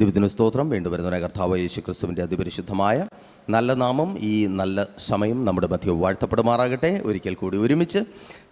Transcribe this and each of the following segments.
ദൈവത്തിന് സ്തോത്രം. വീണ്ടുവരുന്ന കർത്താവ് യേശു ക്രിസ്തുവിൻ്റെ അതിപരിശുദ്ധമായ നല്ല നാമം ഈ നല്ല സമയം നമ്മുടെ മധ്യ വാഴ്ത്തപ്പെടുമാറാകട്ടെ. ഒരിക്കൽ കൂടി ഒരുമിച്ച്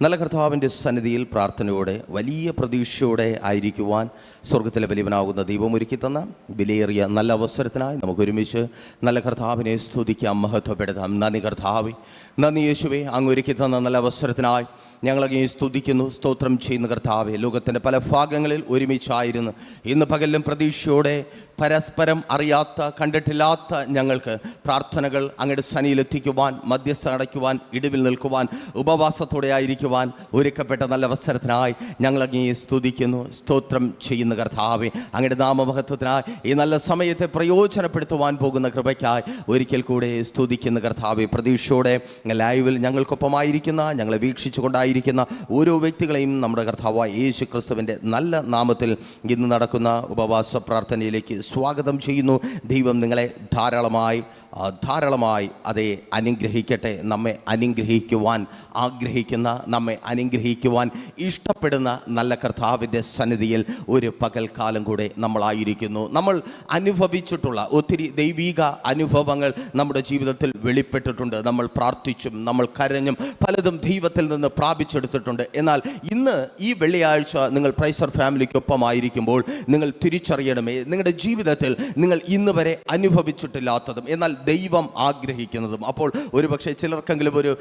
നല്ല കർത്താവിൻ്റെ സന്നിധിയിൽ പ്രാർത്ഥനയോടെ വലിയ പ്രതീക്ഷയോടെ ആയിരിക്കുവാൻ സ്വർഗത്തിലെ വലിയവനാകുന്ന ദൈവം ഒരുക്കി തന്ന വിലയേറിയ നല്ല അവസരത്തിനായി നമുക്കൊരുമിച്ച് നല്ല കർത്താവിനെ സ്തുതിക്കാം, മഹത്വപ്പെടുത്താം. നന്ദി കർത്താവേ, നന്ദി യേശുവേ, അങ്ങ് ഒരുക്കി തന്ന നല്ല അവസരത്തിനായി ഞങ്ങളങ്ങേ സ്തുതിക്കുന്നു, സ്തോത്രം ചെയ്യുന്ന കർത്താവേ. ലോകത്തിൻ്റെ പല ഭാഗങ്ങളിൽ ഒരുമിച്ചായിരുന്നു ഇന്ന് പകലും പ്രതീക്ഷയോടെ പരസ്പരം അറിയാത്ത കണ്ടിട്ടില്ലാത്ത ഞങ്ങൾക്ക് പ്രാർത്ഥനകൾ അങ്ങയുടെ സന്നിധിയിലെത്തിക്കുവാൻ, മധ്യസ്ഥ അടയ്ക്കുവാൻ, ഇടിവിൽ നിൽക്കുവാൻ, ഉപവാസത്തോടെ ആയിരിക്കുവാൻ ഒരുക്കപ്പെട്ട നല്ല അവസരത്തിനായി ഞങ്ങളങ്ങേ സ്തുതിക്കുന്നു, സ്തോത്രം ചെയ്യുന്ന കർത്താവേ. അങ്ങയുടെ നാമമഹത്വത്തിനായി ഈ നല്ല സമയത്തെ പ്രയോജനപ്പെടുത്തുവാൻ പോകുന്ന കൃപയ്ക്കായി ഒരിക്കൽ കൂടെ സ്തുതിക്കുന്ന കർത്താവേ. പ്രതീക്ഷയോടെ ലൈവിൽ ഞങ്ങൾക്കൊപ്പമായിരിക്കുന്ന, ഞങ്ങളെ വീക്ഷിച്ചുകൊണ്ടായിരിക്കുന്ന ഓരോ വ്യക്തികളെയും നമ്മുടെ കർത്താവായ യേശു ക്രിസ്തുവിൻ്റെ നല്ല നാമത്തിൽ ഇന്ന് നടക്കുന്ന ഉപവാസ പ്രാർത്ഥനയിലേക്ക് സ്വാഗതം ചെയ്യുന്നു. ദൈവം നിങ്ങളെ ധാരാളമായി അതേ അനുഗ്രഹിക്കട്ടെ. നമ്മെ അനുഗ്രഹിക്കുവാൻ ആഗ്രഹിക്കുന്ന, നമ്മെ അനുഗ്രഹിക്കുവാൻ ഇഷ്ടപ്പെടുന്ന നല്ല കർത്താവിൻ്റെ സന്നിധിയിൽ ഒരു പകൽക്കാലം കൂടെ നമ്മളായിരിക്കുന്നു. നമ്മൾ അനുഭവിച്ചിട്ടുള്ള ഒത്തിരി ദൈവിക അനുഭവങ്ങൾ നമ്മുടെ ജീവിതത്തിൽ വെളിപ്പെട്ടിട്ടുണ്ട്. നമ്മൾ പ്രാർത്ഥിച്ചും നമ്മൾ കരഞ്ഞും പലതും ദൈവത്തിൽ നിന്ന് പ്രാപിച്ചെടുത്തിട്ടുണ്ട്. എന്നാൽ ഇന്ന് ഈ വെള്ളിയാഴ്ച നിങ്ങൾ പ്രൈസർ ഫാമിലിക്കൊപ്പമായിരിക്കുമ്പോൾ നിങ്ങൾ തിരിച്ചറിയണമേ, നിങ്ങളുടെ ജീവിതത്തിൽ നിങ്ങൾ ഇന്ന് വരെ അനുഭവിച്ചിട്ടില്ലാത്തതും എന്നാൽ ദൈവം ആഗ്രഹിക്കുന്നതും. അപ്പോൾ ഒരുപക്ഷെ ചിലർക്കെങ്കിലും ഒരു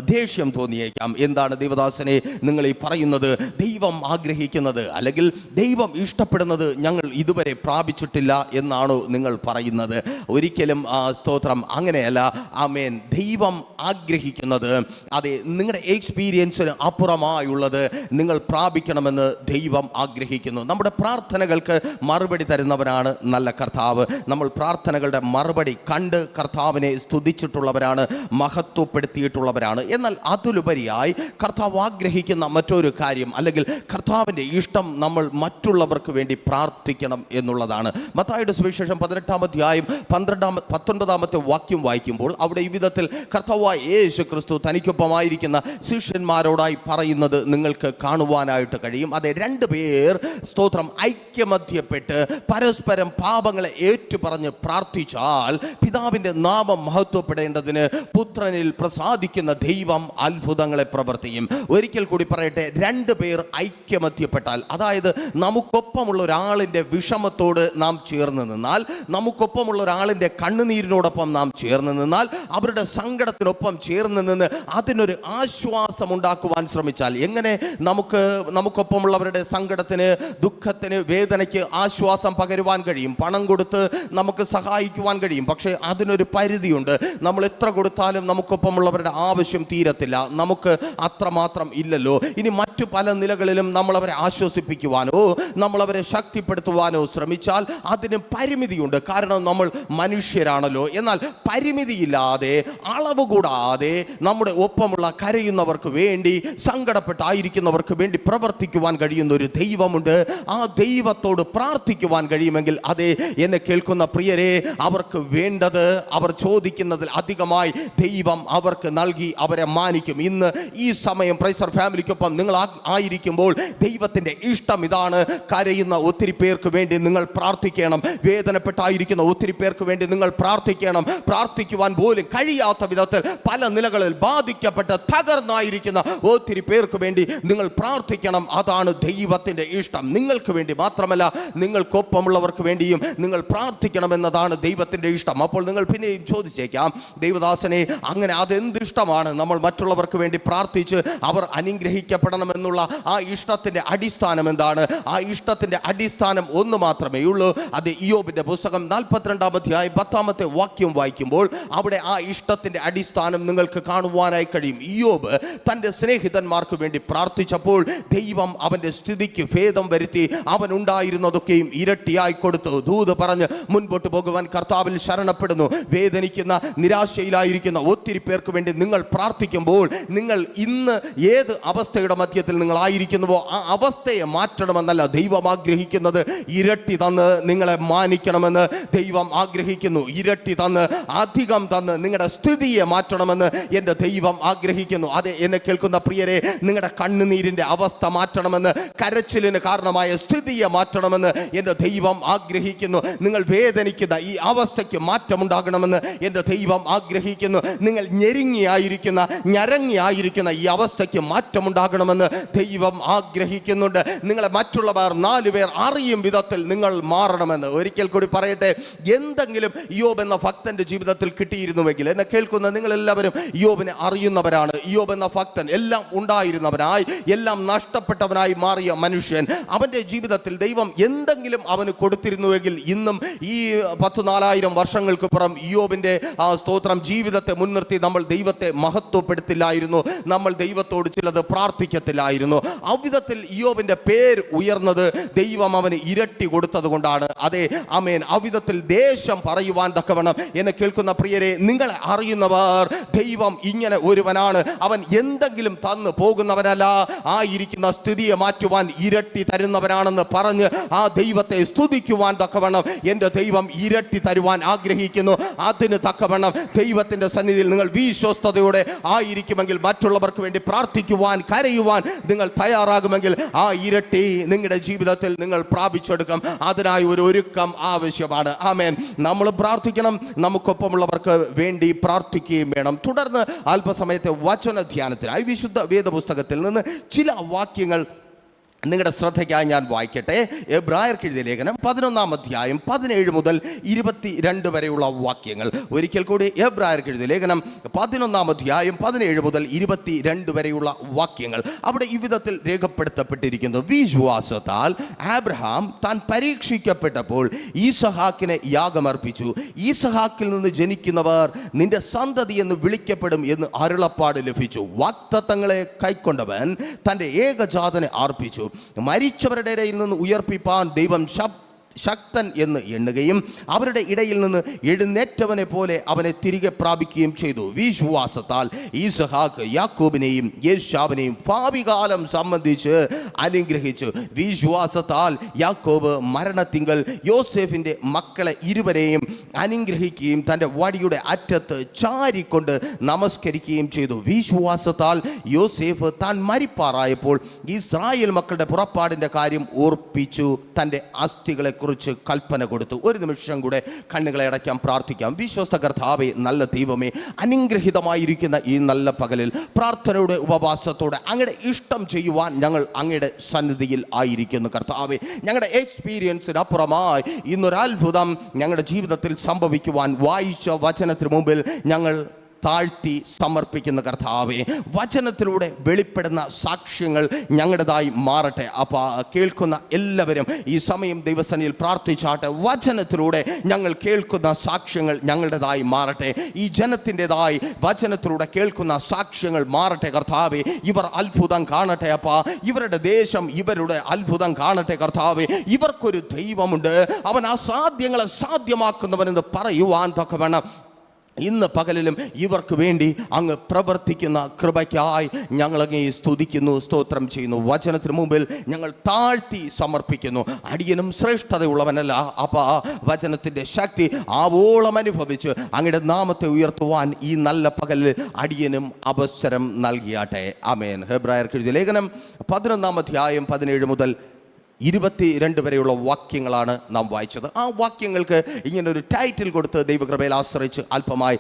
ദേഷ്യം തോന്നിയേക്കാം. എന്താണ് ദൈവദാസനെ നിങ്ങൾ ഈ പറയുന്നത്? ദൈവം ആഗ്രഹിക്കുന്നത് അല്ലെങ്കിൽ ദൈവം ഇഷ്ടപ്പെടുന്നത് ഞങ്ങൾ ഇതുവരെ പ്രാപിച്ചിട്ടില്ല എന്നാണോ നിങ്ങൾ പറയുന്നത്? ഒരിക്കലും സ്തോത്രം, അങ്ങനെയല്ല. ആമേൻ. ദൈവം ആഗ്രഹിക്കുന്നത് അതെ നിങ്ങളുടെ എക്സ്പീരിയൻസിന് അപ്പുറമായുള്ളത് നിങ്ങൾ പ്രാപിക്കണമെന്ന് ദൈവം ആഗ്രഹിക്കുന്നു. നമ്മുടെ പ്രാർത്ഥനകൾക്ക് മറുപടി തരുന്നവനാണ് നല്ല കർത്താവ്. നമ്മൾ പ്രാർത്ഥനകളുടെ മറുപടി കണ്ട് കർത്താവിനെ സ്തുതിച്ചിട്ടുള്ളവരാണ്, മഹത്വപ്പെടുത്തിയിട്ടുള്ളവരാണ്. എന്നാൽ അതിലുപരിയായി കർത്താവ് ആഗ്രഹിക്കുന്ന മറ്റൊരു കാര്യം അല്ലെങ്കിൽ കർത്താവിൻ്റെ ഇഷ്ടം നമ്മൾ മറ്റുള്ളവർക്ക് വേണ്ടി പ്രാർത്ഥിക്കണം എന്നുള്ളതാണ്. മത്തായിയുടെ സുവിശേഷം 18-ാം അധ്യായം 19-ാമത്തെ വാക്യം വായിക്കുമ്പോൾ അവിടെ ഈ വിധത്തിൽ കർത്താവായ യേശു ക്രിസ്തു തനിക്കൊപ്പമായിരിക്കുന്ന ശിഷ്യന്മാരോടായി പറയുന്നത് നിങ്ങൾക്ക് കാണുവാനായിട്ട് കഴിയും. അതെ, രണ്ടുപേർ സ്തോത്രം ഐക്യമധ്യപ്പെട്ട് പരസ്പരം പാപങ്ങളെ ഏറ്റുപറഞ്ഞ് പ്രാർത്ഥിച്ചാൽ പിതാവിൻ്റെ നാമം മഹത്വപ്പെടേണ്ടതിന് പുത്രനിൽ പ്രസാദിക്കുന്ന ദൈവം അത്ഭുതങ്ങളെ പ്രവർത്തിക്കും. ഒരിക്കൽ കൂടി പറയട്ടെ, രണ്ടുപേർ ഐക്യമത്യപ്പെട്ടാൽ, അതായത് നമുക്കൊപ്പമുള്ള ഒരാളിൻ്റെ വിഷമത്തോട് നാം ചേർന്ന് നിന്നാൽ, നമുക്കൊപ്പമുള്ള ഒരാളിൻ്റെ കണ്ണുനീരിനോടൊപ്പം നാം ചേർന്ന് നിന്നാൽ, അവരുടെ സങ്കടത്തിനൊപ്പം ചേർന്ന് നിന്ന് അതിനൊരു ആശ്വാസം ഉണ്ടാക്കുവാൻ ശ്രമിച്ചാൽ, എങ്ങനെ നമുക്കൊപ്പമുള്ളവരുടെ സങ്കടത്തിന്, ദുഃഖത്തിന്, വേദനയ്ക്ക് ആശ്വാസം പകരുവാൻ കഴിയും? പണം കൊടുത്ത് നമുക്ക് സഹായിക്കുവാൻ കഴിയും. പക്ഷേ അതിനൊരു പരിധിയുണ്ട്. നമ്മൾ എത്ര കൊടുത്താലും നമുക്കൊപ്പമുള്ളവരുടെ ആവശ്യം തീരത്തില്ല. നമുക്ക് അത്രമാത്രം ഇല്ലല്ലോ. ഇനി മറ്റു പല നിലകളിലും നമ്മളവരെ ആശ്വസിപ്പിക്കുവാനോ നമ്മളവരെ ശക്തിപ്പെടുത്തുവാനോ ശ്രമിച്ചാൽ അതിന് പരിമിതിയുണ്ട്. കാരണം നമ്മൾ മനുഷ്യരാണല്ലോ. എന്നാൽ പരിമിതിയില്ലാതെ, അളവ് കൂടാതെ നമ്മുടെ ഒപ്പമുള്ള കരയുന്നവർക്ക് വേണ്ടി, സങ്കടപ്പെട്ടായിരിക്കുന്നവർക്ക് വേണ്ടി പ്രവർത്തിക്കുവാൻ കഴിയുന്ന ഒരു ദൈവമുണ്ട്. ആ ദൈവത്തോട് പ്രാർത്ഥിക്കുവാൻ കഴിയുമെങ്കിൽ, അതെ എന്നെ കേൾക്കുന്ന പ്രിയരെ, അവർക്ക് വേണ്ടത്, അവർ ചോദിക്കുന്നതിൽ അധികമായി ദൈവം അവർക്ക് നൽകി അവരെ മാനിക്കും. ഇന്ന് ഈ സമയം പ്രൈസർ ഫാമിലിക്കൊപ്പം നിങ്ങൾ ആയിരിക്കുമ്പോൾ ദൈവത്തിൻ്റെ ഇഷ്ടം ഇതാണ്. കരയുന്ന ഒത്തിരി പേർക്ക് വേണ്ടി നിങ്ങൾ പ്രാർത്ഥിക്കണം. വേദനപ്പെട്ടായിരിക്കുന്ന ഒത്തിരി പേർക്ക് വേണ്ടി നിങ്ങൾ പ്രാർത്ഥിക്കണം. പ്രാർത്ഥിക്കുവാൻ പോലും കഴിയാത്ത വിധത്തിൽ പല നിലകളിൽ ബാധിക്കപ്പെട്ട് തകർന്നായിരിക്കുന്ന ഒത്തിരി പേർക്ക് വേണ്ടി നിങ്ങൾ പ്രാർത്ഥിക്കണം. അതാണ് ദൈവത്തിൻ്റെ ഇഷ്ടം. നിങ്ങൾക്ക് വേണ്ടി മാത്രമല്ല, നിങ്ങൾക്കൊപ്പമുള്ളവർക്ക് വേണ്ടിയും നിങ്ങൾ പ്രാർത്ഥിക്കണമെന്നതാണ് ദൈവത്തിൻ്റെ ഇഷ്ടം. അപ്പോൾ നിങ്ങൾ പിന്നെയും ചോദിച്ചേക്കാം, ദൈവദാസനെ, അങ്ങനെ അതെന്തിഷ്ടമാണ്? നമ്മൾ മറ്റുള്ളവർക്ക് വേണ്ടി പ്രാർത്ഥിച്ച് അവർ അനുഗ്രഹിക്കപ്പെടണമെന്നുള്ള ആ ഇഷ്ടത്തിൻ്റെ അടിസ്ഥാനം എന്താണ്? ആ ഇഷ്ടത്തിൻ്റെ അടിസ്ഥാനം ഒന്ന് മാത്രമേ ഉള്ളൂ. അത് ഇയ്യോബിൻ്റെ പുസ്തകം 42-ാം അധ്യായം 10-ാമത്തെ വാക്യം വായിക്കുമ്പോൾ അവിടെ ആ ഇഷ്ടത്തിൻ്റെ അടിസ്ഥാനം നിങ്ങൾക്ക് കാണുവാനായി കഴിയും. ഇയ്യോബ് തൻ്റെ സ്നേഹിതന്മാർക്ക് വേണ്ടി പ്രാർത്ഥിച്ചപ്പോൾ ദൈവം അവൻ്റെ സ്ഥിതിക്ക് ഭേദം വരുത്തി അവൻ ഉണ്ടായിരുന്നതൊക്കെയും ഇരട്ടിയായി കൊടുത്തു. ദൂത് പറഞ്ഞ് മുൻപോട്ട് പോകുവാൻ കർത്താവിൽ ശരണപ്പെടുന്നു. ഓർക്കുന്നു. വേദനിക്കുന്ന, നിരാശയിലായിരിക്കുന്ന ഒത്തിരി പേർക്ക് വേണ്ടി നിങ്ങൾ പ്രാർത്ഥിക്കുമ്പോൾ നിങ്ങൾ ഇന്ന് ഏത് അവസ്ഥയുടെ മധ്യത്തിൽ നിങ്ങളായിരിക്കുന്നുവോ ആ അവസ്ഥയെ മാറ്റണമെന്നല്ല ദൈവം ആഗ്രഹിക്കുന്നത്. ഇരട്ടി തന്ന് നിങ്ങളെ മാനിക്കണമെന്ന് ദൈവം ആഗ്രഹിക്കുന്നു. ഇരട്ടി തന്ന്, അധികം തന്ന് നിങ്ങളുടെ സ്ഥിതിയെ മാറ്റണമെന്ന് എൻ്റെ ദൈവം ആഗ്രഹിക്കുന്നു. അതെ, എന്നെ കേൾക്കുന്ന പ്രിയരെ, നിങ്ങളുടെ കണ്ണുനീരിൻ്റെ അവസ്ഥ മാറ്റണമെന്ന്, കരച്ചിലിന് കാരണമായ സ്ഥിതിയെ മാറ്റണമെന്ന് എൻ്റെ ദൈവം ആഗ്രഹിക്കുന്നു. നിങ്ങൾ വേദനിക്കുന്ന ഈ അവസ്ഥയ്ക്ക് മാറ്റമുണ്ടാകണമെന്ന് എൻ്റെ ദൈവം ആഗ്രഹിക്കുന്നു. നിങ്ങൾ ഞരങ്ങിയായിരിക്കുന്ന ഈ അവസ്ഥയ്ക്ക് മാറ്റമുണ്ടാകണമെന്ന് ദൈവം ആഗ്രഹിക്കുന്നുണ്ട്. നിങ്ങളെ മറ്റുള്ളവർ 4 പേർ അറിയും വിധത്തിൽ നിങ്ങൾ മാറണമെന്ന്. ഒരിക്കൽ കൂടി പറയട്ടെ, എന്തെങ്കിലും യോബ് എന്ന ഭക്തന്റെ ജീവിതത്തിൽ കിട്ടിയിരുന്നുവെങ്കിൽ, എന്നെ കേൾക്കുന്ന നിങ്ങളെല്ലാവരും യോബിനെ അറിയുന്നവരാണ്. യോബ് എന്ന ഭക്തൻ എല്ലാം ഉണ്ടായിരുന്നവനായി, എല്ലാം നഷ്ടപ്പെട്ടവനായി മാറിയ മനുഷ്യൻ, അവൻ്റെ ജീവിതത്തിൽ ദൈവം എന്തെങ്കിലും അവന് കൊടുത്തിരുന്നുവെങ്കിൽ ഇന്നും ഈ 10,000-4000 വർഷങ്ങൾക്ക് പുറം യോബിൻ്റെ സ്തോത്രം ജീവിതത്തെ മുൻനിർത്തി നമ്മൾ ദൈവത്തെ മഹത്വപ്പെടുത്തില്ലായിരുന്നു. നമ്മൾ ദൈവത്തോട് ചിലത് പ്രാർത്ഥിക്കത്തില്ലായിരുന്നു. അവിധത്തിൽ യോബിൻ്റെ പേര് ഉയർന്നത് ദൈവം അവന് ഇരട്ടി കൊടുത്തത് കൊണ്ടാണ്. അതെ, ആമേൻ. അവിധത്തിൽ ദേശം പറയുവാൻ തക്കവണ്ണം എന്നെ കേൾക്കുന്ന പ്രിയരെ, നിങ്ങളെ അറിയുന്നവർ ദൈവം ഇങ്ങനെ ഒരുവനാണ്. അവൻ എന്തെങ്കിലും തന്നു പോകുന്നവനല്ല, ആയിരിക്കുന്ന സ്ഥിതിയെ മാറ്റുവാൻ ഇരട്ടി തരുന്നവനാണെന്ന് പറഞ്ഞ് ആ ദൈവത്തെ സ്തുതിക്കുവാൻ തക്കവണ്ണം എൻ്റെ ദൈവം ഇരട്ടി തരുവാൻ ആഗ്രഹിക്കുന്നു. അതിന് തക്കവണ്ണം ദൈവത്തിൻ്റെ സന്നിധിയിൽ നിങ്ങൾ വിശ്വസ്തയോടെ ആയിരിക്കുമെങ്കിൽ, മറ്റുള്ളവർക്ക് വേണ്ടി പ്രാർത്ഥിക്കുവാൻ, കരയുവാൻ നിങ്ങൾ തയ്യാറാകുമെങ്കിൽ ആ ഇരട്ടി നിങ്ങളുടെ ജീവിതത്തിൽ നിങ്ങൾ പ്രാപിച്ചെടുക്കും. അതിനായി ഒരു ഒരുക്കം ആവശ്യമാണ്. ആമേൻ. നമ്മൾ പ്രാർത്ഥിക്കണം, നമുക്കൊപ്പമുള്ളവർക്ക് വേണ്ടി പ്രാർത്ഥിക്കുകയും വേണം. തുടർന്ന് അല്പസമയത്തെ വചന ധ്യാനത്തിനായി വിശുദ്ധ വേദപുസ്തകത്തിൽ നിന്ന് ചില വാക്യങ്ങൾ നിങ്ങളുടെ ശ്രദ്ധയ്ക്കായി ഞാൻ വായിക്കട്ടെ. എബ്രായർക്ക് എഴുതിയ ലേഖനം 11-ാം അധ്യായം 17 മുതൽ 22 വരെയുള്ള വാക്യങ്ങൾ. ഒരിക്കൽ കൂടി എബ്രായർക്ക് എഴുതിയ ലേഖനം 11-ാം അധ്യായം 17 മുതൽ 22 വരെയുള്ള വാക്യങ്ങൾ. അവിടെ ഈ വിധത്തിൽ രേഖപ്പെടുത്തപ്പെട്ടിരിക്കുന്നു: വിശ്വാസത്താൽ ആബ്രഹാം താൻ പരീക്ഷിക്കപ്പെട്ടപ്പോൾ ഈസഹാക്കിനെ യാഗമർപ്പിച്ചു. ഈസഹാക്കിൽ നിന്ന് ജനിക്കുന്നവർ നിന്റെ സന്തതി എന്ന് വിളിക്കപ്പെടും എന്ന് അരുളപ്പാട് ലഭിച്ചു. വാഗ്ദത്തങ്ങളെ കൈക്കൊണ്ടവൻ തൻ്റെ ഏകജാതനെ അർപ്പിച്ചു. മരിച്ചവരുടെ ഇടയിൽ നിന്ന് ഉയർപ്പിപ്പാൻ ദൈവം ശക്തൻ എന്ന് എണ്ണുകയും അവരുടെ ഇടയിൽ നിന്ന് എഴുന്നേറ്റവനെ പോലെ അവനെ തിരികെ പ്രാപിക്കുകയും ചെയ്തു. വിശ്വാസത്താൽ ഈസഹാക്ക് യാക്കോബിനെയും യേശാവിനെയും ഭാവികാലം സംബന്ധിച്ച് അനുഗ്രഹിച്ചു. വിശ്വാസത്താൽ യാക്കോബ് മരണത്തിങ്കൽ യോസേഫിൻ്റെ മക്കളെ ഇരുവരെയും അനുഗ്രഹിക്കുകയും തൻ്റെ വടിയുടെ അറ്റത്ത് ചാരിക്കൊണ്ട് നമസ്കരിക്കുകയും ചെയ്തു. വിശ്വാസത്താൽ യോസേഫ് താൻ മരിപ്പാറായപ്പോൾ ഇസ്രായേൽ മക്കളുടെ പുറപ്പാടിൻ്റെ കാര്യം ഓർപ്പിച്ചു തൻ്റെ അസ്ഥികളെ കുറിച്ച് കൽപ്പന കൊടുത്തു. ഒരു നിമിഷം കൂടെ കണ്ണുകളെ അടയ്ക്കാം, പ്രാർത്ഥിക്കാം. വിശ്വസ്ത കർത്താവേ, നല്ല ദൈവമേ, അനുഗ്രഹിതമായിരിക്കുന്ന ഈ നല്ല പകലിൽ പ്രാർത്ഥനയുടെ ഉപവാസത്തോടെ അങ്ങയുടെ ഇഷ്ടം ചെയ്യുവാൻ ഞങ്ങൾ അങ്ങയുടെ സന്നിധിയിൽ ആയിരിക്കുന്നു. കർത്താവേ, ഞങ്ങളുടെ എക്സ്പീരിയൻസിന് അപ്പുറമായി ഇന്നൊരത്ഭുതം ഞങ്ങളുടെ ജീവിതത്തിൽ സംഭവിക്കുവാൻ വായിച്ച വചനത്തിന് മുമ്പിൽ ഞങ്ങൾ താഴ്ത്തി സമർപ്പിക്കുന്ന കർത്താവേ, വചനത്തിലൂടെ വെളിപ്പെടുന്ന സാക്ഷ്യങ്ങൾ ഞങ്ങളുടേതായി മാറട്ടെ. അപ്പോൾ കേൾക്കുന്ന എല്ലാവരും ഈ സമയം ദൈവസന്നിധിയിൽ പ്രാർത്ഥിച്ചാട്ടെ. വചനത്തിലൂടെ ഞങ്ങൾ കേൾക്കുന്ന സാക്ഷ്യങ്ങൾ ഞങ്ങളുടേതായി മാറട്ടെ. ഈ ജനത്തിൻ്റെതായി വചനത്തിലൂടെ കേൾക്കുന്ന സാക്ഷ്യങ്ങൾ മാറട്ടെ കർത്താവേ. ഇവർ അത്ഭുതം കാണട്ടെ അപ്പാ. ഇവരുടെ ദേശം ഇവരുടെ അത്ഭുതം കാണട്ടെ കർത്താവേ. ഇവർക്കൊരു ദൈവമുണ്ട്, അവൻ അസാധ്യങ്ങളെ സാധ്യമാക്കുന്നവനെന്ന് പറയുവാൻ തക്കവണ്ണം ഇന്ന് പകലിലും ഇവർക്ക് വേണ്ടി അങ്ങ് പ്രവർത്തിക്കുന്ന കൃപയ്ക്കായി ഞങ്ങളങ്ങേ സ്തുതിക്കുന്നു, സ്തോത്രം ചെയ്യുന്നു. വചനത്തിന് മുമ്പിൽ ഞങ്ങൾ താഴ്ത്തി സമർപ്പിക്കുന്നു. അടിയനും ശ്രേഷ്ഠതയുള്ളവനല്ല അപ്പാ, വചനത്തിൻ്റെ ശക്തി ആവോളം അനുഭവിച്ച് അങ്ങയുടെ നാമത്തെ ഉയർത്തുവാൻ ഈ നല്ല പകലിൽ അടിയനും അവസരം നൽകിയാട്ടെ. ആമേൻ. ഹെബ്രായർക്ക് എഴുതിയ ലേഖനം 11-ാം അധ്യായം 17 മുതൽ 22 വരെയുള്ള വാക്യങ്ങളാണ് നാം വായിച്ചത്. ആ വാക്യങ്ങൾക്ക് ഇങ്ങനൊരു ടൈറ്റിൽ കൊടുത്ത് ദൈവകൃപയിൽ ആശ്രയിച്ച് അല്പമായി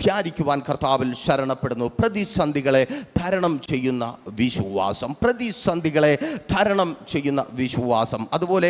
ധ്യാനിക്കുവാൻ കർത്താവിൽ ശരണപ്പെടുന്നു. പ്രതിസന്ധികളെ തരണം ചെയ്യുന്ന വിശ്വാസം. പ്രതിസന്ധികളെ തരണം ചെയ്യുന്ന വിശ്വാസം. അതുപോലെ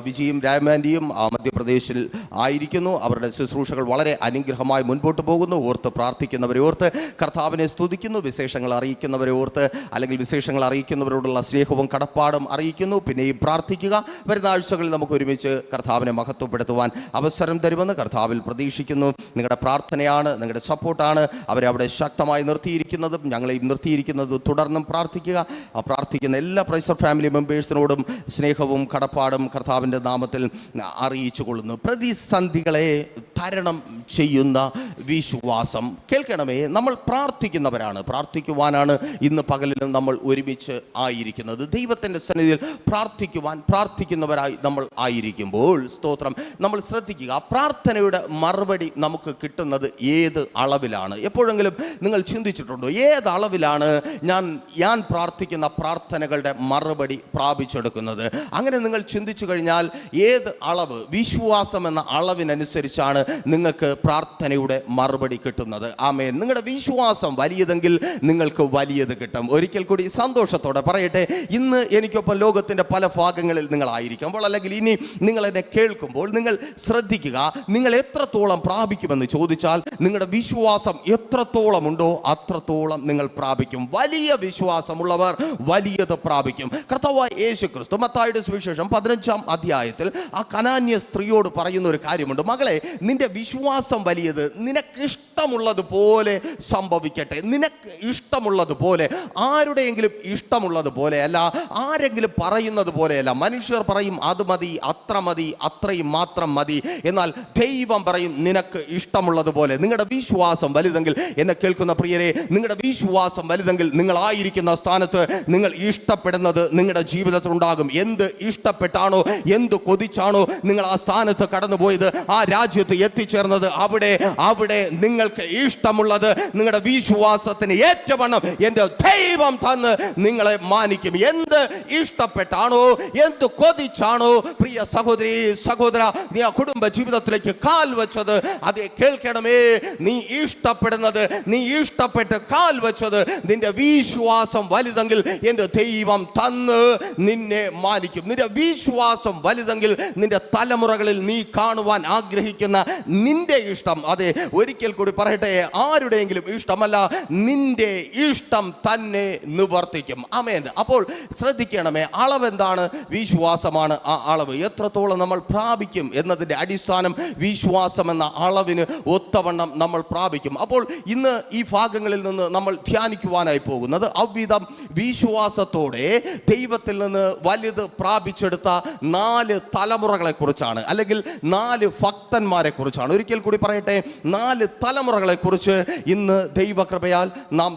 വിജയും രാമാൻഡിയും മധ്യപ്രദേശിൽ ആയിരിക്കുന്നു. അവരുടെ ശുശ്രൂഷകൾ വളരെ അനുഗ്രഹമായി മുൻപോട്ട് പോകുന്നു. ഓർത്ത് പ്രാർത്ഥിക്കുന്നവരെ ഓർത്ത് കർത്താവിനെ സ്തുതിക്കുന്നു. വിശേഷങ്ങൾ അറിയിക്കുന്നവരെ ഓർത്ത്, അല്ലെങ്കിൽ വിശേഷങ്ങൾ അറിയിക്കുന്നവരോടുള്ള സ്നേഹവും കടപ്പാടും അറിയിക്കുന്നു. പിന്നെയും പ്രാർത്ഥിക്കുക. വരുന്ന ആഴ്ചകളിൽ നമുക്ക് ഒരുമിച്ച് കർത്താവിനെ മഹത്വപ്പെടുത്തുവാൻ അവസരം തരുമെന്ന് കർത്താവിൽ പ്രതീക്ഷിക്കുന്നു. നിങ്ങളുടെ പ്രാർത്ഥനയാണ്, നിങ്ങളുടെ സപ്പോർട്ടാണ് അവരെ അവിടെ ശക്തമായി നിർത്തിയിരിക്കുന്നതും ഞങ്ങളെ നിർത്തിയിരിക്കുന്നതും. തുടർന്നും പ്രാർത്ഥിക്കുക. പ്രാർത്ഥിക്കുന്ന എല്ലാ പ്രൈസർ ഫാമിലി മെമ്പേഴ്സിനോടും സ്നേഹവും കടപ്പാടും കർത്താവിൻ്റെ നാമത്തിൽ അറിയിച്ചു കൊള്ളുന്നു. പ്രതിസന്ധികളെ തരണം ചെയ്യുന്ന വിശ്വാസം. കേൾക്കണമേ, നമ്മൾ പ്രാർത്ഥിക്കുന്നവരാണ്, പ്രാർത്ഥിക്കുവാനാണ് ഇന്ന് പകലിലും നമ്മൾ ഒരുമിച്ച് ആയിരിക്കുന്നത്. ദൈവത്തിൻ്റെ സന്നിധിയിൽ പ്രാർത്ഥിക്കുന്നവരായി നമ്മൾ ആയിരിക്കുമ്പോൾ സ്തോത്രം, നമ്മൾ ശ്രദ്ധിക്കുക, പ്രാർത്ഥനയുടെ മറുപടി നമുക്ക് കിട്ടുന്നത് ഏത് അളവിലാണ്? എപ്പോഴെങ്കിലും നിങ്ങൾ ചിന്തിച്ചിട്ടുണ്ടോ ഏത് അളവിലാണ് ഞാൻ പ്രാർത്ഥിക്കുന്ന പ്രാർത്ഥനകളുടെ മറുപടി പ്രാപിച്ചെടുക്കുന്നത്? അങ്ങനെ നിങ്ങൾ ചിന്തിച്ചു കഴിഞ്ഞാൽ ഏത് അളവ്, വിശ്വാസം എന്ന അളവിനനുസരിച്ചാണ് നിങ്ങൾക്ക് പ്രാർത്ഥനയുടെ മറുപടി കിട്ടുന്നത്. ആമേൻ. നിങ്ങളുടെ വിശ്വാസം വലിയതെങ്കിൽ നിങ്ങൾക്ക് വലിയത് കിട്ടും. ഒരിക്കൽ കൂടി സന്തോഷത്തോടെ പറയട്ടെ, ഇന്ന് എനിക്കൊപ്പം ലോകത്തിൻ്റെ പല ഭാഗങ്ങളിൽ നിങ്ങളായിരിക്കുമ്പോൾ, അല്ലെങ്കിൽ ഇനി നിങ്ങൾ എന്നെ കേൾക്കുമ്പോൾ, നിങ്ങൾ ശ്രദ്ധിക്കുക, നിങ്ങൾ എത്രത്തോളം പ്രാപിക്കുമെന്ന് ചോദിച്ചാൽ നിങ്ങളുടെ വിശ്വാസം എത്രത്തോളം ഉണ്ടോ അത്രത്തോളം നിങ്ങൾ പ്രാപിക്കും. വലിയ വിശ്വാസമുള്ളവർ വലിയത് പ്രാപിക്കും. കർത്താവായ യേശു ക്രിസ്തു മത്തായിയുടെ സുവിശേഷം 15-ാം അധ്യായത്തിൽ ആ കനാന്യ സ്ത്രീയോട് പറയുന്ന ഒരു കാര്യമുണ്ട്. മകളെ, നിന്റെ വിശ്വാസം വലിയത്, നിനക്ക് ഇഷ്ടമുള്ളതുപോലെ സംഭവിക്കട്ടെ. നിനക്ക് ഇഷ്ടമുള്ളതുപോലെ, ആരുടെയെങ്കിലും ഇഷ്ടമുള്ളതുപോലെ അല്ല, ആരെങ്കിലും പറയുന്നത് പോലെയല്ല. മനുഷ്യർ പറയും അത് മതി, അത്ര മതി, അത്രയും മാത്രം മതി. എന്നാൽ ദൈവം പറയും നിനക്ക് ഇഷ്ടമുള്ളതുപോലെ. നിങ്ങളുടെ വിശ്വാസം വലുതെങ്കിൽ, എന്നെ കേൾക്കുന്ന പ്രിയരെ, നിങ്ങളുടെ വിശ്വാസം വലുതെങ്കിൽ നിങ്ങളായിരിക്കുന്ന സ്ഥാനത്ത് നിങ്ങൾ ഇഷ്ടപ്പെടുന്നത് നിങ്ങളുടെ ജീവിതത്തിൽ ഉണ്ടാകും. എന്ത് ഇഷ്ടപ്പെട്ടാണോ, എന്ത് കൊതിച്ചാണോ നിങ്ങൾ ആ സ്ഥാനത്ത് കടന്നുപോയത്, ആ രാജ്യത്ത് എത്തിച്ചേർന്നത്, അവിടെ നിങ്ങൾക്ക് ഇഷ്ടമുള്ളത് നിങ്ങളുടെ വിശ്വാസത്തിന് ഏറ്റവണ്ണം എൻ്റെ ദൈവം തന്ന് നിങ്ങളെ മാനിക്കും. എന്ത് ഇഷ്ടപ്പെട്ടാണോ, എന്ത് കൊതിച്ചാണോ പ്രിയ സഹോദരി സഹോദര നീ ആ കുടുംബ ജീവിതത്തിലേക്ക് കാൽ വെച്ചത്, അതേ കേൾക്കണമേ, നീ ഇഷ്ടപ്പെടുന്നത്, നീ ഇഷ്ടപ്പെട്ട് കാൽ വെച്ചത്, നിന്റെ വിശ്വാസം വലുതെങ്കിൽ എൻ്റെ ദൈവം തന്ന് നിന്നെ മാനിക്കും. നിന്റെ വിശ്വാസം വലുതെങ്കിൽ നിന്റെ തലമുറകളിൽ നീ കാണുവാൻ ആഗ്രഹിക്കുന്ന നിന്റെ ഇഷ്ടം, അതെ ഒരിക്കൽ കൂടി പറയട്ടെ, ആരുടെയെങ്കിലും ഇഷ്ടമല്ല, നിന്റെ ഇഷ്ടം തന്നെ നിവർത്തിക്കും. ആമേൻ. അപ്പോൾ ശ്രദ്ധിക്കണമേ, അളവെന്താണ്? വിശ്വാസമാണ് ആ അളവ്. എത്രത്തോളം നമ്മൾ പ്രാപിക്കും എന്നതിൻ്റെ അടിസ്ഥാനം വിശ്വാസം എന്ന അളവിന് ഒത്തവണ്ണം നമ്മൾ പ്രാപിക്കും. അപ്പോൾ ഇന്ന് ഈ ഭാഗങ്ങളിൽ നിന്ന് നമ്മൾ ധ്യാനിക്കുവാനായി പോകുന്നത് അவ்விதം വിശ്വാസത്തോടെ ദൈവത്തിൽ നിന്ന് വലുത് പ്രാപിച്ചെടുത്ത 4 തലമുറകളെ കുറിച്ചാണ്, അല്ലെങ്കിൽ 4 ഭക്തന്മാരെ കുറിച്ചാണ്. ഒരിക്കൽ കൂടി പറയട്ടെ, 4 തലമുറകളെ കുറിച്ച് ഇന്ന് ദൈവകൃപയാൽ നാം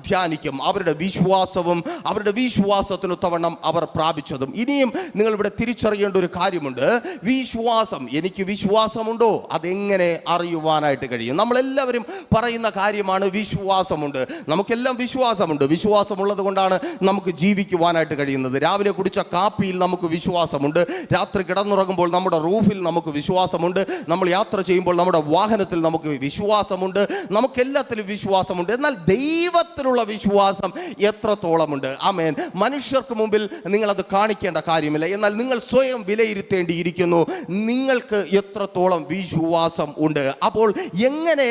ധ്യാനിക്കും. അവരുടെ വിശ്വാസവും അവരുടെ വിശ്വാസത്തിനൊത്തവണ്ണം അവർ പ്രാപിച്ചതും. ഇനിയും നിങ്ങൾ ഇവിടെ തിരിച്ചറിയേണ്ട ഒരു കാര്യമുണ്ട്. വിശ്വാസം, എനിക്ക് വിശ്വാസമുണ്ടോ, അതെങ്ങനെ അറിയുവാനായിട്ട് കഴിയും? നമ്മളെല്ലാവരും പറയുന്ന കാര്യമാണ് വിശ്വാസമുണ്ട്. നമുക്കെല്ലാം വിശ്വാസമുണ്ട്. വിശ്വാസമുള്ളത് കൊണ്ടാണ് നമുക്ക് ജീവിക്കുവാനായിട്ട് കഴിയുന്നത്. രാവിലെ കുടിച്ച കാപ്പിയിൽ നമുക്ക് വിശ്വാസമുണ്ട്. രാത്രി കിടന്നുറങ്ങുമ്പോൾ നമ്മുടെ റൂഫിൽ നമുക്ക് വിശ്വാസമുണ്ട്. നമ്മൾ യാത്ര ചെയ്യുമ്പോൾ നമ്മുടെ വാഹനത്തിൽ നമുക്ക് വിശ്വാസമുണ്ട്. നമുക്കെല്ലാത്തിലും വിശ്വാസമുണ്ട്. എന്നാൽ ദൈവത്തിലുള്ള വിശ്വാസം എത്രത്തോളമുണ്ട്? ആമേൻ. മനുഷ്യർക്ക് മുമ്പിൽ നിങ്ങളത് കാണിക്കേണ്ട കാര്യമില്ല. എന്നാൽ നിങ്ങൾ സ്വയം വിലയിരുത്തേണ്ടിയിരിക്കുന്നു, നിങ്ങൾക്ക് എത്രത്തോളം വിശ്വാസം ഉണ്ട്. അപ്പോൾ എങ്ങനെ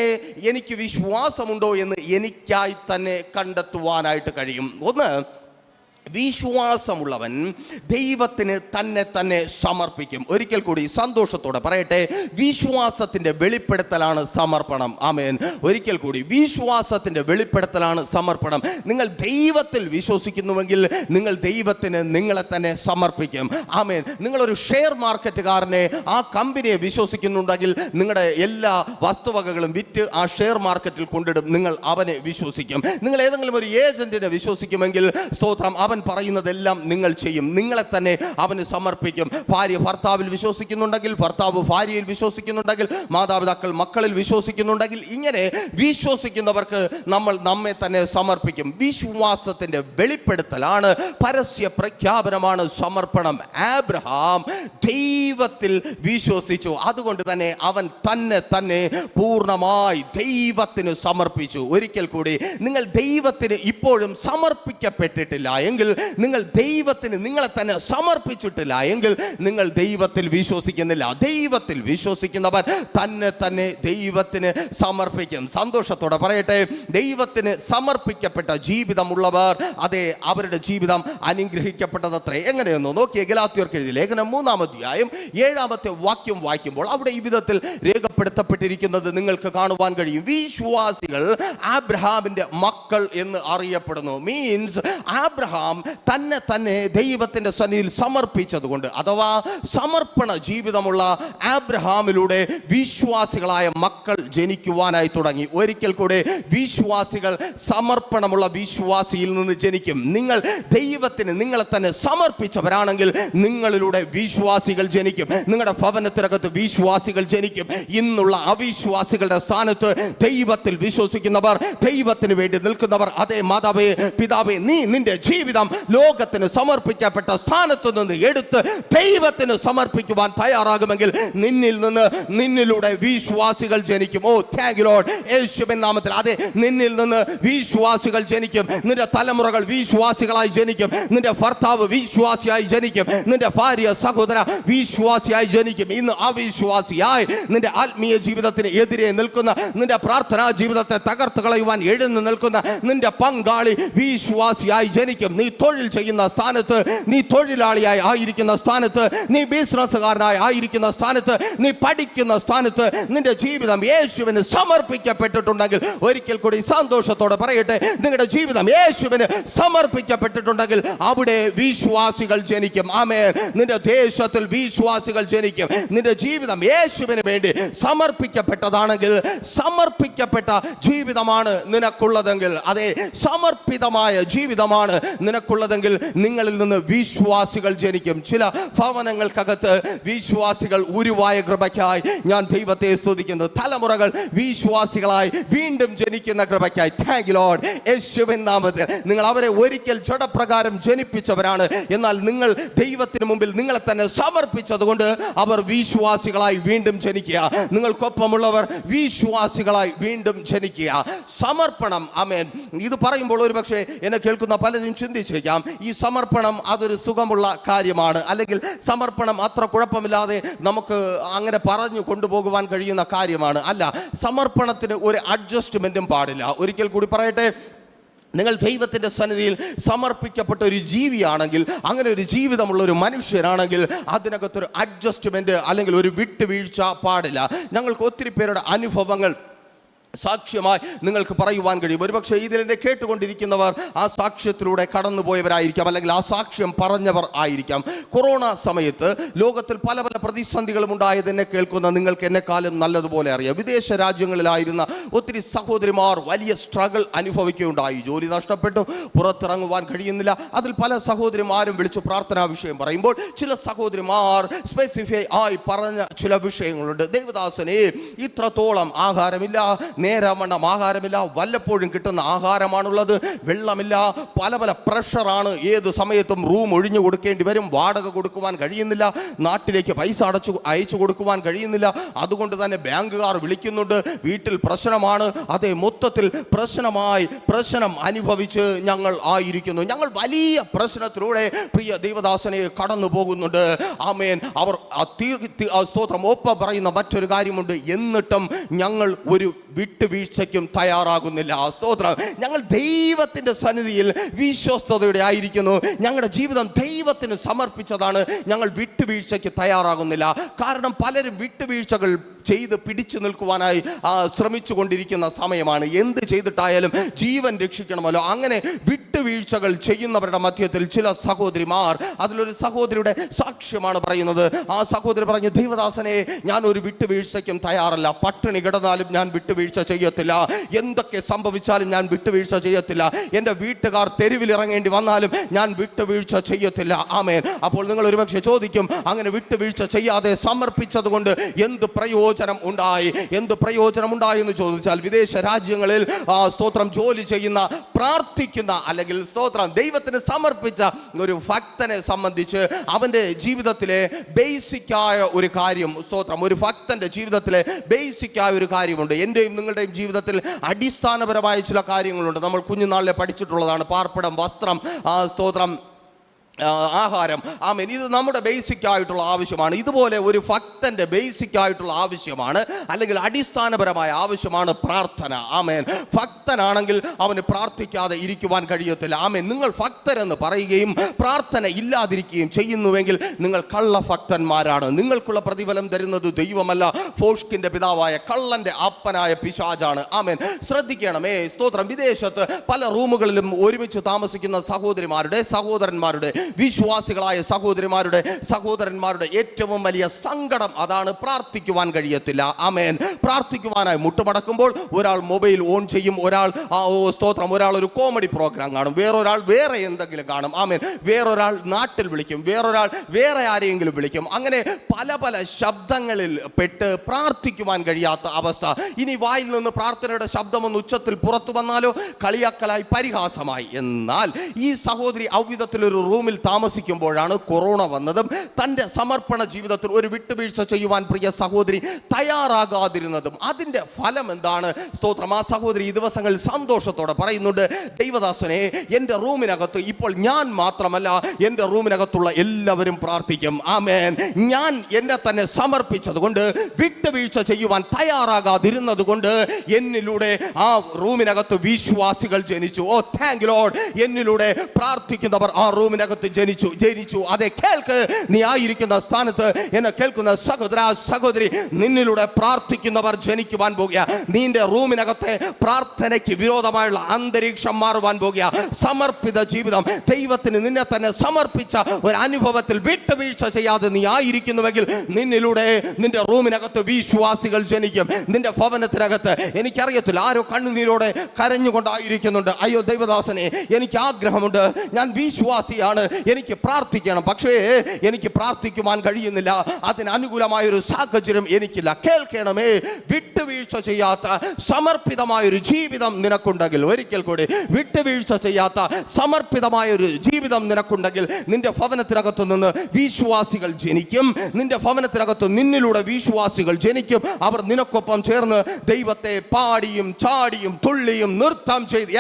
എനിക്ക് വിശ്വാസമുണ്ടോ എന്ന് എനിക്കായി തന്നെ കണ്ടെത്തുവാനായിട്ട് കഴിയും? ഒന്ന്, വിശ്വാസമുള്ളവൻ ദൈവത്തിന് തന്നെ സമർപ്പിക്കും. ഒരിക്കൽ കൂടി സന്തോഷത്തോടെ പറയട്ടെ, വിശ്വാസത്തിന്റെ വെളിപ്പെടുത്തലാണ് സമർപ്പണം. ആമേൻ. ഒരിക്കൽ കൂടി, വിശ്വാസത്തിന്റെ വെളിപ്പെടുത്തലാണ് സമർപ്പണം. നിങ്ങൾ ദൈവത്തിൽ വിശ്വസിക്കുന്നുവെങ്കിൽ നിങ്ങൾ ദൈവത്തിന് നിങ്ങളെ തന്നെ സമർപ്പിക്കും. ആമേൻ. നിങ്ങളൊരു ഷെയർ മാർക്കറ്റുകാരനെ, ആ കമ്പനിയെ വിശ്വസിക്കുന്നുണ്ടെങ്കിൽ നിങ്ങളുടെ എല്ലാ വസ്തുവകകളും വിറ്റ് ആ ഷെയർ മാർക്കറ്റിൽ കൊണ്ടിടും. നിങ്ങൾ അവനെ വിശ്വസിക്കും. നിങ്ങൾ ഏതെങ്കിലും ഒരു ഏജന്റിനെ വിശ്വസിക്കുമെങ്കിൽ സ്തോത്രം, അവൻ പറയുന്നതെല്ലാം നിങ്ങൾ ചെയ്യും. നിങ്ങളെ തന്നെ അവന് സമർപ്പിക്കും. ഭാര്യ ഭർത്താവിൽ വിശ്വസിക്കുന്നുണ്ടെങ്കിൽ, ഭർത്താവ് ഭാര്യയിൽ വിശ്വസിക്കുന്നുണ്ടെങ്കിൽ, മാതാപിതാക്കൾ മക്കളിൽ വിശ്വസിക്കുന്നുണ്ടെങ്കിൽ, ഇങ്ങനെ വിശ്വസിക്കുന്നവർക്ക് നമ്മൾ നമ്മെ തന്നെ സമർപ്പിക്കും. വിശ്വാസത്തിന്റെ വെളിപ്പെടുത്തലാണ്, പരസ്യ പ്രഖ്യാപനമാണ് സമർപ്പണം. ആബ്രഹാം ദൈവത്തിൽ വിശ്വസിച്ചു. അതുകൊണ്ട് തന്നെ അവൻ തന്നെ പൂർണ്ണമായി ദൈവത്തിന് സമർപ്പിച്ചു. ഒരിക്കൽ കൂടി, നിങ്ങൾ ദൈവത്തിന് ഇപ്പോഴും സമർപ്പിക്കപ്പെട്ടിട്ടില്ല എങ്കിൽ, നിങ്ങൾ ദൈവത്തിന് നിങ്ങളെ തന്നെ സമർപ്പിച്ചിട്ടില്ല എങ്കിൽ, നിങ്ങൾ ദൈവത്തിൽ വിശ്വസിക്കുന്നില്ല. ദൈവത്തിൽ വിശ്വസിക്കുന്നവൻ തന്നെ ദൈവത്തിന് സമർപ്പിക്കും. സന്തോഷത്തോടെ പറയട്ടെ, ദൈവത്തിന് സമർപ്പിക്കപ്പെട്ട ജീവിതമുള്ളവർ, അതെ, അവരുടെ ജീവിതം അനുഗ്രഹിക്കപ്പെട്ടതത്രേ. എങ്ങനെയെന്നോ നോക്കിയ ഗലാത്യർക്ക് എഴുതിയ ലേഖനം 3-ാം അധ്യായം 7-ാമത്തെ വാക്യം വായിക്കുമ്പോൾ അവിടെ ഈ വിധത്തിൽ രേഖപ്പെടുത്തി അടയാളപ്പെടുത്തപ്പെട്ടിരിക്കുന്നത് നിങ്ങൾക്ക് കാണുവാൻ കഴിയും. വിശ്വാസികൾ ആബ്രഹാമിന്റെ മക്കൾ എന്ന് അറിയപ്പെടുന്നു. മീൻസ് ആബ്രഹാം തന്നെ ദൈവത്തിന്റെ സന്നിധിയിൽ സമർപ്പിച്ചതുകൊണ്ട്, അഥവാ സമർപ്പണ ജീവിതമുള്ള ആബ്രഹാമിലൂടെ വിശ്വാസികളായ മക്കൾ ജനിക്കുവാനായി തുടങ്ങി. ഒരിക്കൽ കൂടെ, വിശ്വാസികൾ സമർപ്പണമുള്ള വിശ്വാസിയിൽ നിന്ന് ജനിക്കും. നിങ്ങൾ ദൈവത്തിന് നിങ്ങളെ തന്നെ സമർപ്പിച്ചവരാണെങ്കിൽ നിങ്ങളിലൂടെ വിശ്വാസികൾ ജനിക്കും. നിങ്ങളുടെ ഭവനത്തിനകത്ത് വിശ്വാസികൾ ജനിക്കും. ഇന്നുള്ള അവിശ്വാസികളുടെ സ്ഥാനത്ത് ദൈവത്തിൽ വിശ്വസിക്കുന്നവർ, ദൈവത്തിന് വേണ്ടി നിൽക്കുന്നവർ, അതേ മാതാവേ, പിതാവേ, നീ നിന്റെ ജീവിതം ലോകത്തിന് സമർപ്പിക്കപ്പെട്ട സ്ഥാനത്ത് നിന്ന് എടുത്ത് ദൈവത്തിന് സമർപ്പിക്കുവാൻ തയ്യാറാകുമെങ്കിൽ നിന്നിലൂടെ വിശ്വാസികൾ ജനിക്കും. ഓ താങ്ക് യു ലോർഡ്. യേശുവിൻ നാമത്തിൽ അതെ, നിന്നിൽ നിന്ന് വിശ്വാസികൾ ജനിക്കും. നിന്റെ തലമുറകൾ വിശ്വാസികളായി ജനിക്കും. നിന്റെ ഭർത്താവ് വിശ്വാസിയായി ജനിക്കും. നിന്റെ ഭാര്യ, സഹോദര വിശ്വാസിയായി ജനിക്കും. ഇന്ന് അവിശ്വാസിയായി നിന്റെ ആത്മീയ ജീവിതത്തിന് എതിരെ നിൽക്കുന്ന, നിന്റെ പ്രാർത്ഥനാ ജീവിതത്തെ തകർത്ത് കളയുവാൻ എഴുന്നു നിൽക്കുന്ന നിന്റെ പങ്കാളി വിശ്വാസിയായി ജനിക്കും. നീ തൊഴിൽ ചെയ്യുന്ന സ്ഥാനത്ത്, നീ തൊഴിലാളിയായി ആയിരിക്കുന്ന സ്ഥാനത്ത്, നീ ബിസിനസ്സുകാരനായി ആയിരിക്കുന്ന സ്ഥാനത്ത്, നീ പഠിക്കുന്ന സ്ഥാനത്ത് നിന്റെ ജീവിതം യേശുവിന് സമർപ്പിക്കപ്പെട്ടിട്ടുണ്ടെങ്കിൽ, ഒരിക്കൽ കൂടി സന്തോഷത്തോടെ പറയട്ടെ, നിങ്ങളുടെ ജീവിതം യേശുവിന് സമർപ്പിക്കപ്പെട്ടിട്ടുണ്ടെങ്കിൽ അവിടെ വിശ്വാസികൾ ജനിക്കും. ആമേൻ. നിന്റെ ദേശത്തിൽ വിശ്വാസികൾ ജനിക്കും. നിന്റെ ജീവിതം യേശുവിന് വേണ്ടി സമർപ്പിക്കപ്പെട്ടതാണെങ്കിൽ, സമർപ്പിക്കപ്പെട്ട ജീവിതമാണ് നിനക്കുള്ളതെങ്കിൽ, അതെ, സമർപ്പിതമായ ജീവിതമാണ് നിനക്കുള്ളതെങ്കിൽ നിങ്ങളിൽ നിന്ന് വിശ്വാസികൾ ജനിക്കും. ചില ഭവനങ്ങൾക്കകത്ത് വിശ്വാസികൾ ഉരുവായ കൃപയ്ക്കായി ഞാൻ ദൈവത്തെ സ്തുതിക്കുന്നു. തലമുറകൾ വിശ്വാസികളായി വീണ്ടും ജനിക്കുന്ന കൃപയ്ക്കായി താങ്ക് യു ലോർഡ്. യേശുവിൻ നാമത്തിൽ നിങ്ങൾ അവരെ ഒരിക്കൽ ജഡപ്രകാരം ജനിപ്പിച്ചവരാണ്. എന്നാൽ നിങ്ങൾ ദൈവത്തിന് മുമ്പിൽ നിങ്ങളെ തന്നെ സമർപ്പിച്ചതുകൊണ്ട് അവർ വിശ്വാസികളായി വീണ്ടും ജനിക്കുക. നിങ്ങൾക്കൊപ്പമുള്ളവർ വിശ്വാസികളായി വീണ്ടും ജനിക്കുക. സമർപ്പണം. ആമേൻ. ഇത് പറയുമ്പോൾ ഒരുപക്ഷെ എന്നെ കേൾക്കുന്ന പലരും ചിന്തിച്ചേക്കാം, ഈ സമർപ്പണം അതൊരു സുഖമുള്ള കാര്യമാണ്, അല്ലെങ്കിൽ സമർപ്പണം അത്ര കുഴപ്പമില്ലാതെ നമുക്ക് അങ്ങനെ പറഞ്ഞു കൊണ്ടുപോകുവാൻ കഴിയുന്ന കാര്യമാണ്. അല്ല, സമർപ്പണത്തിന് ഒരു അഡ്ജസ്റ്റ്മെന്റും പാടില്ല. ഒരിക്കൽ കൂടി പറയട്ടെ, നിങ്ങൾ ദൈവത്തിൻ്റെ സന്നിധിയിൽ സമർപ്പിക്കപ്പെട്ട ഒരു ജീവിയാണെങ്കിൽ, അങ്ങനെ ഒരു ജീവിതമുള്ള ഒരു മനുഷ്യനാണെങ്കിൽ അതിനകത്തൊരു അഡ്ജസ്റ്റ്മെന്റ് അല്ലെങ്കിൽ ഒരു വിട്ടുവീഴ്ച പാടില്ല. ഞങ്ങൾക്ക് ഒത്തിരി പേരുടെ അനുഭവങ്ങൾ സാക്ഷ്യമായി നിങ്ങൾക്ക് പറയുവാൻ കഴിയും. ഒരുപക്ഷെ ഇതിലെന്നെ കേട്ടുകൊണ്ടിരിക്കുന്നവർ ആ സാക്ഷ്യത്തിലൂടെ കടന്നുപോയവരായിരിക്കാം, അല്ലെങ്കിൽ ആ സാക്ഷ്യം പറഞ്ഞവർ ആയിരിക്കാം. കൊറോണ സമയത്ത് ലോകത്തിൽ പല പല പ്രതിസന്ധികളും ഉണ്ടായതെന്നെ കേൾക്കുന്ന നിങ്ങൾക്ക് എന്നെക്കാളും നല്ലതുപോലെ അറിയാം. വിദേശ രാജ്യങ്ങളിലായിരുന്ന ഒത്തിരി സഹോദരിമാർ വലിയ സ്ട്രഗിൾ അനുഭവിക്കുകയുണ്ടായി. ജോലി നഷ്ടപ്പെട്ടു, പുറത്തിറങ്ങുവാൻ കഴിയുന്നില്ല. അതിൽ പല സഹോദരിമാരും വിളിച്ച് പ്രാർത്ഥനാ വിഷയം പറയുമ്പോൾ ചില സഹോദരിമാർ സ്പെസിഫൈ ആയി പറഞ്ഞ ചില വിഷയങ്ങളുണ്ട്. ദേവദാസനെ, ഇത്രത്തോളം ആഹാരമില്ല, നേരവണ്ണം ആഹാരമില്ല, വല്ലപ്പോഴും കിട്ടുന്ന ആഹാരമാണുള്ളത്, വെള്ളമില്ല, പല പല പ്രഷറാണ്, ഏത് സമയത്തും റൂം ഒഴിഞ്ഞു കൊടുക്കേണ്ടി വരും, വാടക കൊടുക്കുവാൻ കഴിയുന്നില്ല, നാട്ടിലേക്ക് പൈസ അയച്ചു കൊടുക്കുവാൻ കഴിയുന്നില്ല, അതുകൊണ്ട് തന്നെ ബാങ്കുകാർ വിളിക്കുന്നുണ്ട്, വീട്ടിൽ പ്രശ്നമാണ്. അതേ, മൊത്തത്തിൽ പ്രശ്നം അനുഭവിച്ച് ഞങ്ങൾ ആയിരിക്കുന്നു. ഞങ്ങൾ വലിയ പ്രശ്നത്തിലൂടെ പ്രിയ ദൈവദാസനെ കടന്നു പോകുന്നുണ്ട്. ആമേൻ. അവർ സ്തോത്രം ഒപ്പം പറയുന്ന മറ്റൊരു കാര്യമുണ്ട്, എന്നിട്ടും ഞങ്ങൾ ഒരു വിട്ടുവീഴ്ചയ്ക്കും തയ്യാറാകുന്നില്ല. സ്തോത്രം. ഞങ്ങൾ ദൈവത്തിന്റെ സന്നിധിയിൽ വിശ്വസ്തയോടെ ആയിരിക്കുന്നു. ഞങ്ങളുടെ ജീവിതം ദൈവത്തിന് സമർപ്പിച്ചതാണ്. ഞങ്ങൾ വിട്ടുവീഴ്ചയ്ക്ക് തയ്യാറാകുന്നില്ല. കാരണം പലരും വിട്ടുവീഴ്ചകൾ ചെയ്ത് പിടിച്ചു നിൽക്കുവാനായി ശ്രമിച്ചു കൊണ്ടിരിക്കുന്ന സമയമാണ്. എന്ത് ചെയ്തിട്ടായാലും ജീവൻ രക്ഷിക്കണമല്ലോ. അങ്ങനെ വിട്ടുവീഴ്ചകൾ ചെയ്യുന്നവരുടെ മധ്യത്തിൽ ചില സഹോദരിമാർ, അതിലൊരു സഹോദരിയുടെ സാക്ഷ്യമാണ് പറയുന്നത്. ആ സഹോദരി പറഞ്ഞു, ദൈവദാസനെ, ഞാൻ ഒരു വിട്ടുവീഴ്ചയ്ക്കും തയ്യാറല്ല. പട്ടിണി കിടന്നാലും ഞാൻ വിട്ടുവീഴ്ച ചെയ്യത്തില്ല. എന്തൊക്കെ സംഭവിച്ചാലും ഞാൻ വിട്ടുവീഴ്ച ചെയ്യത്തില്ല. എൻ്റെ വീട്ടുകാർ തെരുവിലിറങ്ങേണ്ടി വന്നാലും ഞാൻ വിട്ടുവീഴ്ച ചെയ്യത്തില്ല. ആമേൻ. അപ്പോൾ നിങ്ങൾ ഒരുപക്ഷെ ചോദിക്കും, അങ്ങനെ വിട്ടുവീഴ്ച ചെയ്യാതെ സമർപ്പിച്ചത് കൊണ്ട് എന്ത് പ്രയോജനം ഉണ്ടായി എന്ന് ചോദിച്ചാൽ, വിദേശ രാജ്യങ്ങളിൽ സ്തോത്രം ജോലി ചെയ്യുന്ന, പ്രാർത്ഥിക്കുന്ന, അല്ലെങ്കിൽ സ്തോത്രം ദൈവത്തിന് സമർപ്പിച്ച ഒരു ഭക്തനെ സംബന്ധിച്ച് അവന്റെ ജീവിതത്തിലെ ബേസിക്കായ ഒരു കാര്യം, സ്തോത്രം, ഒരു ഭക്തന്റെ ജീവിതത്തിലെ ബേസിക്കായ ഒരു കാര്യമുണ്ട്. എൻ്റെയും നിങ്ങളുടെയും ജീവിതത്തിൽ അടിസ്ഥാനപരമായ ചില കാര്യങ്ങളുണ്ട്. നമ്മൾ കുഞ്ഞുനാളിലെ പഠിച്ചിട്ടുള്ളതാണ്. പാർപ്പിടം, വസ്ത്രം, സ്തോത്രം, ആഹാരം. ആമേൻ. ഇത് നമ്മുടെ ബേസിക് ആയിട്ടുള്ള ആവശ്യമാണ്. ഇതുപോലെ ഒരു ഭക്തന്റെ ബേസിക് ആയിട്ടുള്ള ആവശ്യമാണ്, അല്ലെങ്കിൽ അടിസ്ഥാനപരമായ ആവശ്യമാണ് പ്രാർത്ഥന. ആമേൻ. ഭക്തനാണെങ്കിൽ അവന് പ്രാർത്ഥിക്കാതെ ഇരിക്കുവാൻ കഴിയത്തില്ല. ആമേൻ. നിങ്ങൾ ഭക്തരെന്ന് പറയുകയും പ്രാർത്ഥന ഇല്ലാതിരിക്കുകയും ചെയ്യുന്നുവെങ്കിൽ നിങ്ങൾ കള്ളഭക്തന്മാരാണ്. നിങ്ങൾക്കുള്ള പ്രതിഫലം തരുന്നത് ദൈവമല്ല, ഫോഷ്കിന്റെ പിതാവായ കള്ളന്റെ അപ്പനായ പിശാചാണ്. ആമേൻ. ശ്രദ്ധിക്കണമേ. സ്തോത്രം. വിദേശത്ത് പല റൂമുകളിലും ഒരുമിച്ച് താമസിക്കുന്ന സഹോദരന്മാരുടെ വിശ്വാസികളായ സഹോദരന്മാരുടെ ഏറ്റവും വലിയ സങ്കടം അതാണ്, പ്രാർത്ഥിക്കുവാൻ കഴിയത്തില്ല. ആമേൻ. പ്രാർത്ഥിക്കുവാനായി മുട്ടുമടക്കുമ്പോൾ ഒരാൾ മൊബൈൽ ഓൺ ചെയ്യും, ഒരാൾ ഒരു കോമഡി പ്രോഗ്രാം കാണും, വേറൊരാൾ വേറെ എന്തെങ്കിലും കാണും. ആമേൻ. വേറൊരാൾ നാട്ടിൽ വിളിക്കും, വേറൊരാൾ വേറെ ആരെയെങ്കിലും വിളിക്കും. അങ്ങനെ പല പല ശബ്ദങ്ങളിൽ പെട്ട് പ്രാർത്ഥിക്കുവാൻ കഴിയാത്ത അവസ്ഥ. ഇനി വായിൽ നിന്ന് പ്രാർത്ഥനയുടെ ശബ്ദമൊന്ന് ഉച്ചത്തിൽ പുറത്തു വന്നാലോ കളിയാക്കലായി, പരിഹാസമായി. എന്നാൽ ഈ സഹോദരി ഔവിധത്തിലൊരു റൂമിൽ താമസിക്കുമ്പോഴാണ് കൊറോണ വന്നതും തൻ്റെ സമർപ്പണ ജീവിതത്തിൽ ഒരു വിട്ടുവീഴ്ച ചെയ്യുവാൻ പ്രിയ സഹോദരി തയ്യാറാകാതിരുന്നതും. അതിൻ്റെ ഫലം എന്താണ്? സ്തോത്രം. ആ സഹോദരി ഈ ദിവസങ്ങളിൽ സന്തോഷത്തോടെ പറയുന്നുണ്ട്, ദൈവദാസനെ, എൻ്റെ റൂമിനകത്ത് ഇപ്പോൾ ഞാൻ മാത്രമല്ല, എൻ്റെ റൂമിനകത്തുള്ള എല്ലാവരും പ്രാർത്ഥിക്കും. ആമേൻ. ഞാൻ എന്നെ തന്നെ സമർപ്പിച്ചത് കൊണ്ട്, വിട്ടുവീഴ്ച ചെയ്യുവാൻ തയ്യാറാകാതിരുന്നത് കൊണ്ട് എന്നിലൂടെ ആ റൂമിനകത്ത് വിശ്വാസികൾ ജനിച്ചു. ഓ താങ്ക് ലോർഡ്. എന്നിലൂടെ പ്രാർത്ഥിക്കുന്നവർ ആ റൂമിനകത്ത് ജനിച്ചു. അതെ, കേൾക്ക്. നീ ആയിരിക്കുന്ന സ്ഥാനത്ത് എന്നെ കേൾക്കുന്ന സഹോദരി, നിന്നിലൂടെ പ്രാർത്ഥിക്കുന്നവർ ജനിക്കുവാൻ പോകുക. നിന്റെ റൂമിനകത്തെ പ്രാർത്ഥനയ്ക്ക് വിരോധമായുള്ള അന്തരീക്ഷം മാറുവാൻ പോകുക. സമർപ്പിത ജീവിതം, ദൈവത്തിന് നിന്നെ തന്നെ സമർപ്പിച്ച ഒരു അനുഭവത്തിൽ വിട്ടുവീഴ്ച ചെയ്യാതെ നീ ആയിരിക്കുന്നുവെങ്കിൽ നിന്നിലൂടെ നിന്റെ റൂമിനകത്ത് വിശ്വാസികൾ ജനിക്കും. നിന്റെ ഭവനത്തിനകത്ത്, എനിക്കറിയത്തില്ല, ആരോ കണ്ണുനീരോടെ കരഞ്ഞുകൊണ്ടായിരിക്കുന്നുണ്ട്. അയ്യോ ദൈവദാസനെ, എനിക്ക് ആഗ്രഹമുണ്ട്, ഞാൻ വിശ്വാസിയാണ്, എനിക്ക് പ്രാർത്ഥിക്കണം, പക്ഷേ എനിക്ക് പ്രാർത്ഥിക്കുവാൻ കഴിയുന്നില്ല, അതിന് അനുകൂലമായൊരു സാഹചര്യം എനിക്കില്ല. കേൾക്കണമേ, വിട്ടുവീഴ്ച ചെയ്യാത്ത സമർപ്പിതമായൊരു ജീവിതം നിനക്കുണ്ടെങ്കിൽ, ഒരിക്കൽ കൂടി, വിട്ടുവീഴ്ച ചെയ്യാത്ത സമർപ്പിതമായൊരു ജീവിതം നിനക്കുണ്ടെങ്കിൽ നിന്റെ ഭവനത്തിനകത്തു നിന്ന് വിശ്വാസികൾ ജനിക്കും. നിന്റെ ഭവനത്തിനകത്ത് നിന്നിലൂടെ വിശ്വാസികൾ ജനിക്കും. അവർ നിനക്കൊപ്പം ചേർന്ന് ദൈവത്തെ പാടിയും ചാടിയും തുള്ളിയും നൃത്തം ചെയ്ത്,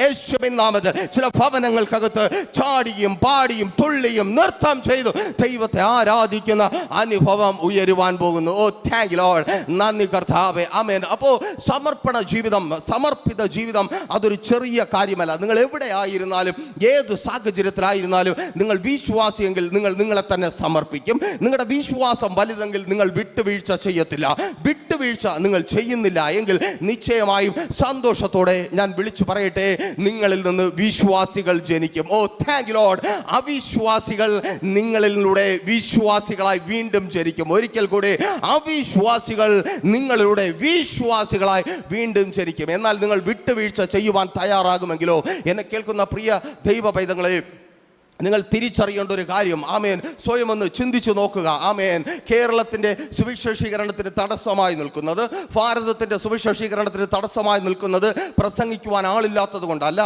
യേശുവിൻ നാമത്തിൽ ചില ഭവനങ്ങൾക്കകത്ത് ചാടിയും പാടിയും തുള്ളിയും നൃത്തം ചെയ്തു ദൈവത്തെ ആരാധിക്കുന്ന അനുഭവം ഉയരുവാൻ പോകുന്നു. ഓ താങ്ക് ലോർഡ്. നന്ദി കർത്താവേ. ആമേൻ. അപ്പോൾ സമർപ്പണ ജീവിതം, സമർപ്പിത ജീവിതം അതൊരു ചെറിയ കാര്യമല്ല. നിങ്ങൾ എവിടെയായിരുന്നാലും, ഏത് സാഹചര്യത്തിലായിരുന്നാലും, നിങ്ങൾ വിശ്വാസിയെങ്കിൽ നിങ്ങൾ നിങ്ങളെ തന്നെ സമർപ്പിക്കും. നിങ്ങളുടെ വിശ്വാസം വലുതെങ്കിൽ നിങ്ങൾ വിട്ടുവീഴ്ച ചെയ്യത്തില്ല. വിട്ടുവീഴ്ച നിങ്ങൾ ചെയ്യുന്നില്ല എങ്കിൽ നിശ്ചയമായും സന്തോഷത്തോടെ ഞാൻ വിളിച്ചു പറയട്ടെ, നിങ്ങളിൽ നിന്ന് വിശ്വാസികൾ ജനിക്കും. ഓ താങ്ക് ലോർഡ്. അവിശ്വാസികൾ നിങ്ങളിലൂടെ വിശ്വാസികളായി വീണ്ടും ജനിക്കും. ഒരിക്കൽ കൂടി, അവിശ്വാസികൾ നിങ്ങളിലൂടെ വിശ്വാസികളായി വീണ്ടും ജനിക്കും. എന്നാൽ നിങ്ങൾ വിട്ടുവീഴ്ച ചെയ്യുവാൻ തയ്യാറാകുമെങ്കിലോ, എന്നെ കേൾക്കുന്ന പ്രിയ ദൈവ പൈതങ്ങളെ, നിങ്ങൾ തിരിച്ചറിയേണ്ട ഒരു കാര്യം, ആമേൻ, സ്വയം ഒന്ന് ചിന്തിച്ചു നോക്കുക. ആമേൻ. കേരളത്തിൻ്റെ സുവിശേഷീകരണത്തിന് തടസ്സമായി നിൽക്കുന്നത്, ഭാരതത്തിൻ്റെ സുവിശേഷീകരണത്തിന് തടസ്സമായി നിൽക്കുന്നത് പ്രസംഗിക്കുവാൻ ആളില്ലാത്തത് കൊണ്ടല്ല,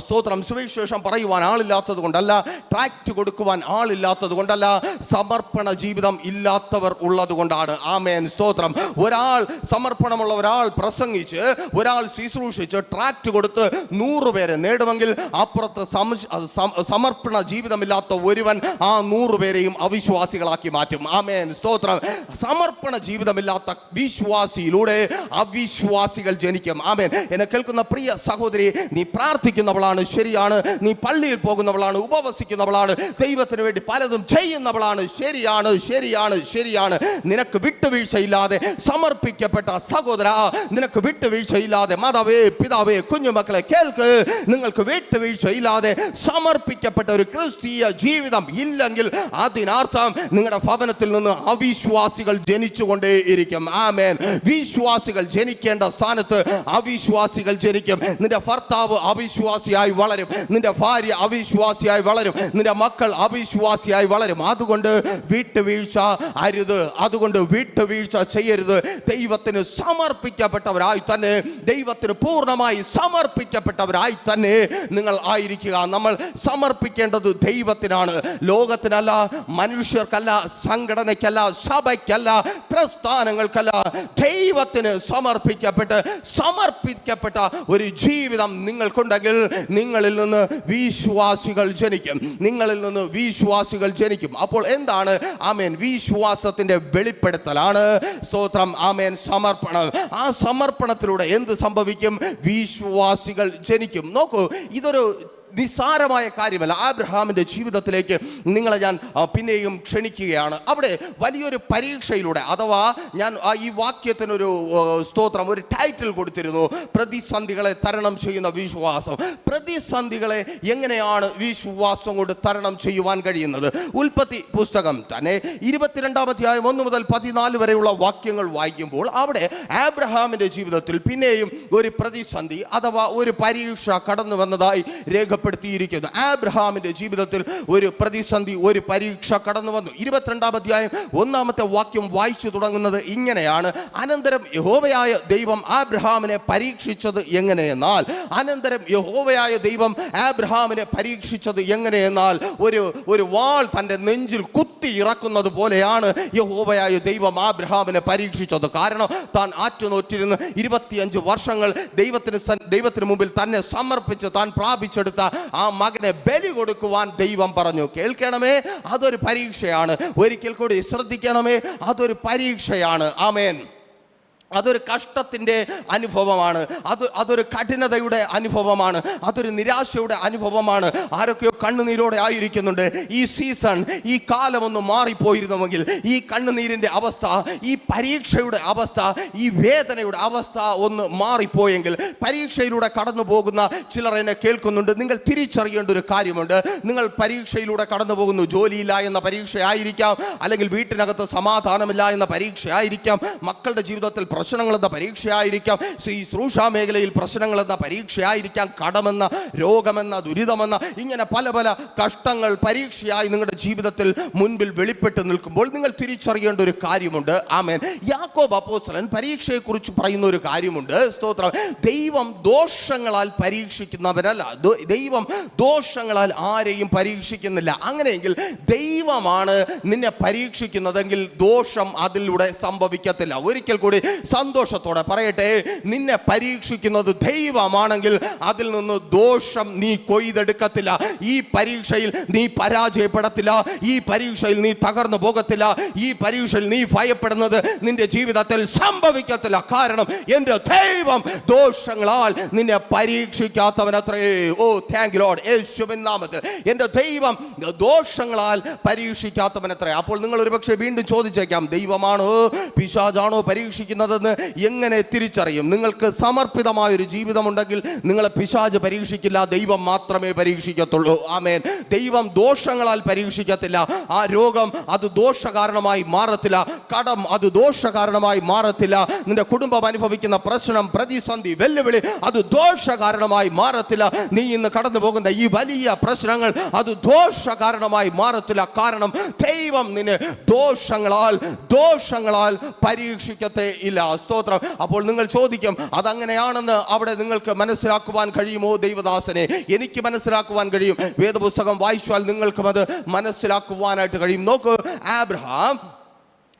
സ്തോത്രം, സുവിശേഷം പറയുവാൻ ആളില്ലാത്തത് കൊണ്ടല്ല, ട്രാക്റ്റ് കൊടുക്കുവാൻ ആളില്ലാത്തത് കൊണ്ടല്ല, സമർപ്പണ ജീവിതം ഇല്ലാത്തവർ ഉള്ളത് കൊണ്ടാണ്. ആമേൻ. സ്തോത്രം. ഒരാൾ സമർപ്പണമുള്ള ഒരാൾ പ്രസംഗിച്ച്, ഒരാൾ ശുശ്രൂഷിച്ച് ട്രാക്റ്റ് കൊടുത്ത് 100 പേരെ നേടുമെങ്കിൽ, അപ്പുറത്ത് സമർപ്പണ ജീവിതമില്ലാത്ത ഒരുവൻ ആ 100 പേരെയും അവിശ്വാസികളാക്കി മാറ്റും. ആമേൻ. സ്തോത്രം. സമർപ്പണ ജീവിതമില്ലാത്ത വിശ്വാസിയിലൂടെ അവിശ്വാസികൾ ജനിക്കും. ആമേൻ. എന്നെ കേൾക്കുന്ന പ്രിയ സഹോദരി, നീ പ്രാർത്ഥിക്കുന്നവളാണ്, ശരിയാണ്. നീ പള്ളിയിൽ പോകുന്നവളാണ്, ഉപവസിക്കുന്നവളാണ്, ദൈവത്തിന് വേണ്ടി പലതും ചെയ്യുന്നവളാണ്, ശരിയാണ്, ശരിയാണ്, ശരിയാണ്. നിനക്ക് വിട്ടുവീഴ്ചയില്ലാതെ സമർപ്പിക്കപ്പെട്ട സഹോദര, നിനക്ക് വിട്ടുവീഴ്ചയില്ലാതെ മാതാവേ, പിതാവേ, കുഞ്ഞുമക്കളെ കേൾക്ക്, നിങ്ങൾക്ക് വിട്ടുവീഴ്ചയില്ലാതെ സമർപ്പിക്കപ്പെട്ട ഒരു ക്രിസ്തീയ ജീവിതം ഇല്ലെങ്കിൽ അതിനർത്ഥം നിങ്ങളുടെ ഭവനത്തിൽ നിന്ന് അവിശ്വാസികൾ ജനിച്ചുകൊണ്ടേയിരിക്കും. ആമേൻ. വിശ്വാസികൾ ജനിക്കേണ്ട സ്ഥാനത്ത് അവിശ്വാസികൾ ജനിക്കും. നിന്റെ ഭർത്താവ് അവിശ്വാസിയായി വളരും, നിന്റെ ഭാര്യ അവിശ്വാസിയായി വളരും, നിന്റെ മക്കൾ അവിശ്വാസിയായി വളരും. അതുകൊണ്ട് വിട്ടുവീഴ്ച അരുത്, അതുകൊണ്ട് വിട്ടുവീഴ്ച ചെയ്യരുത്. ദൈവത്തിന് സമർപ്പിക്കപ്പെട്ടവരായി തന്നെ, ദൈവത്തിന് പൂർണ്ണമായി സമർപ്പിക്കപ്പെട്ടവരായി തന്നെ നിങ്ങൾ ആയിരിക്കുക. നമ്മൾ സമർപ്പിക്കേണ്ടത് സമർപ്പിക്കുന്നത് ദൈവത്തിനാണ്, ലോകത്തിനല്ല, മനുഷ്യർക്കല്ല, സംഘടനയ്ക്കല്ല, സഭയ്ക്കല്ല, പ്രസ്ഥാനങ്ങൾക്കല്ല. ദൈവത്തിന് സമർപ്പിക്കപ്പെട്ട ഒരു ജീവിതം നിങ്ങൾക്കുണ്ടെങ്കിൽ നിങ്ങളിൽ നിന്ന് വിശ്വാസികൾ ജനിക്കും. അപ്പോൾ എന്താണ് ആമേൻ? വിശ്വാസത്തിന്റെ വെളിപ്പെടുത്തലാണ് സ്തോത്രം ആമേൻ സമർപ്പണം. ആ സമർപ്പണത്തിലൂടെ എന്ത് സംഭവിക്കും? വിശ്വാസികൾ ജനിക്കും. നോക്കൂ, ഇതൊരു നിസ്സാരമായ കാര്യമല്ല. ആബ്രഹാമിൻ്റെ ജീവിതത്തിലേക്ക് നിങ്ങളെ ഞാൻ പിന്നെയും ക്ഷണിക്കുകയാണ്. അവിടെ വലിയൊരു പരീക്ഷയിലൂടെ, അഥവാ ഞാൻ ഈ വാക്യത്തിനൊരു സ്തോത്രം, ഒരു ടൈറ്റിൽ കൊടുത്തിരുന്നു, പ്രതിസന്ധികളെ തരണം ചെയ്യുന്ന വിശ്വാസം. പ്രതിസന്ധികളെ എങ്ങനെയാണ് വിശ്വാസം കൊണ്ട് തരണം ചെയ്യുവാൻ കഴിയുന്നത്? ഉൽപ്പത്തി പുസ്തകം തന്നെ 22-ാം അധ്യായം 1 മുതൽ 14 വരെയുള്ള വാക്യങ്ങൾ വായിക്കുമ്പോൾ അവിടെ ആബ്രഹാമിൻ്റെ ജീവിതത്തിൽ പിന്നെയും ഒരു പ്രതിസന്ധി അഥവാ ഒരു പരീക്ഷ കടന്നു വന്നതായി രേഖപ്പെടുത്തിയിരിക്കുന്നു. ആബ്രഹാമിന്റെ ജീവിതത്തിൽ ഒരു പ്രതിസന്ധി, ഒരു പരീക്ഷ കടന്നു വന്നു. 22-ാം അധ്യായം 1-ാമത്തെ വാക്യം വായിച്ചു തുടങ്ങുന്നത് ഇങ്ങനെയാണ്: അനന്തരം യഹോവയായ ദൈവം ആബ്രഹാമിനെ പരീക്ഷിച്ചത് എങ്ങനെയെന്നാൽ ഒരു വാൾ തൻ്റെ നെഞ്ചിൽ കുത്തി ഇറക്കുന്നത് പോലെയാണ് യഹോവയായ ദൈവം ആബ്രഹാമിനെ പരീക്ഷിച്ചത്. കാരണം താൻ ആറ്റുനോറ്റിരുന്ന് 25 വർഷങ്ങൾ ദൈവത്തിന് മുമ്പിൽ തന്നെ സമർപ്പിച്ച് താൻ പ്രാപിച്ചെടുത്ത ആ മകനെ ബലി കൊടുക്കുവാൻ ദൈവം പറഞ്ഞു. കേൾക്കണമേ, അതൊരു പരീക്ഷയാണ്. ഒരിക്കൽ കൂടി ശ്രദ്ധിക്കണമേ, അതൊരു പരീക്ഷയാണ്. ആമേൻ. അതൊരു കഷ്ടത്തിൻ്റെ അനുഭവമാണ്, അതൊരു കഠിനതയുടെ അനുഭവമാണ്, അതൊരു നിരാശയുടെ അനുഭവമാണ്. ആരൊക്കെയോ കണ്ണുനീരോടെ ആയിരിക്കുന്നുണ്ട്. ഈ സീസൺ, ഈ കാലമൊന്ന് മാറിപ്പോയിരുന്നുവെങ്കിൽ, ഈ കണ്ണുനീരിൻ്റെ അവസ്ഥ, ഈ പരീക്ഷയുടെ അവസ്ഥ, ഈ വേദനയുടെ അവസ്ഥ ഒന്ന് മാറിപ്പോയെങ്കിൽ, പരീക്ഷയിലൂടെ കടന്നു പോകുന്ന ചിലർ എന്നെ കേൾക്കുന്നുണ്ട്. നിങ്ങൾ തിരിച്ചറിയേണ്ട ഒരു കാര്യമുണ്ട്. നിങ്ങൾ പരീക്ഷയിലൂടെ കടന്നു പോകുന്നു. ജോലിയില്ല എന്ന പരീക്ഷയായിരിക്കാം, അല്ലെങ്കിൽ വീട്ടിനകത്ത് സമാധാനമില്ല എന്ന പരീക്ഷയായിരിക്കാം, മക്കളുടെ ജീവിതത്തിൽ പ്രശ്നങ്ങളെന്ന പരീക്ഷയായിരിക്കാം, ശുശ്രൂഷ മേഖലയിൽ പ്രശ്നങ്ങളെന്ന പരീക്ഷയായിരിക്കാം, കടമെന്ന, രോഗമെന്ന, ദുരിതമെന്ന, ഇങ്ങനെ പല പല കഷ്ടങ്ങൾ പരീക്ഷയായി നിങ്ങളുടെ ജീവിതത്തിൽ മുൻപിൽ വെളിപ്പെട്ട് നിൽക്കുമ്പോൾ നിങ്ങൾ തിരിച്ചറിയേണ്ട ഒരു കാര്യമുണ്ട്. ആമേൻ. യാക്കോബ് അപ്പോസ്തലൻ പരീക്ഷയെക്കുറിച്ച് പറയുന്ന ഒരു കാര്യമുണ്ട്. സ്തോത്രം. ദൈവം ദോഷങ്ങളാൽ പരീക്ഷിക്കുന്നവരല്ല. ദൈവം ദോഷങ്ങളാൽ ആരെയും പരീക്ഷിക്കുന്നില്ല. അങ്ങനെയെങ്കിൽ ദൈവമാണ് നിന്നെ പരീക്ഷിക്കുന്നതെങ്കിൽ ദോഷം അതിലൂടെ സംഭവിക്കത്തില്ല. ഒരിക്കൽ കൂടി സന്തോഷത്തോടെ പറയട്ടെ, നിന്നെ പരീക്ഷിക്കുന്നത് ദൈവമാണെങ്കിൽ അതിൽ നിന്ന് ദോഷം നീ കൊയ്തെടുക്കത്തില്ല. ഈ പരീക്ഷയിൽ നീ പരാജയപ്പെടത്തില്ല. ഈ പരീക്ഷയിൽ നീ തകർന്നു പോകത്തില്ല. ഈ പരീക്ഷയിൽ നീ ഭയപ്പെടുന്നത് നിന്റെ ജീവിതത്തിൽ സംഭവിക്കത്തില്ല. കാരണം എൻ്റെ ദൈവം ദോഷങ്ങളാൽ നിന്നെ പരീക്ഷിക്കാത്തവനത്രേ. ഓ താങ്ക് യു ലോർഡ്, യേശുവിൻ നാമത്തിൽ. എൻ്റെ ദൈവം ദോഷങ്ങളാൽ പരീക്ഷിക്കാത്തവനത്രേ. അപ്പോൾ നിങ്ങൾ ഒരുപക്ഷെ വീണ്ടും ചോദിച്ചേക്കാം, ദൈവമാണോ പിശാചാണോ പരീക്ഷിക്കുന്നതെന്ന് എങ്ങനെ തിരിച്ചറിയും? നിങ്ങൾക്ക് സമർപ്പിതമായൊരു ജീവിതമുണ്ടെങ്കിൽ നിങ്ങളെ പിശാച് പരീക്ഷിക്കില്ല, ദൈവം മാത്രമേ പരീക്ഷിക്കത്തുള്ളൂ. ആമേൻ. ദൈവം ദോഷങ്ങളാൽ പരീക്ഷിക്കത്തില്ല. ആ രോഗം അത് ദോഷകാരണമായി മാറത്തില്ല. കടം അത് ദോഷകാരണമായി മാറത്തില്ല. നിന്റെ കുടുംബം അനുഭവിക്കുന്ന പ്രശ്നം, പ്രതിസന്ധി, വെല്ലുവിളി അത് ദോഷകാരണമായി മാറത്തില്ല. നീ ഇന്ന് കടന്നു പോകുന്ന ഈ വലിയ പ്രശ്നങ്ങൾ അത് ദോഷകാരണമായി മാറത്തില്ല. കാരണം ദൈവം നിന്നെ ദോഷങ്ങളാൽ പരീക്ഷിക്കത്തേ ഇല്ല. സ്തോത്രം. അപ്പോൾ നിങ്ങൾ ചോദിക്കും, അതങ്ങനെയാണെന്ന് അവിടെ നിങ്ങൾക്ക് മനസ്സിലാക്കുവാൻ കഴിയുമോ? ദൈവദാസനെ, എനിക്ക് മനസ്സിലാക്കുവാൻ കഴിയും. വേദപുസ്തകം വായിച്ചാൽ നിങ്ങൾക്കും അത് മനസ്സിലാക്കുവാനായിട്ട് കഴിയും. നോക്ക്, ആബ്രഹാം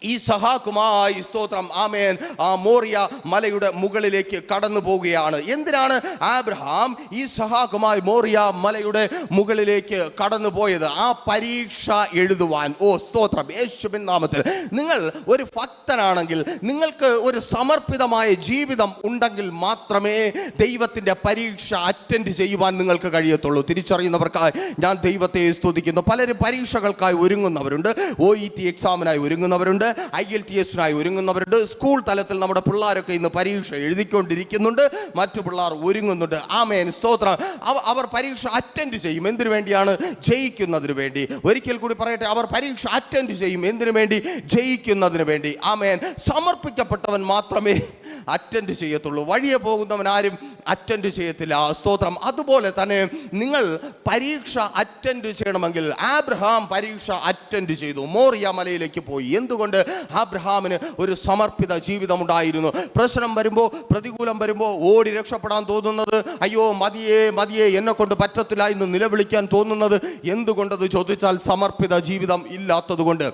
ഈസഹാക്കുമായി സ്തോത്രം ആമേൻ ആ മോറിയ മലയുടെ മുകളിലേക്ക് കടന്നു പോവുകയാണ്. എന്തിനാണ് ആബ്രഹാം ഈസഹാക്കുമായി മോറിയ മലയുടെ മുകളിലേക്ക് കടന്നു പോയത്? ആ പരീക്ഷ എഴുതുവാൻ. ഓ സ്തോത്രം, യേശുവിൻ നാമത്തിൽ. നിങ്ങൾ ഒരു ഭക്തനാണെങ്കിൽ, നിങ്ങൾക്ക് ഒരു സമർപ്പിതമായ ജീവിതം ഉണ്ടെങ്കിൽ മാത്രമേ ദൈവത്തിൻ്റെ പരീക്ഷ അറ്റൻഡ് ചെയ്യുവാൻ നിങ്ങൾക്ക് കഴിയത്തുള്ളൂ. തിരിച്ചറിയുന്നവർക്കായി ഞാൻ ദൈവത്തെ സ്തുതിക്കുന്നു. പലരും പരീക്ഷകൾക്കായി ഒരുങ്ങുന്നവരുണ്ട്, OET എക്സാമിനായി ഒരുങ്ങുന്നവരുണ്ട്, IELTS-നായി ഒരുങ്ങുന്നവരുണ്ട്. സ്കൂൾ തലത്തിൽ നമ്മുടെ പിള്ളേരൊക്കെ ഇന്ന് പരീക്ഷ എഴുതിക്കൊണ്ടിരിക്കുന്നുണ്ട്, മറ്റു പിള്ളേർ ഒരുങ്ങുന്നുണ്ട്. ആമേൻ, സ്തോത്രം. അവർ പരീക്ഷ അറ്റൻഡ് ചെയ്യും. എന്തിനു വേണ്ടിയാണ്? ജയിക്കുന്നതിന് വേണ്ടി. ഒരിക്കൽ കൂടി പറയട്ടെ, അവർ പരീക്ഷ അറ്റൻഡ് ചെയ്യും. എന്തിനു വേണ്ടി? ജയിക്കുന്നതിന് വേണ്ടി. ആമേൻ. സമർപ്പിക്കപ്പെട്ടവൻ മാത്രമേ അറ്റൻഡ് ചെയ്യത്തുള്ളൂ. വഴിയെ പോകുന്നവൻ ആരും അറ്റൻഡ് ചെയ്യത്തില്ല. സ്തോത്രം. അതുപോലെ തന്നെ നിങ്ങൾ പരീക്ഷ അറ്റൻഡ് ചെയ്യണമെങ്കിൽ ആബ്രഹാം പരീക്ഷ അറ്റൻഡ് ചെയ്തു. മോറിയ മലയിലേക്ക് പോയി. എന്തുകൊണ്ട്? ആബ്രഹാമിന് ഒരു സമർപ്പിത ജീവിതമുണ്ടായിരുന്നു. പ്രശ്നം വരുമ്പോൾ, പ്രതികൂലം വരുമ്പോൾ ഓടി രക്ഷപ്പെടാൻ തോന്നുന്നത്, അയ്യോ മതിയേ മതിയേ എന്നെ കൊണ്ട് പറ്റത്തില്ല എന്ന് നിലവിളിക്കാൻ തോന്നുന്നത് എന്തുകൊണ്ടെന്ന് ചോദിച്ചാൽ സമർപ്പിത ജീവിതം ഇല്ലാത്തത് കൊണ്ട്.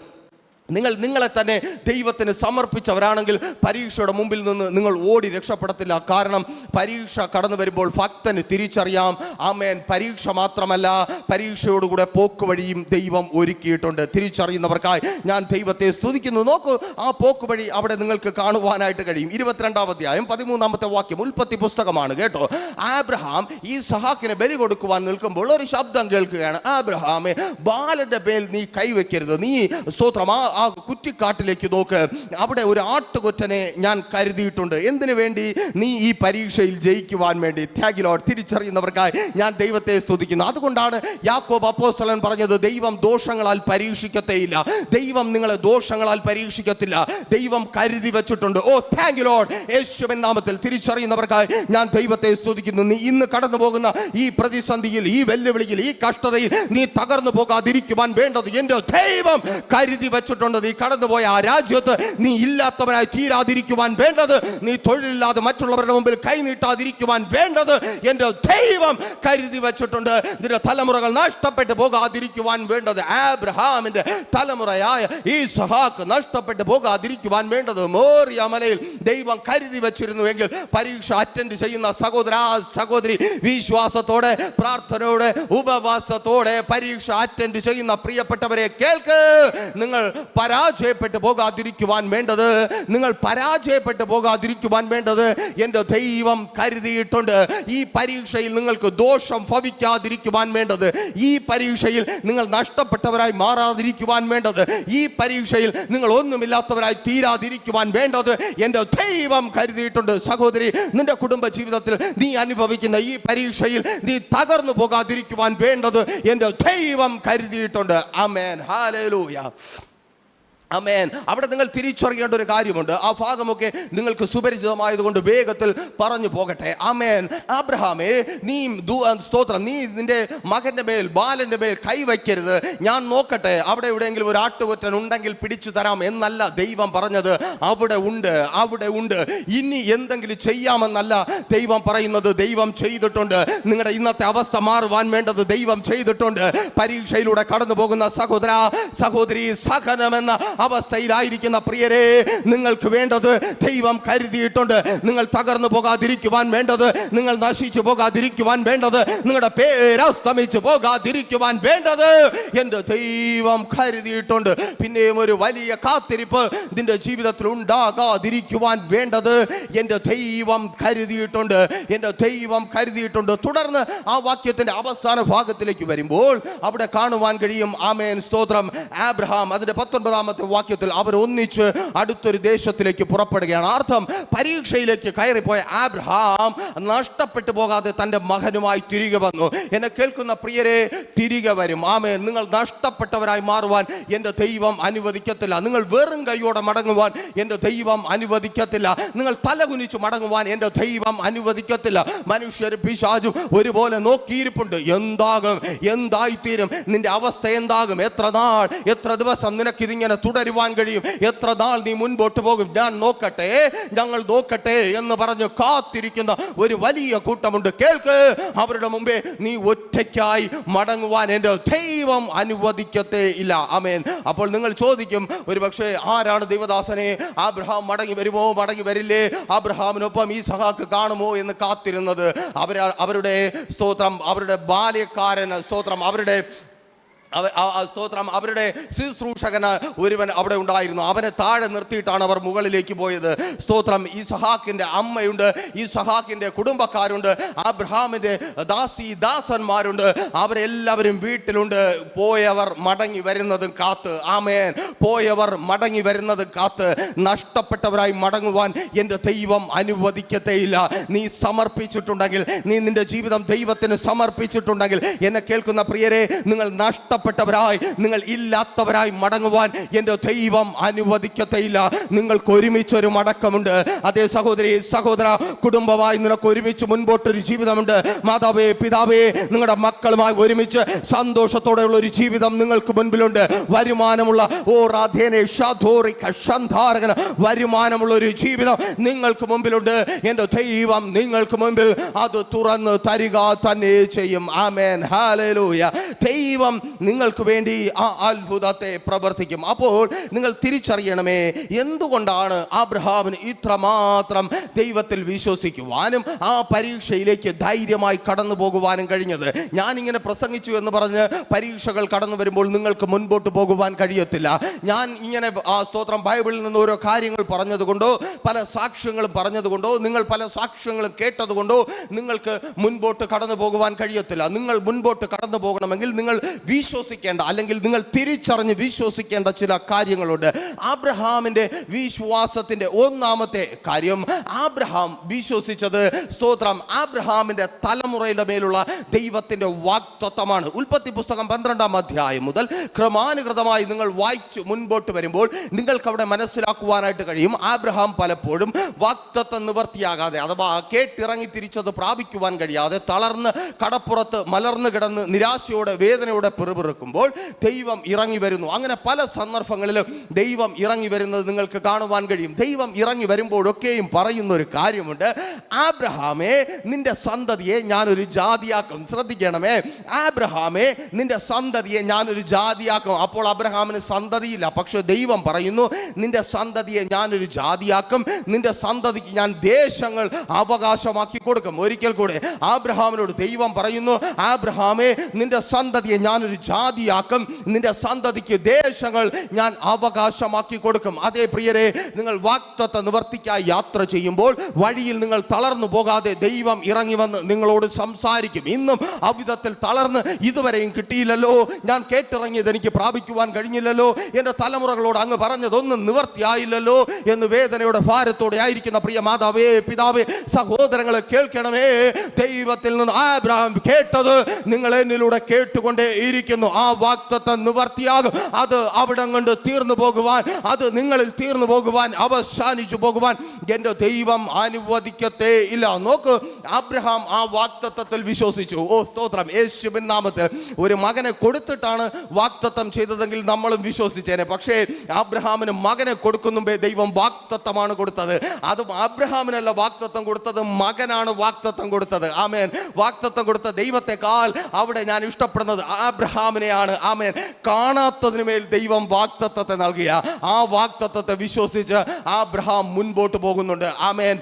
നിങ്ങളെ തന്നെ ദൈവത്തിന് സമർപ്പിച്ചവരാണെങ്കിൽ പരീക്ഷയുടെ മുമ്പിൽ നിന്ന് നിങ്ങൾ ഓടി രക്ഷപ്പെടത്തില്ല. കാരണം പരീക്ഷ കടന്നു വരുമ്പോൾ ഭക്തന് തിരിച്ചറിയാം, ആമേൻ, പരീക്ഷ മാത്രമല്ല പരീക്ഷയോടുകൂടെ പോക്ക് വഴിയും ദൈവം ഒരുക്കിയിട്ടുണ്ട്. തിരിച്ചറിയുന്നവർക്കായി ഞാൻ ദൈവത്തെ സ്തുതിക്കുന്നു. നോക്കൂ, ആ പോക്ക് വഴി അവിടെ നിങ്ങൾക്ക് കാണുവാനായിട്ട് കഴിയും. 22-ാം അധ്യായം 13-ാമത്തെ വാക്യം, ഉൽപ്പത്തി പുസ്തകമാണ് കേട്ടോ. ആബ്രഹാം ഈ സഹാക്കിനെ ബലി കൊടുക്കുവാൻ നിൽക്കുമ്പോൾ ഒരു ശബ്ദം കേൾക്കുകയാണ്, ആബ്രഹാമേ, ബാലന്റെ മേൽ നീ കൈവയ്ക്കരുത്. നീ സ്തോത്രം ആ കുറ്റിക്കാട്ടിലേക്ക് നോക്ക്, അവിടെ ഒരു ആട്ടുകൊറ്റനെ ഞാൻ കരുതിയിട്ടുണ്ട്. എന്തിനു വേണ്ടി? നീ ഈ പരീക്ഷയിൽ ജയിക്കുവാൻ വേണ്ടി. Thank you Lord. തിരിച്ചറിയുന്നവർക്കായി ഞാൻ ദൈവത്തെ സ്തുതിക്കുന്നു. അതുകൊണ്ടാണ് യാക്കോബ് അപ്പോസ്തലൻ പറഞ്ഞത്, ദൈവം ദോഷങ്ങളാൽ പരീക്ഷിക്കത്തേയില്ല. ദൈവം നിങ്ങളെ ദോഷങ്ങളാൽ പരീക്ഷിക്കത്തില്ല. ദൈവം കരുതി വെച്ചിട്ടുണ്ട്. ഓ താങ്ക് യു ലോർഡ്. യേശുവിൻ നാമത്തിൽ തിരിച്ചറിയുന്നവർക്കായി ഞാൻ ദൈവത്തെ സ്തുതിക്കുന്നു. നീ ഇന്ന് കടന്നു പോകുന്ന ഈ പ്രതിസന്ധിയിൽ, ഈ വെല്ലുവിളിയിൽ, ഈ കഷ്ടതയിൽ നീ തകർന്നു പോകാതിരിക്കുവാൻ വേണ്ടത് എൻ്റെ ദൈവം കരുതി വെച്ചിട്ടുണ്ട്. നീ കടന്നുപോയ ആ രാജ്യത്ത് നീ ഇല്ലാത്തവനായി തീരാതിരിക്കുവാൻ വേണ്ടത്, നീ തൊഴിലില്ലാതെ മറ്റുള്ളവരുടെ മുമ്പിൽ കൈനീട്ടാതിരിക്കുവാൻ വേണ്ടത് എൻ്റെ ദൈവം കരുതി വെച്ചിട്ടുണ്ട്. നിന്റെ തലമുറകൾ നഷ്ടപ്പെട്ടു പോകാതിരിക്കുവാൻ വേണ്ടത്, ആബ്രഹാമിന്റെ തലമുറയായ ഈ സഹാക്ക് നഷ്ടപ്പെട്ടു പോകാതിരിക്കുവാൻ വേണ്ടത് മോറിയ മലയിൽ ദൈവം കരുതി വെച്ചിരുന്നുവെങ്കിൽ പരീക്ഷ അറ്റൻഡ് ചെയ്യുന്ന സഹോദര സഹോദരി, വിശ്വാസത്തോടെ, പ്രാർത്ഥനയോടെ, ഉപവാസത്തോടെ പരീക്ഷ അറ്റൻഡ് ചെയ്യുന്ന പ്രിയപ്പെട്ടവരെ കേൾക്ക്. നിങ്ങൾ പരാജയപ്പെട്ടു പോകാതിരിക്കുവാൻ വേണ്ടത്, നിങ്ങൾ പരാജയപ്പെട്ടു പോകാതിരിക്കുവാൻ വേണ്ടത് എൻ്റെ ദൈവം കരുതിയിട്ടുണ്ട്. ഈ പരീക്ഷയിൽ നിങ്ങൾക്ക് ദോഷം ഭവിക്കാതിരിക്കുവാൻ വേണ്ടത്, ഈ പരീക്ഷയിൽ നിങ്ങൾ നഷ്ടപ്പെട്ടവരായി മാറാതിരിക്കുവാൻ വേണ്ടത്, ഈ പരീക്ഷയിൽ നിങ്ങൾ ഒന്നുമില്ലാത്തവരായി തീരാതിരിക്കുവാൻ വേണ്ടത് എൻ്റെ ദൈവം കരുതിയിട്ടുണ്ട്. സഹോദരി, നിന്റെ കുടുംബ ജീവിതത്തിൽ നീ അനുഭവിക്കുന്ന ഈ പരീക്ഷയിൽ നീ തകർന്നു പോകാതിരിക്കുവാൻ വേണ്ടത് എൻ്റെ ദൈവം കരുതിയിട്ടുണ്ട്. ആമേൻ, ഹല്ലേലൂയ, ആമേൻ. അവിടെ നിങ്ങൾ തിരിച്ചറിയേണ്ട ഒരു കാര്യമുണ്ട്. ആ ഭാഗമൊക്കെ നിങ്ങൾക്ക് സുപരിചിതമായതുകൊണ്ട് വേഗത്തിൽ പറഞ്ഞു പോകട്ടെ. ആമേൻ. അബ്രഹാമേ, നീ സ്തോത്രം, നീ നിന്റെ മകന്റെ മേൽ, ബാലന്റെ മേൽ കൈവയ്ക്കരുത്. ഞാൻ നോക്കട്ടെ, അവിടെ എവിടെയെങ്കിലും ഒരു ആട്ടുകൊറ്റൻ ഉണ്ടെങ്കിൽ പിടിച്ചു തരാം എന്നല്ല ദൈവം പറഞ്ഞത്. അവിടെ ഉണ്ട്, അവിടെ ഉണ്ട്. ഇനി എന്തെങ്കിലും ചെയ്യാമെന്നല്ല ദൈവം പറയുന്നത്. ദൈവം ചെയ്തിട്ടുണ്ട്. നിങ്ങളുടെ ഇന്നത്തെ അവസ്ഥ മാറുവാൻ വേണ്ടത് ദൈവം ചെയ്തിട്ടുണ്ട്. പരീക്ഷയിലൂടെ കടന്നു പോകുന്ന സഹോദര സഹോദരി, സഹനമെന്ന അവസ്ഥയിലായിരിക്കുന്ന പ്രിയരെ, നിങ്ങൾക്ക് വേണ്ടത് ദൈവം കരുതിയിട്ടുണ്ട്. നിങ്ങൾ തകർന്നു പോകാതിരിക്കുവാൻ വേണ്ടത്, നിങ്ങൾ നശിച്ചു പോകാതിരിക്കുവാൻ വേണ്ടത്, നിങ്ങളുടെ പേരസ്തമിച്ചു പോകാതിരിക്കുവാൻ വേണ്ടത് എൻ്റെ ദൈവം കരുതിയിട്ടുണ്ട്. പിന്നെയും ഒരു വലിയ കാത്തിരിപ്പ് നിന്റെ ജീവിതത്തിൽ ഉണ്ടാകാതിരിക്കുവാൻ വേണ്ടത് എൻ്റെ ദൈവം കരുതിയിട്ടുണ്ട്. എൻ്റെ ദൈവം കരുതിയിട്ടുണ്ട്. തുടർന്ന് ആ വാക്യത്തിന്റെ അവസാന ഭാഗത്തിലേക്ക് വരുമ്പോൾ അവിടെ കാണുവാൻ കഴിയും, ആമേൻ, സ്തോത്രം, ആബ്രഹാം അതിന്റെ 19-ാമത്തെ വാക്യത്തിൽ അവർ ഒന്നിച്ച് അടുത്തൊരു ദേശത്തിലേക്ക് പുറപ്പെടുകയാണ്. അർത്ഥം, പരീക്ഷയിലേക്ക് കയറിപ്പോയ ആബ്രഹാം നഷ്ടപ്പെട്ടു പോകാതെ തൻ്റെ മകനുമായി തിരികെ വന്നു. എന്നെ കേൾക്കുന്ന പ്രിയരെ, തിരികെ വരും. ആമേൻ. നിങ്ങൾ നഷ്ടപ്പെട്ടവരായി മാറുവാൻ എൻ്റെ ദൈവം അനുവദിക്കത്തില്ല. നിങ്ങൾ വെറും കൈയോടെ മടങ്ങുവാൻ എൻ്റെ ദൈവം അനുവദിക്കത്തില്ല. നിങ്ങൾ തലകുനിച്ച് മടങ്ങുവാൻ എൻ്റെ ദൈവം അനുവദിക്കത്തില്ല. മനുഷ്യരും പിശാചും ഒരുപോലെ നോക്കിയിരിപ്പുണ്ട്. എന്താകും, എന്തായിത്തീരും, നിന്റെ അവസ്ഥ എന്താകും, എത്ര നാൾ, എത്ര ദിവസം നിനക്കിതിങ്ങനെ തുടരുവാൻ കഴിയും, എത്ര നാൾ നീ മുൻപോട്ട് പോകും, ഞാൻ നോക്കട്ടെ, ഞങ്ങൾ നോക്കട്ടെ എന്ന് പറഞ്ഞ് കാത്തിരിക്കുന്ന ഒരു വലിയ കൂട്ടമുണ്ട്. കേൾക്ക്, അവരുടെ മുമ്പേ നീ ഒറ്റയ്ക്കായി മടങ്ങുവാൻ എൻ്റെ ദൈവം അനുവദിക്കത്തേ ഇല്ല. ആമേൻ. അപ്പോൾ നിങ്ങൾ ചോദിക്കും, ഒരു പക്ഷേ ആരാണ് ദൈവദാസനെ, ആബ്രഹാം മടങ്ങി വരുമോ, മടങ്ങി വരില്ലേ, ആബ്രഹാമിനൊപ്പം ഈ സഹാക്ക് കാണുമോ എന്ന് കാത്തിരുന്നത്? അവരുടെ സ്തോത്രം, അവരുടെ ബാല്യക്കാരൻ, സ്തോത്രം, അവരുടെ സ്തോത്രം, അവരുടെ ശുശ്രൂഷകന് ഒരുവൻ അവിടെ ഉണ്ടായിരുന്നു. അവനെ താഴെ നിർത്തിയിട്ടാണ് അവർ മുകളിലേക്ക് പോയത്. സ്തോത്രം. ഈ സഹാക്കിന്റെ അമ്മയുണ്ട്, ഈ സഹാക്കിന്റെ കുടുംബക്കാരുണ്ട്, അബ്രഹാമിന്റെ ദാസന്മാരുണ്ട്, അവരെല്ലാവരും വീട്ടിലുണ്ട്. പോയവർ മടങ്ങി വരുന്നതും കാത്ത്, ആമേൻ, പോയവർ മടങ്ങി വരുന്നതും കാത്ത്. നഷ്ടപ്പെട്ടവരായി മടങ്ങുവാൻ എൻ്റെ ദൈവം അനുവദിക്കത്തേയില്ല. നീ സമർപ്പിച്ചിട്ടുണ്ടെങ്കിൽ, നീ നിന്റെ ജീവിതം ദൈവത്തിന് സമർപ്പിച്ചിട്ടുണ്ടെങ്കിൽ, എന്നെ കേൾക്കുന്ന പ്രിയരെ, നിങ്ങൾ നഷ്ടപ്പെട്ട നഷ്ടപ്പെട്ടവരായി, നിങ്ങൾ ഇല്ലാത്തവരായി മടങ്ങുവാൻ എൻ്റെ ദൈവം അനുവദിക്കത്തേയില്ല. നിങ്ങൾക്ക് ഒരുമിച്ചൊരു മടക്കമുണ്ട്. അതേ സഹോദരി സഹോദര, കുടുംബമായി നിനക്ക് ഒരുമിച്ച് മുൻപോട്ടൊരു ജീവിതമുണ്ട്. മാതാവേ പിതാവേ, നിങ്ങളുടെ മക്കളുമായി ഒരുമിച്ച് സന്തോഷത്തോടെയുള്ള ഒരു ജീവിതം നിങ്ങൾക്ക് മുൻപിലുണ്ട്. വരുമാനമുള്ള വരുമാനമുള്ള ഒരു ജീവിതം നിങ്ങൾക്ക് മുമ്പിലുണ്ട്. എൻ്റെ ദൈവം നിങ്ങൾക്ക് മുമ്പിൽ അത് തുറന്ന് തരിക തന്നെ ചെയ്യും. ആമേൻ, ഹല്ലേലൂയ. ദൈവം നിങ്ങൾക്ക് വേണ്ടി ആ അത്ഭുതത്തെ പ്രവർത്തിക്കും. അപ്പോൾ നിങ്ങൾ തിരിച്ചറിയണമേ, എന്തുകൊണ്ടാണ് അബ്രഹാമിന് ഇത്രമാത്രം ദൈവത്തിൽ വിശ്വസിക്കുവാനും ആ പരീക്ഷയിലേക്ക് ധൈര്യമായി കടന്നു പോകുവാനും കഴിഞ്ഞത്. ഞാനിങ്ങനെ പ്രസംഗിച്ചു എന്ന് പറഞ്ഞ് പരീക്ഷകൾ കടന്നു വരുമ്പോൾ നിങ്ങൾക്ക് മുൻപോട്ട് പോകുവാൻ കഴിയത്തില്ല. ഞാൻ ഇങ്ങനെ സ്തോത്രം ബൈബിളിൽ നിന്ന് ഓരോ കാര്യങ്ങൾ പറഞ്ഞതുകൊണ്ടോ പല സാക്ഷ്യങ്ങളും പറഞ്ഞതുകൊണ്ടോ നിങ്ങൾ പല സാക്ഷ്യങ്ങളും കേട്ടതുകൊണ്ടോ നിങ്ങൾക്ക് മുൻപോട്ട് കടന്നു പോകുവാൻ കഴിയത്തില്ല. നിങ്ങൾ മുൻപോട്ട് കടന്നു പോകണമെങ്കിൽ നിങ്ങൾ വിശ്വസിക്കേണ്ട, അല്ലെങ്കിൽ നിങ്ങൾ തിരിച്ചറിഞ്ഞ് വിശ്വസിക്കേണ്ട ചില കാര്യങ്ങളുണ്ട്. അബ്രഹാമിന്റെ വിശ്വാസത്തിന്റെ ഒന്നാമത്തെ കാര്യം, അബ്രഹാം വിശ്വസിച്ചത് സ്തോത്രം അബ്രഹാമിന്റെ തലമുറയുടെ മേലുള്ള ദൈവത്തിന്റെ വാഗ്ദത്തമാണ്. ഉൽപ്പത്തി പുസ്തകം 12-ാം അധ്യായം മുതൽ ക്രമാനുഗതമായി നിങ്ങൾ വായിച്ചു മുൻപോട്ട് വരുമ്പോൾ നിങ്ങൾക്ക് അവിടെ മനസ്സിലാക്കുവാനായിട്ട് കഴിയും, അബ്രഹാം പലപ്പോഴും വാഗ്ദത്തം നിവർത്തിയാകാതെ അഥവാ കേട്ടിറങ്ങി തിരിച്ചത് പ്രാപിക്കുവാൻ കഴിയാതെ തളർന്ന് കടപ്പുറത്ത് മലർന്നു കിടന്ന് നിരാശയോടെ വേദനയോടെ പിറുപിറുക്കുമ്പോൾ ദൈവം ഇറങ്ങി വരുന്നു. അങ്ങനെ പല സന്ദർഭങ്ങളിലും ദൈവം ഇറങ്ങി വരുന്നത് നിങ്ങൾക്ക് കാണുവാൻ കഴിയും. ദൈവം ഇറങ്ങി വരുമ്പോഴൊക്കെയും പറയുന്ന ഒരു കാര്യമുണ്ട്, അബ്രഹാമേ നിന്റെ സന്തതിയെ ഞാനൊരു ജാതിയാക്കും. ശ്രദ്ധിക്കണമേ, അബ്രഹാമേ നിന്റെ സന്തതിയെ ഞാനൊരു ജാതിയാക്കും. അപ്പോൾ അബ്രഹാമിന് സന്തതിയില്ല, പക്ഷെ ദൈവം പറയുന്നു നിന്റെ സന്തതിയെ ഞാനൊരു ജാതിയാക്കും, നിന്റെ സന്തതിക്ക് ഞാൻ ദേശങ്ങൾ അവകാശമാക്കി കൊടുക്കും. ഒരിക്കൽ കൂടെ അബ്രഹാമിനോട് ദൈവം പറയുന്നു, അബ്രഹാമേ നിന്റെ സന്തതിയെ ഞാനൊരു ജാതിയാക്കും, നിന്റെ സന്തതിക്ക് ദേശങ്ങൾ ഞാൻ അവകാശമാക്കി കൊടുക്കും. അതേ പ്രിയരെ, നിങ്ങൾ വാഗ്ദത്ത നിവർത്തിക്കായി യാത്ര ചെയ്യുമ്പോൾ വഴിയിൽ നിങ്ങൾ തളർന്നു പോകാതെ ദൈവം ഇറങ്ങി വന്ന് നിങ്ങളോട് സംസാരിക്കും. ഇന്നും അവിധത്തിൽ തളർന്ന് ഇതുവരെയും കിട്ടിയില്ലല്ലോ, ഞാൻ കേട്ടിറങ്ങിയത് എനിക്ക് പ്രാപിക്കുവാൻ കഴിഞ്ഞില്ലല്ലോ, എൻ്റെ തലമുറകളോട് അങ്ങ് പറഞ്ഞതൊന്നും നിവർത്തിയായില്ലല്ലോ എന്ന് വേദനയുടെ ഭാരത്തോടെ ആയിരിക്കുന്ന പ്രിയ മാതാവേ പിതാവേ സഹോദരങ്ങളെ കേൾക്കണമേ. ദൈവത്തിൽ നിന്ന് അബ്രഹാം കേട്ടത് നിങ്ങൾ എന്നിലൂടെ കേട്ടുകൊണ്ടേ ഇരിക്കുന്നു. ആ വാഗ്ദത്തം നിവർത്തിയാകും. അത് അവിടം കൊണ്ട് തീർന്നു പോകുവാൻ, അത് നിങ്ങളിൽ തീർന്നു പോകുവാൻ, അവസാനിച്ചു പോകുവാൻ എൻ്റെ ദൈവം അനുവദിക്കത്തേ ഇല്ല. നോക്ക്, അബ്രഹാം ആ വാഗ്ദത്തത്തിൽ വിശ്വസിച്ചു. ഓ സ്തോത്രം, യേശുവിൻ നാമത്തിൽ. ഒരു മകനെ കൊടുത്തിട്ടാണ് വാഗ്ദത്തം ചെയ്തതെങ്കിൽ നമ്മളും വിശ്വസിച്ചേനെ. പക്ഷേ അബ്രഹാമിന് മകനെ കൊടുക്കുന്ന മുമ്പേ ദൈവം വാഗ്ദത്തമാണ് കൊടുത്തത്. അതും അബ്രഹാമിനല്ല വാഗ്ദത്തം കൊടുത്തത്, മകനാണ് വാഗ്ദത്തം കൊടുത്തത്. ആമേൻ. വാഗ്ദത്തം കൊടുത്ത ദൈവത്തെക്കാൾ അവിടെ ഞാൻ ഇഷ്ടപ്പെടുന്നത് അബ്രഹാമിനെയാണ്. ആമേൻ. കാണാത്തതിന് മേൽ ദൈവം വാഗ്ദത്തത്തെ നൽകിയ ആ വാഗ്ദത്തത്തെ വിശ്വസിച്ച് അബ്രഹാം മുൻപോട്ട് പോകുന്നുണ്ട്. ആമേൻ.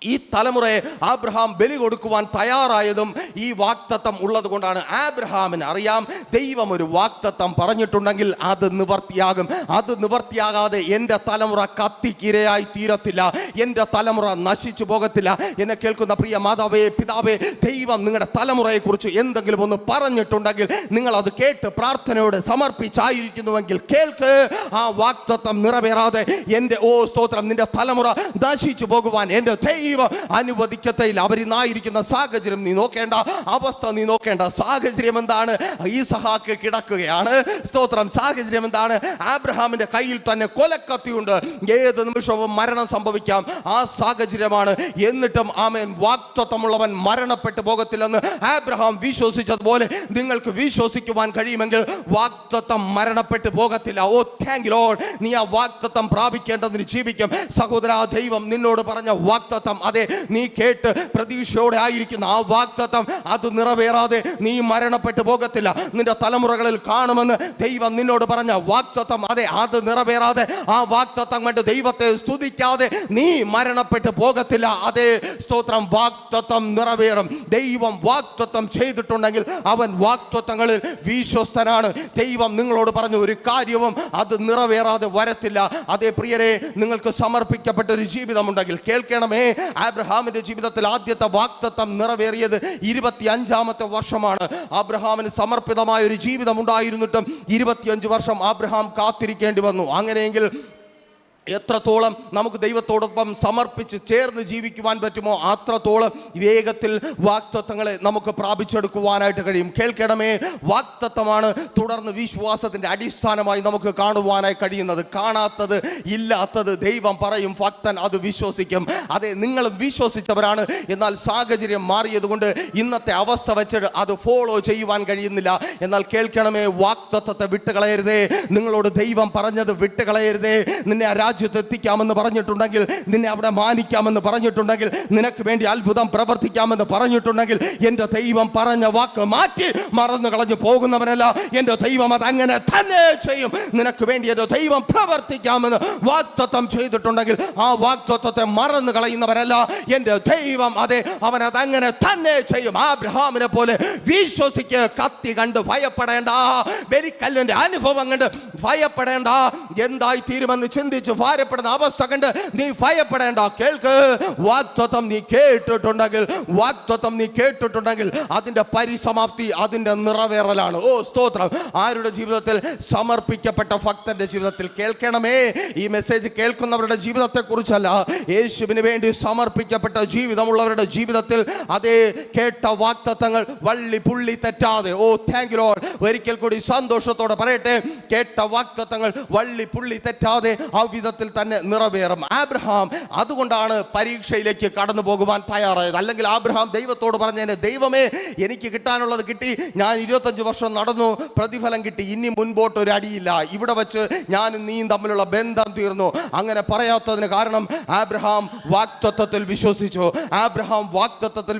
ഈ തലമുറയെ അബ്രഹാം ബലി കൊടുക്കുവാൻ തയ്യാറായതും ഈ വാഗ്ദത്തം ഉള്ളത് കൊണ്ടാണ്. അബ്രഹാമിന് അറിയാം, ദൈവം ഒരു വാഗ്ദത്തം പറഞ്ഞിട്ടുണ്ടെങ്കിൽ അത് നിവർത്തിയാകും. അത് നിവർത്തിയാകാതെ എൻ്റെ തലമുറ കത്തിക്കിരയായി തീരത്തില്ല, എൻ്റെ തലമുറ നശിച്ചു പോകത്തില്ല. എന്നെ കേൾക്കുന്ന പ്രിയ മാതാവേ പിതാവേ, ദൈവം നിങ്ങളുടെ തലമുറയെ കുറിച്ച് എന്തെങ്കിലും ഒന്ന് പറഞ്ഞിട്ടുണ്ടെങ്കിൽ നിങ്ങൾ അത് കേട്ട് പ്രാർത്ഥനയോടെ സമർപ്പിച്ചായിരിക്കുന്നുവെങ്കിൽ കേൾക്ക്. ആ വാഗ്ദത്തം നിറവേറാതെ എൻ്റെ സ്തോത്രം നിന്റെ തലമുറ നശിച്ചു പോകുവാൻ എൻ്റെ ദൈവം അനുവദിക്കത്തില്ല. അവരിന്നായിരിക്കുന്ന സാഹചര്യം നീ നോക്കേണ്ട, അവസ്ഥ നീ നോക്കേണ്ട. സാഹചര്യം എന്താണ്? ഈസഹാക്ക് കിടക്കുകയാണ്. സ്തോത്രം. സാഹചര്യം എന്താണ്? അബ്രഹാമിന്റെ കയ്യിൽ തന്നെ കൊലക്കത്തിയുണ്ട്, ഏത് നിമിഷവും മരണം സംഭവിക്കാം. ആ സാഹചര്യമാണ്. എന്നിട്ടും ആമേൻ, വാഗ്ദത്തമുള്ളവൻ മരണപ്പെട്ടു പോകത്തില്ലെന്ന് അബ്രഹാം വിശ്വസിച്ചതുപോലെ നിങ്ങൾക്ക് വിശ്വസിക്കുവാൻ കഴിയുമെങ്കിൽ വാഗ്ദത്തം മരണപ്പെട്ടു പോകത്തില്ല. ഓ താങ്ക് യു ലോർഡ്. നീ ആ വാഗ്ദത്തം പ്രാപിക്കേണ്ടതിന് ജീവിക്കും. സഹോദരാ, ദൈവം നിന്നോട് പറഞ്ഞ വാഗ്ദത്തം, അതെ നീ കേട്ട് പ്രതീക്ഷയോടെ ആയിരിക്കുന്ന ആ വാഗ്ദത്തം, അത് നിറവേറാതെ നീ മരണപ്പെട്ടു പോകത്തില്ല. നിന്റെ തലമുറകളിൽ കാണുമെന്ന് ദൈവം നിന്നോട് പറഞ്ഞ വാഗ്ദത്തം, അതെ അത് നിറവേറാതെ ആ വാഗ്ദത്തം കൊണ്ട് ദൈവത്തെ സ്തുതിക്കാതെ നീ മരണപ്പെട്ടു പോകത്തില്ല. അതേ സ്തോത്രം, വാഗ്ദത്തം നിറവേറും. ദൈവം വാഗ്ദത്തം ചെയ്തിട്ടുണ്ടെങ്കിൽ അവൻ വാഗ്ദത്തങ്ങളിൽ വിശ്വസ്തനാണ്. ദൈവം നിങ്ങളോട് പറഞ്ഞ ഒരു കാര്യവും അത് നിറവേറാതെ വരത്തില്ല. അതേ പ്രിയരെ, നിങ്ങൾക്ക് സമർപ്പിക്കപ്പെട്ട ഒരു ജീവിതമുണ്ടെങ്കിൽ കേൾക്കണമേ. അബ്രഹാമിന്റെ ജീവിതത്തിൽ ആദ്യത്തെ വാഗ്ദത്തം നിറവേറിയത് 25-ാമത്തെ വർഷമാണ്. അബ്രഹാമിന് സമർപ്പിതമായ ഒരു ജീവിതം ഉണ്ടായിരുന്നിട്ടും 25 വർഷം അബ്രഹാം കാത്തിരിക്കേണ്ടി വന്നു. അങ്ങനെയെങ്കിൽ എത്രത്തോളം നമുക്ക് ദൈവത്തോടൊപ്പം സമർപ്പിച്ച് ചേർന്ന് ജീവിക്കുവാൻ പറ്റുമോ അത്രത്തോളം വേഗത്തിൽ വാഗ്ദത്തങ്ങളെ നമുക്ക് പ്രാപിച്ചെടുക്കുവാനായിട്ട് കഴിയും. കേൾക്കണമേ, വാഗ്ദത്തമാണ് തുടർന്ന് വിശ്വാസത്തിൻ്റെ അടിസ്ഥാനമായി നമുക്ക് കാണുവാനായി കഴിയുന്നത്. കാണാത്തത്, ഇല്ലാത്തത് ദൈവം പറയും, ഭക്തൻ അത് വിശ്വസിക്കും. അതെ, നിങ്ങളും വിശ്വസിച്ചവരാണ്. എന്നാൽ സാഹചര്യം മാറിയത് കൊണ്ട് ഇന്നത്തെ അവസ്ഥ വെച്ചിട്ട് അത് ഫോളോ ചെയ്യുവാൻ കഴിയുന്നില്ല. എന്നാൽ കേൾക്കണമേ, വാഗ്ദത്തത്തെ വിട്ടുകളയരുതേ. നിങ്ങളോട് ദൈവം പറഞ്ഞത് വിട്ടുകളയരുതേ. നിന്നെ എത്തിക്കാമെന്ന് പറഞ്ഞിട്ടുണ്ടെങ്കിൽ, നിന്നെ അവിടെ മാനിക്കാമെന്ന് പറഞ്ഞിട്ടുണ്ടെങ്കിൽ, നിനക്ക് വേണ്ടി അത്ഭുതം പ്രവർത്തിക്കാമെന്ന് പറഞ്ഞിട്ടുണ്ടെങ്കിൽ, എൻ്റെ ദൈവം പറഞ്ഞ വാക്ക് മാറ്റി മറന്നു കളഞ്ഞു പോകുന്നവനല്ല. എൻ്റെ ദൈവം അത് അങ്ങനെ തന്നെ ചെയ്യും. നിനക്ക് വേണ്ടി എൻ്റെ ദൈവം പ്രവർത്തിക്കാമെന്ന് വാഗ്ദത്തം ചെയ്തിട്ടുണ്ടെങ്കിൽ ആ വാഗ്ദത്തത്തെ മറന്നു കളയുന്നവരല്ല എൻ്റെ ദൈവം. അതെ, അവൻ അതങ്ങനെ തന്നെ ചെയ്യും. അബ്രഹാമിനെ പോലെ വിശ്വസിക്ക്. കത്തി കണ്ട് ഭയപ്പെടേണ്ട, ബലിക്കല്ലിന്റെ അനുഭവം കണ്ട് ഭയപ്പെടേണ്ട, എന്തായി തീരുമെന്ന് ചിന്തിച്ച് ഭാരപ്പെടുന്ന അവസ്ഥ കണ്ട് നീ ഭയപ്പെടേണ്ട. കേൾക്ക്, വാഗ്ദത്തം നീ കേട്ടിട്ടുണ്ടെങ്കിൽ അതിന്റെ പരിസമാപ്തി, അതിന്റെ നിറവേറലാണ്. ഓ സ്തോത്രം. ആരുടെ ജീവിതത്തിൽ? സമർപ്പിക്കപ്പെട്ട ഭക്തന്റെ ജീവിതത്തിൽ. കേൾക്കണമേ, ഈ മെസ്സേജ് കേൾക്കുന്നവരുടെ ജീവിതത്തെ കുറിച്ചല്ല, യേശുവിന് വേണ്ടി സമർപ്പിക്കപ്പെട്ട ജീവിതമുള്ളവരുടെ ജീവിതത്തിൽ അതേ കേട്ട വാഗ്ദത്തങ്ങൾ വള്ളി പുള്ളി തെറ്റാതെ, ഓ താങ്ക് യു ലോർഡ്, ഒരിക്കൽ കൂടി സന്തോഷത്തോടെ പറയട്ടെ, കേട്ട വാഗ്ദത്തങ്ങൾ വള്ളി പുള്ളി തെറ്റാതെ ആ വിധത്തിൽ തന്നെ നിറവേറും. ആബ്രഹാം അതുകൊണ്ടാണ് പരീക്ഷയിലേക്ക് കടന്നു പോകുവാൻ തയ്യാറായത്. അല്ലെങ്കിൽ ആബ്രഹാം ദൈവത്തോട് പറഞ്ഞേനെ, ദൈവമേ, എനിക്ക് കിട്ടാനുള്ളത് കിട്ടി, ഞാൻ 25 വർഷം നടന്നു, പ്രതിഫലം കിട്ടി, ഇനി മുൻപോട്ട് ഒരു അടിയില്ല, ഇവിടെ വെച്ച് ഞാനും നീയും തമ്മിലുള്ള ബന്ധം തീർന്നു. അങ്ങനെ പറയാത്തതിന് കാരണം ആബ്രഹാം വാഗ്ദത്തത്തിൽ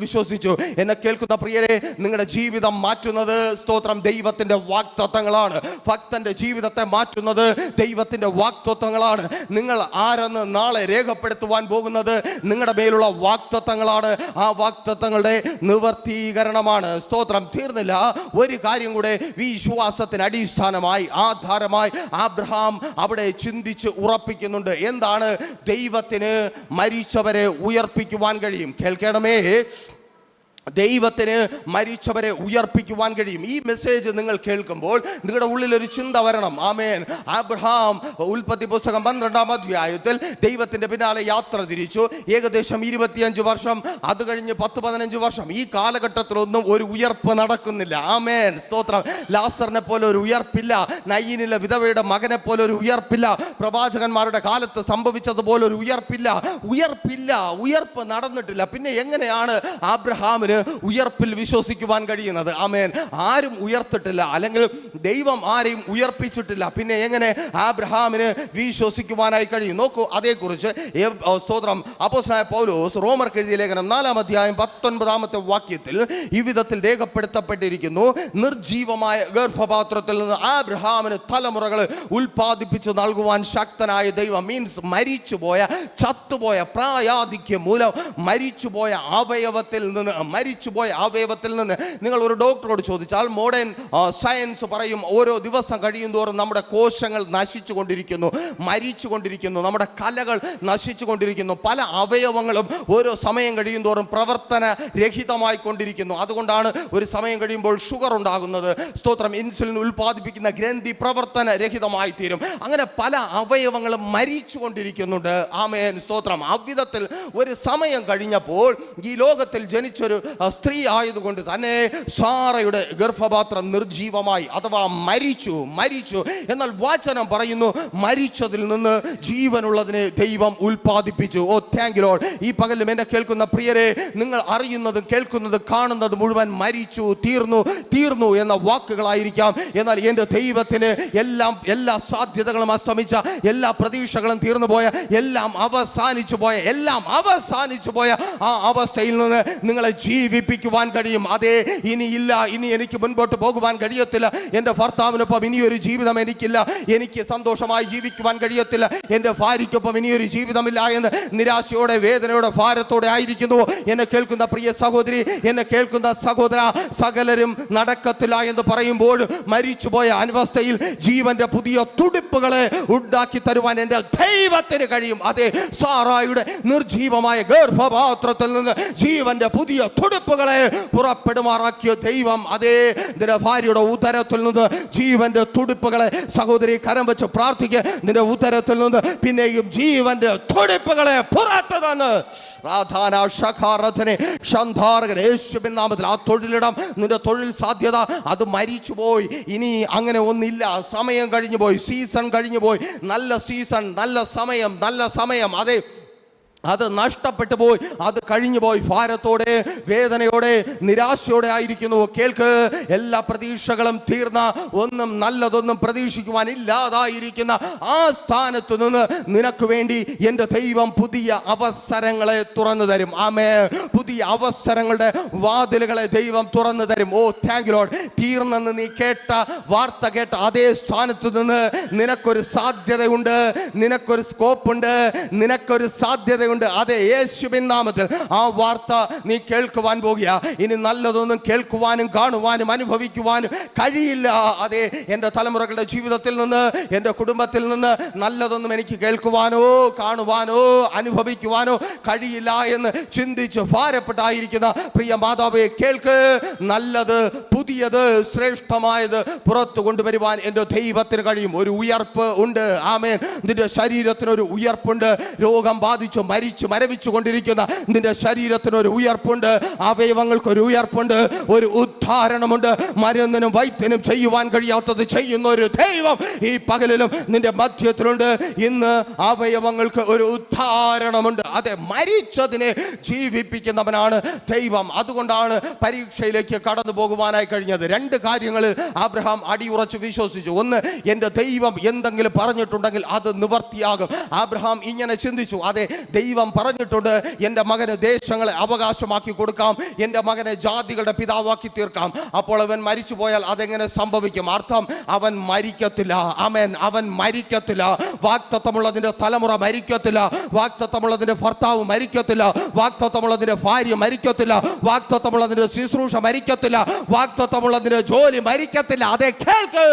വിശ്വസിച്ചു. എന്നെ കേൾക്കുന്ന പ്രിയരെ, നിങ്ങളുടെ ജീവിതം മാറ്റുന്നത് സ്തോത്രം ദൈവത്തിന്റെ വാഗ്ദത്തങ്ങളാണ്. ഭക്തന്റെ ജീവിതത്തെ മാറ്റുന്നത് ദൈവത്തിന്റെ വാഗ്ദത്തങ്ങളാണ്. നിങ്ങൾ ആരെന്ന് നാളെ രേഖപ്പെടുത്തുവാൻ പോകുന്നത് നിങ്ങളുടെ മേലുള്ള വാഗ്ദത്തങ്ങളാണ്. ആ വാഗ്ദത്തങ്ങളുടെ നിവർത്തീകരണമാണ്. സ്തോത്രം. തീർന്നില്ല, ഒരു കാര്യം കൂടെ വിശ്വാസത്തിന് അടിസ്ഥാനമായി, ആധാരമായി ആബ്രഹാം അവിടെ ചിന്തിച്ച് ഉറപ്പിക്കുന്നുണ്ട്. എന്താണ്? ദൈവത്തിന് മരിച്ചവരെ ഉയർപ്പിക്കുവാൻ കഴിയും. കേൾക്കണമേ, ദൈവത്തിന് മരിച്ചവരെ ഉയർപ്പിക്കുവാൻ കഴിയും. ഈ മെസ്സേജ് നിങ്ങൾ കേൾക്കുമ്പോൾ നിങ്ങളുടെ ഉള്ളിൽ ഒരു ചിന്ത വരണം. ആമേൻ. ആബ്രഹാം ഉൽപ്പത്തി പുസ്തകം 12-ാം അധ്യായത്തിൽ ദൈവത്തിന്റെ പിന്നാലെ യാത്ര തിരിച്ചു. ഏകദേശം 25 വർഷം, അത് കഴിഞ്ഞ് 10-15 വർഷം. ഈ കാലഘട്ടത്തിലൊന്നും ഒരു ഉയർപ്പ് നടക്കുന്നില്ല. ആമേൻ. സ്തോത്രം. ലാസറിനെ പോലെ ഒരു ഉയർപ്പില്ല, നയീനിലെ വിധവയുടെ മകനെ പോലെ ഒരു ഉയർപ്പില്ല, പ്രവാചകന്മാരുടെ കാലത്ത് സംഭവിച്ചതുപോലെ ഒരു ഉയർപ്പില്ല. ഉയർപ്പ് നടന്നിട്ടില്ല. പിന്നെ എങ്ങനെയാണ് ആബ്രഹാമിന് ഉയർപ്പിൽ വിശ്വസിക്കുവാൻ കഴിയുന്നത്? ആമേൻ. ആരും ഉയർത്തിട്ടില്ല, അല്ലെങ്കിൽ ദൈവം ആരെയും ഉയർപ്പിച്ചിട്ടില്ല. പിന്നെ എങ്ങനെ ആബ്രഹാമിന് വിശ്വസിക്കുവാനായി കഴിയും? നോക്കൂ, അതേക്കുറിച്ച് സ്തോത്രം അപ്പോസ്തലനായ പൗലോസ് റോമർക്ക് എഴുതിയ ലേഖനം 4-ാം അധ്യായം 19-ാമത്തെ വാക്യത്തിൽ ഈ വിധത്തിൽ രേഖപ്പെടുത്തപ്പെട്ടിരിക്കുന്നു: നിർജീവമായ ഗർഭപാത്രത്തിൽ നിന്ന് ആബ്രഹാമിന് തലമുറകൾ ഉൽപ്പാദിപ്പിച്ചു നൽകുവാൻ ശക്തനായ ദൈവം. മീൻസ് മരിച്ചുപോയ, ചത്തുപോയ, പ്രായാധിക്യം മൂലം മരിച്ചുപോയ അവയവത്തിൽ നിന്ന് നിങ്ങൾ ഒരു ഡോക്ടറോട് ചോദിച്ചാൽ, മോഡേൺ സയൻസ് പറയും, ഓരോ ദിവസം കഴിയും തോറും നമ്മുടെ കോശങ്ങൾ നശിച്ചുകൊണ്ടിരിക്കുന്നു, മരിച്ചുകൊണ്ടിരിക്കുന്നു, നമ്മുടെ കലകൾ നശിച്ചുകൊണ്ടിരിക്കുന്നു, പല അവയവങ്ങളും ഓരോ സമയം കഴിയും തോറും പ്രവർത്തന രഹിതമായി കൊണ്ടിരിക്കുന്നു. അതുകൊണ്ടാണ് ഒരു സമയം കഴിയുമ്പോൾ ഷുഗർ ഉണ്ടാകുന്നത്. സ്തോത്രം. ഇൻസുലിൻ ഉൽപ്പാദിപ്പിക്കുന്ന ഗ്രന്ഥി പ്രവർത്തന രഹിതമായി തീരും. അങ്ങനെ പല അവയവങ്ങളും മരിച്ചുകൊണ്ടിരിക്കുന്നുണ്ട്. ആമേൻ. സ്തോത്രം. അവിധത്തിൽ ഒരു സമയം കഴിഞ്ഞപ്പോൾ ഈ ലോകത്തിൽ ജനിച്ചൊരു സ്ത്രീ ആയതുകൊണ്ട് തന്നെ സാറയുടെ ഗർഭപാത്രം നിർജീവമായി, അഥവാ മരിച്ചു. എന്നാൽ വചനം പറയുന്നു, മരിച്ചതിൽ നിന്ന് ജീവനുള്ളതിനെ ദൈവം ഉൽപ്പാദിപ്പിച്ചു. ഓ താങ്ക് യു ലോർഡ്. ഈ പകലും എന്നെ കേൾക്കുന്ന പ്രിയരെ, നിങ്ങൾ അറിയുന്നതും കേൾക്കുന്നതും കാണുന്നതും മുഴുവൻ മരിച്ചു, തീർന്നു എന്ന വാക്കുകളായിരിക്കാം. എന്നാൽ എൻ്റെ ദൈവത്തിന് എല്ലാ സാധ്യതകളും അസ്തമിച്ച, എല്ലാ പ്രതീക്ഷകളും തീർന്നുപോയ, എല്ലാം അവസാനിച്ചു പോയ ആ അവസ്ഥയിൽ നിന്ന് നിങ്ങളെ ജീവിപ്പിക്കുവാൻ കഴിയും. അതേ, ഇനിയില്ല, ഇനി എനിക്ക് മുൻപോട്ട് പോകുവാൻ കഴിയത്തില്ല, എൻ്റെ ഭർത്താവിനൊപ്പം ഇനിയൊരു ജീവിതം എനിക്കില്ല, എനിക്ക് സന്തോഷമായി ജീവിക്കുവാൻ കഴിയത്തില്ല, എൻ്റെ ഭാര്യയ്ക്കൊപ്പം ഇനിയൊരു ജീവിതമില്ല എന്ന് നിരാശയോടെ, വേദനയോടെ, ഭാരത്തോടെ ആയിരിക്കുന്നു എന്നെ കേൾക്കുന്ന പ്രിയ സഹോദരി, എന്നെ കേൾക്കുന്ന സഹോദര, സകലരും നടക്കത്തില്ല എന്ന് പറയുമ്പോൾ മരിച്ചുപോയ അവസ്ഥയിൽ ജീവന്റെ പുതിയ തുടിപ്പുകളെ ഉണ്ടാക്കി തരുവാൻ എൻ്റെ ദൈവത്തിന് കഴിയും. അതെ, സാറായുടെ നിർജീവമായ ഗർഭപാത്രത്തിൽ നിന്ന് ജീവന്റെ പുതിയ തുടിപ്പുകളെ പുറപ്പെടുമാറാക്കിയ ദൈവം, അതേ, നിന്റെ ഭാര്യയുടെ ഉദരത്തിൽ നിന്ന് നിന്ന് ജീവന്റെ തുടിപ്പുകളെ സഹോദരി കരം വെച്ച് പ്രാർത്ഥിക്കുക. നിന്റെ ഉദരത്തിൽ നിന്ന് പിന്നെയും ജീവന്റെ തുടിപ്പുകളെ പുറത്തു തന്ന് യേശുവിൻ നാമത്തിൽ ആ തൊഴിലിടം, നിന്റെ തൊഴിൽ സാധ്യത അത് മരിച്ചുപോയി. ഇനി അങ്ങനെ ഒന്നില്ല. സമയം കഴിഞ്ഞു പോയി, സീസൺ കഴിഞ്ഞു പോയി. നല്ല സീസൺ, നല്ല സമയം അതെ അത് നഷ്ടപ്പെട്ടു പോയി, അത് കഴിഞ്ഞു പോയി. ഭാരത്തോടെ, വേദനയോടെ, നിരാശയോടെ ആയിരിക്കുന്നു. കേൾക്ക്, എല്ലാ പ്രതീക്ഷകളും തീർന്ന, ഒന്നും നല്ലതൊന്നും പ്രതീക്ഷിക്കുവാനില്ലാതായിരിക്കുന്ന ആ സ്ഥാനത്ത് നിന്ന് നിനക്ക് വേണ്ടി എൻ്റെ ദൈവം പുതിയ അവസരങ്ങളെ തുറന്നു തരും. ആമേൻ. പുതിയ അവസരങ്ങളുടെ വാതിലുകളെ ദൈവം തുറന്നു തരും. ഓ താങ്ക് യു ലോർഡ്. തീർന്നെന്ന് നീ കേട്ട വാർത്ത കേട്ട അതേ സ്ഥാനത്ത് നിന്ന് നിനക്കൊരു സാധ്യതയുണ്ട്, നിനക്കൊരു സ്കോപ്പുണ്ട്, നിനക്കൊരു സാധ്യതയുണ്ട്. അതെ, യേശുവിൻ നാമത്തിൽ ആ വാർത്ത നീ കേൾക്കുവാൻ പോകുക. ഇനി നല്ലതൊന്നും കേൾക്കുവാനും കാണുവാനും അനുഭവിക്കുവാനും കഴിയില്ല. അതെ, എൻ്റെ തലമുറകളുടെ ജീവിതത്തിൽ നിന്ന്, എൻ്റെ കുടുംബത്തിൽ നിന്ന് നല്ലതൊന്നും എനിക്ക് കേൾക്കുവാനോ കാണുവാനോ അനുഭവിക്കുവാനോ കഴിയില്ല എന്ന് ചിന്തിച്ച് ഭാരപ്പെട്ടായിരിക്കുന്ന പ്രിയ മാതാവേ, കേൾക്ക്. നല്ലത്, പുതിയത്, ശ്രേഷ്ഠമായത് പുറത്തു കൊണ്ടുവരുവാൻ എൻ്റെ ദൈവത്തിന് കഴിയും. ഒരു ഉയർപ്പ് ഉണ്ട്. ആമേൻ. നിന്റെ ശരീരത്തിനൊരു ഉയർപ്പുണ്ട്. രോഗം ബാധിച്ചു മരവിച്ചു കൊണ്ടിരിക്കുന്ന നിന്റെ ശരീരത്തിനൊരു ഉയർപ്പുണ്ട്. അവയവങ്ങൾക്കൊരു ഉയർപ്പുണ്ട്. ഒരു ഉദ്ധാരണമുണ്ട്. മരുന്നിനും വൈദ്യനും ചെയ്യുവാൻ കഴിയാത്തത് ചെയ്യുന്ന ഒരു ദൈവം ഈ പകലിലും നിന്റെ മധ്യത്തിലുണ്ട്. ഇന്ന് അവയവങ്ങൾക്ക് ഒരു ഉദ്ധാരണമുണ്ട്. അതെ, മരിച്ചതിനെ ജീവിപ്പിക്കുന്നവനാണ് ദൈവം. അതുകൊണ്ടാണ് പരീക്ഷയിലേക്ക് കടന്നു പോകുവാനായി കഴിഞ്ഞത്. രണ്ട് കാര്യങ്ങളിൽ അബ്രഹാം അടിയുറച്ച് വിശ്വസിച്ചു. ഒന്ന്, എൻ്റെ ദൈവം എന്തെങ്കിലും പറഞ്ഞിട്ടുണ്ടെങ്കിൽ അത് നിവർത്തിയാകും. അബ്രഹാം ഇങ്ങനെ ചിന്തിച്ചു. അതെ, ദൈവം പറഞ്ഞിട്ടുണ്ട്, എൻ്റെ മകന് ദേശങ്ങളെ അവകാശമാക്കി കൊടുക്കാം, എൻ്റെ മകനെ ജാതികളുടെ പിതാവാക്കി തീർക്കാം. അപ്പോൾ അവൻ മരിച്ചു പോയാൽ അതെങ്ങനെ സംഭവിക്കും? അർത്ഥം, അവൻ മരിക്കത്തില്ല. ആമേൻ. അവൻ മരിക്കത്തില്ല. വാഗ്ദത്തമുള്ളതിൻ്റെ തലമുറ മരിക്കത്തില്ല. വാഗ്ദത്തമുള്ളതിൻ്റെ ഭർത്താവ് മരിക്കത്തില്ല. വാഗ്ദത്തമുള്ളതിൻ്റെ ഭാര്യ മരിക്കത്തില്ല. വാഗ്ദത്തമുള്ളതിൻ്റെ ശുശ്രൂഷ മരിക്കത്തില്ല. വാഗ്ദത്തമുള്ളതിൻ്റെ ജോലി മരിക്കത്തില്ല. അതെ, കേൾക്ക്.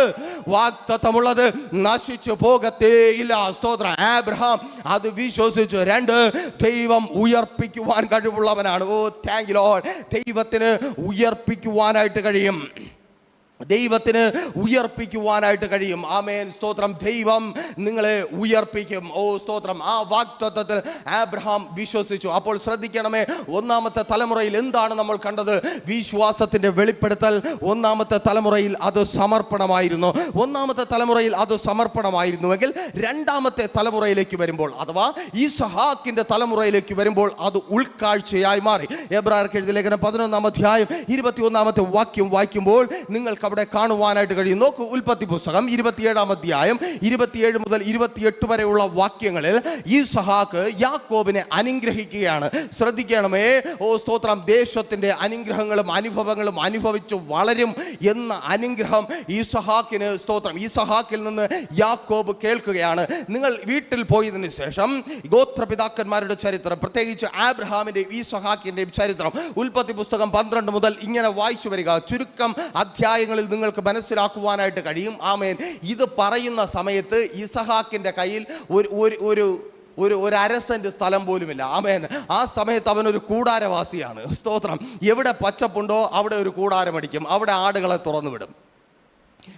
വാഗ്ദത്തമുള്ളത് നശിച്ചു പോകത്തേയില്ല. സ്തോത്രം. അബ്രഹാം അത് വിശ്വസിച്ചു. രണ്ട്, ദൈവം ഉയർപ്പിക്കുവാൻ കഴിവുള്ളവനാണ്. ഓ താങ്ക് യു ലോർഡ്. ദൈവത്തിന് ഉയർപ്പിക്കുവാനായിട്ട് കഴിയും. ദൈവത്തിന് ഉയർപ്പിക്കുവാനായിട്ട് കഴിയും. ആമേൻ. സ്തോത്രം. ദൈവം നിങ്ങളെ ഉയർപ്പിക്കും. ഓ സ്തോത്രം. ആ വാഗ്ദത്തത്തിൽ അബ്രഹാം വിശ്വസിച്ചു. അപ്പോൾ ശ്രദ്ധിക്കണമേ, ഒന്നാമത്തെ തലമുറയിൽ എന്താണ് നമ്മൾ കണ്ടത്? വിശ്വാസത്തിന്റെ വെളിപ്പെടുത്തൽ. ഒന്നാമത്തെ തലമുറയിൽ അത് സമർപ്പണമായിരുന്നു. ഒന്നാമത്തെ തലമുറയിൽ അത് സമർപ്പണമായിരുന്നുവെങ്കിൽ രണ്ടാമത്തെ തലമുറയിലേക്ക് വരുമ്പോൾ, അഥവാ ഈസഹാക്കിന്റെ തലമുറയിലേക്ക് വരുമ്പോൾ അത് ഉൾക്കാഴ്ചയായി മാറി. എബ്രായർക്ക് എഴുതിയ ലേഖനം 11-ാം അധ്യായം 21-ാമത്തെ വാക്യം വായിക്കുമ്പോൾ നിങ്ങൾക്ക് അവിടെ കാണുവാനായിട്ട് കഴിയും. നോക്കൂ, ഉൽപ്പത്തി പുസ്തകം 27-ാം അധ്യായം 27 മുതൽ 28 വരെയുള്ള വാക്യങ്ങളിൽ ഈസഹാക്ക് യാക്കോബിനെ അനുഗ്രഹിക്കുകയാണ്. ശ്രദ്ധിക്കണമേ. ഓ സ്തോത്രം. ദേശത്തിന്റെ അനുഗ്രഹങ്ങളും അനുഭവങ്ങളും അനുഭവിച്ചു വളരും എന്ന അനുഗ്രഹം ഈസഹാക്കിന്, സ്തോത്രം, ഈസഹാക്കിൽ നിന്ന് യാക്കോബ് കേൾക്കുകയാണ്. നിങ്ങൾ വീട്ടിൽ പോയതിനു ശേഷം ഗോത്രപിതാക്കന്മാരുടെ ചരിത്രം, പ്രത്യേകിച്ച് ആബ്രഹാമിന്റെയും ഈസഹാക്കിന്റെയും ചരിത്രം ഉൽപ്പത്തി പുസ്തകം 12 മുതൽ ഇങ്ങനെ വായിച്ചു വരിക. ചുരുക്കം അധ്യായങ്ങൾ നിങ്ങൾക്ക് മനസ്സിലാക്കുവാനായിട്ട് കഴിയും. ആമേൻ. ഇത് പറയുന്ന സമയത്ത് ഇസഹാക്കിന്റെ കയ്യിൽ ഒരു അരസെന്റ് സ്ഥലം പോലുമില്ല. ആമേൻ. ആ സമയത്ത് അവനൊരു കൂടാരവാസിയാണ്. സ്തോത്രം. എവിടെ പച്ചപ്പുണ്ടോ അവിടെ ഒരു കൂടാരമടിക്കും, അവിടെ ആടുകളെ തുറന്നു വിടും.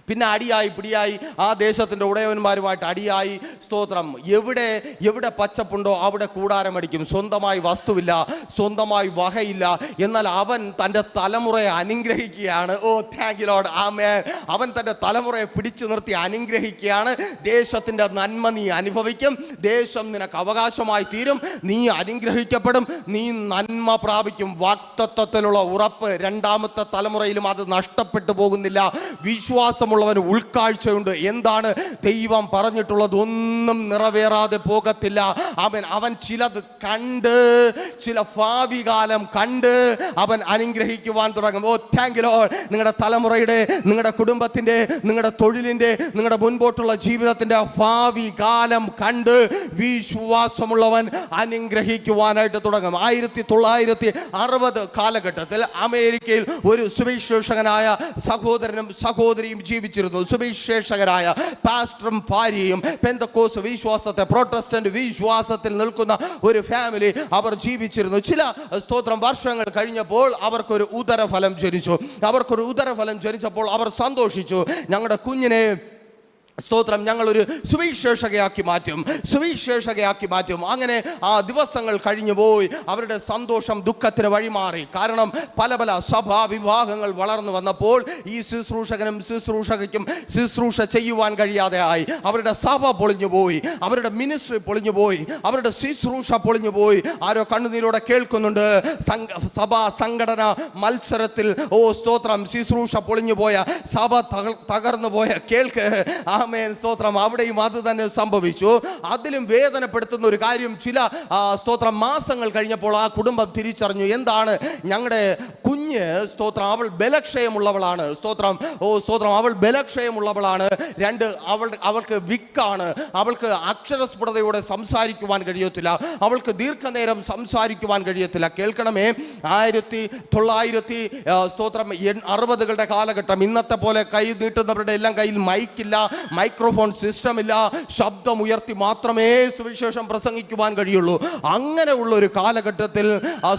പിന്നെ അടിയായി പിടിയായി ആ ദേശത്തിൻ്റെ ഉടയവന്മാരുമായിട്ട് അടിയായി. സ്തോത്രം. എവിടെ പച്ചപ്പുണ്ടോ അവിടെ കൂടാരമടിക്കും. സ്വന്തമായി വസ്തുവില്ല, സ്വന്തമായി വകയില്ല. എന്നാൽ അവൻ തൻ്റെ തലമുറയെ അനുഗ്രഹിക്കുകയാണ്. ഓ താങ്ക് യു ലോർഡ്. ആമേൻ. അവൻ തൻ്റെ തലമുറയെ പിടിച്ചു നിർത്തി അനുഗ്രഹിക്കുകയാണ്. ദേശത്തിൻ്റെ നന്മ നീ അനുഭവിക്കും. ദേശം നിനക്ക് അവകാശമായി തീരും. നീ അനുഗ്രഹിക്കപ്പെടും. നീ നന്മ പ്രാപിക്കും. വാഗ്ദത്തത്തിലുള്ള ഉറപ്പ് രണ്ടാമത്തെ തലമുറയിലും അത് നഷ്ടപ്പെട്ടു പോകുന്നില്ല. വിശ്വാസമുള്ളവന് ഉൾക്കാഴ്ചയുണ്ട്. എന്താണ് ദൈവം പറഞ്ഞിട്ടുള്ളത്? ഒന്നും നിറവേറാതെ പോകത്തില്ല. അവൻ ചിലത് കണ്ട്, ചില ഭാവി കാലം കണ്ട് അവൻ അനുഗ്രഹിക്കുവാൻ തുടങ്ങും. ഓ താങ്ക് യു ലോർഡ്. നിങ്ങളുടെ തലമുറയുടെ, നിങ്ങളുടെ കുടുംബത്തിന്റെ, നിങ്ങളുടെ തൊഴിലിന്റെ, നിങ്ങളുടെ മുൻപോട്ടുള്ള ജീവിതത്തിന്റെ ഭാവി കാലം കണ്ട് വിശ്വാസമുള്ളവൻ അനുഗ്രഹിക്കുവാനായിട്ട് തുടങ്ങും. 1960 കാലഘട്ടത്തിൽ അമേരിക്കയിൽ ഒരു സുവിശേഷകനായ സഹോദരനും സഹോദരിയും ജീവിച്ചു ജീവിച്ചിരുന്നു. സുവിശേഷകരായ പാസ്റ്ററും ഭാര്യയും പെന്തക്കോസ്ത് വിശ്വാസത്തെ, പ്രൊട്ടസ്റ്റന്റ് വിശ്വാസത്തിൽ നിൽക്കുന്ന ഒരു ഫാമിലി അവർ ജീവിച്ചിരുന്നു. ചില സ്തോത്രം വർഷങ്ങൾ കഴിഞ്ഞപ്പോൾ അവർക്കൊരു ഉദരഫലം ജനിച്ചപ്പോൾ അവർ സന്തോഷിച്ചു. ഞങ്ങളുടെ കുഞ്ഞിനെ സ്തോത്രം ഞങ്ങളൊരു സുവിശേഷകയാക്കി മാറ്റും. അങ്ങനെ ആ ദിവസങ്ങൾ കഴിഞ്ഞു പോയി. അവരുടെ സന്തോഷം ദുഃഖത്തിന് വഴിമാറി. കാരണം പല സഭാ വിഭാഗങ്ങൾ വളർന്നു വന്നപ്പോൾ ഈ ശുശ്രൂഷകനും ശുശ്രൂഷകയ്ക്കും ശുശ്രൂഷ ചെയ്യുവാൻ കഴിയാതെ ആയി. അവരുടെ സഭ പൊളിഞ്ഞുപോയി, അവരുടെ മിനിസ്ട്രി പൊളിഞ്ഞുപോയി, അവരുടെ ശുശ്രൂഷ പൊളിഞ്ഞുപോയി. ആരോ കണ്ണുനീരോടെ കേൾക്കുന്നുണ്ട്. സഭാ സംഘടന മത്സരത്തിൽ സ്തോത്രം ശുശ്രൂഷ പൊളിഞ്ഞുപോയ, സഭ തകർന്നു പോയ കേൾക്ക്. സ്തോത്രം അവിടെയും അത് തന്നെ സംഭവിച്ചു. അതിലും വേദനപ്പെടുത്തുന്ന ഒരു കാര്യം, ചില സ്തോത്രം മാസങ്ങൾ കഴിഞ്ഞപ്പോൾ ആ കുടുംബം തിരിച്ചറിഞ്ഞു, എന്താണ് ഞങ്ങളുടെ കുഞ്ഞ് സ്തോത്രം അവൾ ബലക്ഷയമുള്ളവളാണ്. അവൾ ബലക്ഷയമുള്ളവളാണ്. അവൾക്ക് വിക്കാണ്. അവൾക്ക് അക്ഷരസ്ഫുടതയോടെ സംസാരിക്കുവാൻ കഴിയത്തില്ല. അവൾക്ക് ദീർഘനേരം സംസാരിക്കുവാൻ കഴിയത്തില്ല. കേൾക്കണമേ, 1960 കാലഘട്ടം. ഇന്നത്തെ പോലെ കൈ നീട്ടുന്നവരുടെ എല്ലാം കയ്യിൽ മൈക്കില്ല, മൈക്രോഫോൺ സിസ്റ്റം ഇല്ല. ശബ്ദമുയർത്തി മാത്രമേ സുവിശേഷം പ്രസംഗിക്കുവാൻ കഴിയുള്ളൂ. അങ്ങനെയുള്ള ഒരു കാലഘട്ടത്തിൽ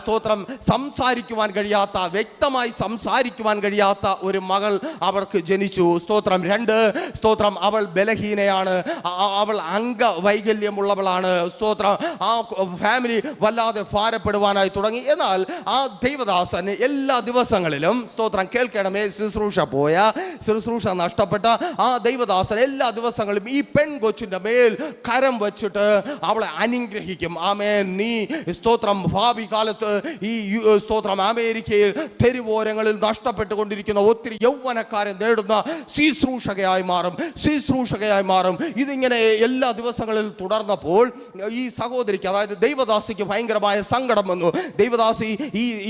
സ്തോത്രം സംസാരിക്കുവാൻ കഴിയാത്ത, വ്യക്തമായി സംസാരിക്കുവാൻ കഴിയാത്ത ഒരു മകൾ അവർക്ക് ജനിച്ചു. സ്തോത്രം 2 അവൾ ബലഹീനയാണ്, അവൾ അംഗവൈകല്യമുള്ളവളാണ്. സ്തോത്രം ആ ഫാമിലി വല്ലാതെ ഭാരപ്പെടുവാനായി തുടങ്ങി. എന്നാൽ ആ ദൈവദാസൻ എല്ലാ ദിവസങ്ങളിലും സ്തോത്രം കേൾക്കണമേ, ശുശ്രൂഷ നഷ്ടപ്പെട്ട ആ ദൈവദാസൻ എല്ലാ ദിവസങ്ങളും ഈ പെൺകൊച്ചിന്റെ മേൽ കരം വെച്ചിട്ട് അവളെ അനുഗ്രഹിക്കും. ആമേൻ. നീ സ്തോത്രം ഭാവി കാലത്ത് ഈ സ്തോത്രം അമേരിക്കയിൽ തെരുവോരങ്ങളിൽ നഷ്ടപ്പെട്ടുകൊണ്ടിരിക്കുന്ന ഒത്തിരി യൗവനക്കാരെ നേടുന്ന ശുശ്രൂഷകയായി മാറും. ഇതിങ്ങനെ എല്ലാ ദിവസങ്ങളിൽ തുടർന്നപ്പോൾ ഈ സഹോദരിക്ക്, അതായത് ദൈവദാസിക്ക് ഭയങ്കരമായ സങ്കടം വന്നു. ദൈവദാസി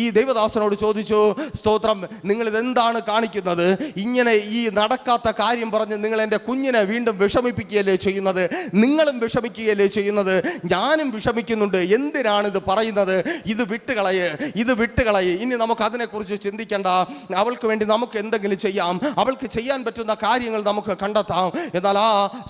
ഈ ദൈവദാസനോട് ചോദിച്ചു, സ്തോത്രം നിങ്ങൾ ഇതെന്താണ് കാണിക്കുന്നത്? ഇങ്ങനെ ഈ നടക്കാത്ത കാര്യം പറഞ്ഞ് നിങ്ങൾ എൻ്റെ കുഞ്ഞിനെ വീണ്ടും വിഷമിപ്പിക്കുകയല്ലേ ചെയ്യുന്നത്? നിങ്ങളും വിഷമിക്കുകയല്ലേ ചെയ്യുന്നത്? ഞാനും വിഷമിക്കുന്നുണ്ട്. എന്തിനാണിത് പറയുന്നത്? ഇത് വിട്ടുകളയെ. ഇനി നമുക്ക് അതിനെക്കുറിച്ച് ചിന്തിക്കേണ്ട. അവൾക്ക് വേണ്ടി നമുക്ക് എന്തെങ്കിലും ചെയ്യാം. അവൾക്ക് ചെയ്യാൻ പറ്റുന്ന കാര്യങ്ങൾ നമുക്ക് കണ്ടെത്താം. എന്നാൽ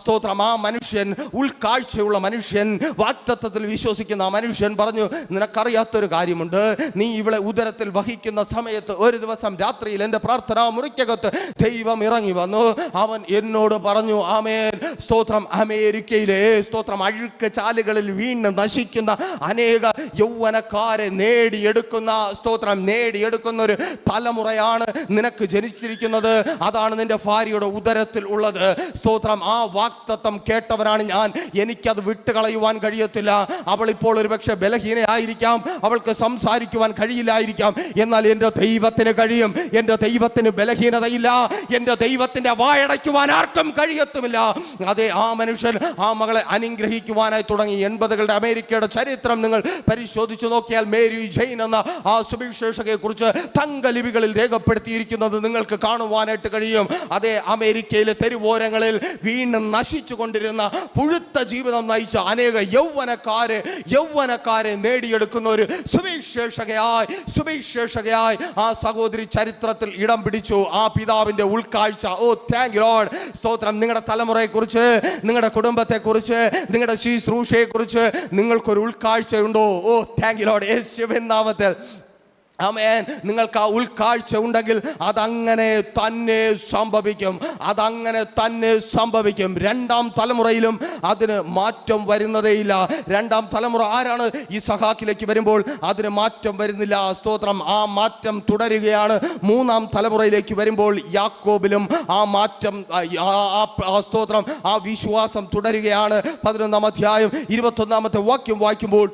സ്തോത്രം ആ മനുഷ്യൻ, ഉൾക്കാഴ്ചയുള്ള മനുഷ്യൻ, വാഗ്ദത്തത്തിൽ വിശ്വസിക്കുന്ന ആ മനുഷ്യൻ പറഞ്ഞു, നിനക്കറിയാത്തൊരു കാര്യമുണ്ട്. നീ ഇവളെ ഉദരത്തിൽ വഹിക്കുന്ന സമയത്ത് ഒരു ദിവസം രാത്രിയിൽ എൻ്റെ പ്രാർത്ഥനാ മുറിക്കകത്ത് ദൈവം ഇറങ്ങി വന്നു. അവൻ എന്നോട് പറഞ്ഞു, ആമേൻ, സ്തോത്രം, അമേരിക്കയിലെ സ്തോത്രം അഴുക്ക് ചാലുകളിൽ വീണ് നശിക്കുന്ന അനേക യൗവനക്കാരെ നേടിയെടുക്കുന്ന ഒരു തലമുറയാണ് നിനക്ക് ജനിച്ചിരിക്കുന്നത്. അതാണ് നിന്റെ ഭാര്യയുടെ ഉദരത്തിൽ ഉള്ളത്. സ്തോത്രം ആ വാഗ്ദത്തം കേട്ടവനാണ് ഞാൻ. എനിക്കത് വിട്ടുകളയുവാൻ കഴിയത്തില്ല. അവൾ ഇപ്പോൾ ഒരുപക്ഷെ ബലഹീനയായിരിക്കാം, അവൾക്ക് സംസാരിക്കുവാൻ കഴിയില്ലായിരിക്കാം. എന്നാൽ എൻ്റെ ദൈവത്തിന് കഴിയും. എൻ്റെ ദൈവത്തിന് ബലഹീനതയില്ല. എൻ്റെ ദൈവത്തിന്റെ വായടയ്ക്കുവാൻ ആർക്കും കഴിയത്തുമില്ല. അതെ, ആ മനുഷ്യൻ ആ മകളെ അനുഗ്രഹിക്കുവാനായി തുടങ്ങി. 80കളുടെ അമേരിക്കയുടെ ചരിത്രം നിങ്ങൾ പരിശോധിച്ചു നോക്കിയാൽ മേരി ജെയിൻ എന്ന ആ സുവിശേഷകയെ കുറിച്ച് തങ്കലിപികളിൽ രേഖപ്പെടുത്തിയിരിക്കുന്നത് നിങ്ങൾക്ക് കാണുവാനായിട്ട് കഴിയും. അതേ, അമേരിക്കയിലെ തെരുവോരങ്ങളിൽ വീണ്ടും നശിച്ചു കൊണ്ടിരുന്ന, പുഴുത്ത ജീവിതം നയിച്ച അനേക യൗവനക്കാരെ നേടിയെടുക്കുന്ന ഒരു സുവിശേഷകയായി ആ സഹോദരി ചരിത്രത്തിൽ ഇടം പിടിച്ചു. ആ പിതാവിന്റെ ഉൾക്കാഴ്ച. Thank you Lord. സ്തോത്രം. നിങ്ങളുടെ തലമുറയെക്കുറിച്ച്, നിങ്ങളുടെ കുടുംബത്തെക്കുറിച്ച്, നിങ്ങളുടെ ശുശ്രൂഷയെക്കുറിച്ച് നിങ്ങൾക്കൊരു ഉൾക്കാഴ്ചയുണ്ടോ? Thank you Lord. യേശുവിൻ നാമത്തിൽ ആമേൻ. നിങ്ങൾക്ക് ആ ഉൾക്കാഴ്ച ഉണ്ടെങ്കിൽ അതങ്ങനെ തന്നെ സംഭവിക്കും. 2ാം തലമുറയിലും അതിന് മാറ്റം വരുന്നതേയില്ല. 2ാം തലമുറ ആരാണ്? ഈ സഹാക്കിലേക്ക് വരുമ്പോൾ അതിന് മാറ്റം വരുന്നില്ല. സ്തോത്രം. ആ മാറ്റം തുടരുകയാണ്. 3ാം തലമുറയിലേക്ക് വരുമ്പോൾ യാക്കോബിലും ആ മാറ്റം, സ്തോത്രം, ആ വിശ്വാസം തുടരുകയാണ്. 11ാം അധ്യായം 21ാമത്തെ വാക്യം വായിക്കുമ്പോൾ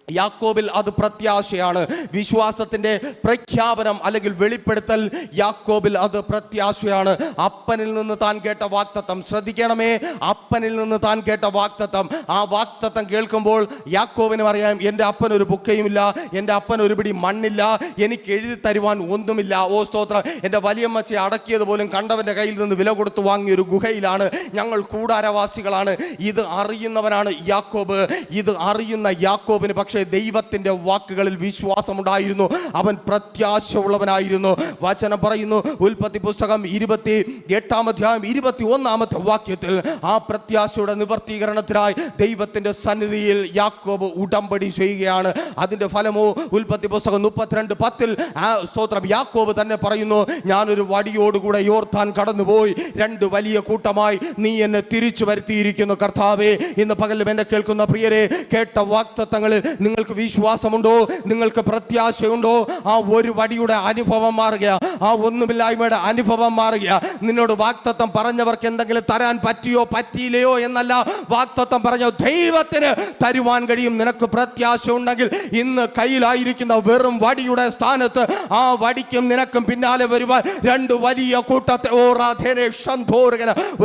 യാക്കോബിൽ അത് പ്രത്യാശയാണ്. വിശ്വാസത്തിന്റെ പ്രഖ്യാപനം അല്ലെങ്കിൽ വെളിപ്പെടുത്തൽ യാക്കോബിൽ അത് പ്രത്യാശയാണ്. അപ്പനിൽ നിന്ന് താൻ കേട്ട വാഗ്ദത്തം, ശ്രദ്ധിക്കണമേ, അപ്പനിൽ നിന്ന് താൻ കേട്ട വാഗ്ദത്തം. ആ വാഗ്ദത്തം കേൾക്കുമ്പോൾ യാക്കോബിന് അറിയാം, എൻ്റെ അപ്പൻ ഒരു ബുക്കയുമില്ല, എൻ്റെ അപ്പൻ ഒരു പിടി മണ്ണില്ല, എനിക്ക് എഴുതി തരുവാൻ ഒന്നുമില്ല. സ്തോത്രം. എൻ്റെ വലിയമ്മച്ചയെ അടക്കിയത് പോലും കണ്ടവൻ്റെ കയ്യിൽ നിന്ന് വില കൊടുത്ത് വാങ്ങിയൊരു ഗുഹയിലാണ്. ഞങ്ങൾ കൂടാരവാസികളാണ്. ഇത് അറിയുന്നവനാണ് യാക്കോബ്. ഇത് അറിയുന്ന യാക്കോബിന് പക്ഷേ പക്ഷേ ദൈവത്തിൻ്റെ വാക്കുകളിൽ വിശ്വാസമുണ്ടായിരുന്നു. അവൻ പ്രത്യാശ ഉള്ളവനായിരുന്നു. വചനം പറയുന്നു, ഉൽപ്പത്തി പുസ്തകം 28 അധ്യായം 21 വാക്യത്തിൽ ആ പ്രത്യാശയുടെ നിവർത്തീകരണത്തിനായി ദൈവത്തിന്റെ സന്നിധിയിൽ യാക്കോബ് ഉടമ്പടി ചെയ്യുകയാണ്. അതിന്റെ ഫലമോ ഉൽപ്പത്തി പുസ്തകം 32:10 സ്തോത്രം യാക്കോബ് തന്നെ പറയുന്നു, ഞാനൊരു വടിയോടുകൂടെ യോർദാൻ കടന്നുപോയി, 2 വലിയ കൂട്ടമായി നീ എന്നെ തിരിച്ചു വരുത്തിയിരിക്കുന്നു. കർത്താവേ, ഇന്ന് പകലും എന്നെ കേൾക്കുന്ന പ്രിയരെ, കേട്ട വാഗ്ദത്തങ്ങളിൽ നിങ്ങൾക്ക് വിശ്വാസമുണ്ടോ? നിങ്ങൾക്ക് പ്രത്യാശയുണ്ടോ? ആ ഒരു വടിയുടെ അനുഭവം മാറുക, ആ ഒന്നുമില്ലായ്മയുടെ അനുഭവം മാറുക. നിന്നോട് വാഗ്ദത്തം പറഞ്ഞവർക്ക് എന്തെങ്കിലും തരാൻ പറ്റിയോ പറ്റിയില്ലയോ എന്നല്ല, വാഗ്ദത്തം പറഞ്ഞ ദൈവത്തിന് തരുവാൻ കഴിയും. നിനക്ക് പ്രത്യാശ ഉണ്ടെങ്കിൽ ഇന്ന് കയ്യിലായിരിക്കുന്ന വെറും വടിയുടെ സ്ഥാനത്ത് ആ വടിക്കും നിനക്കും പിന്നാലെ വരുവാൻ 2 വലിയ കൂട്ടത്തെ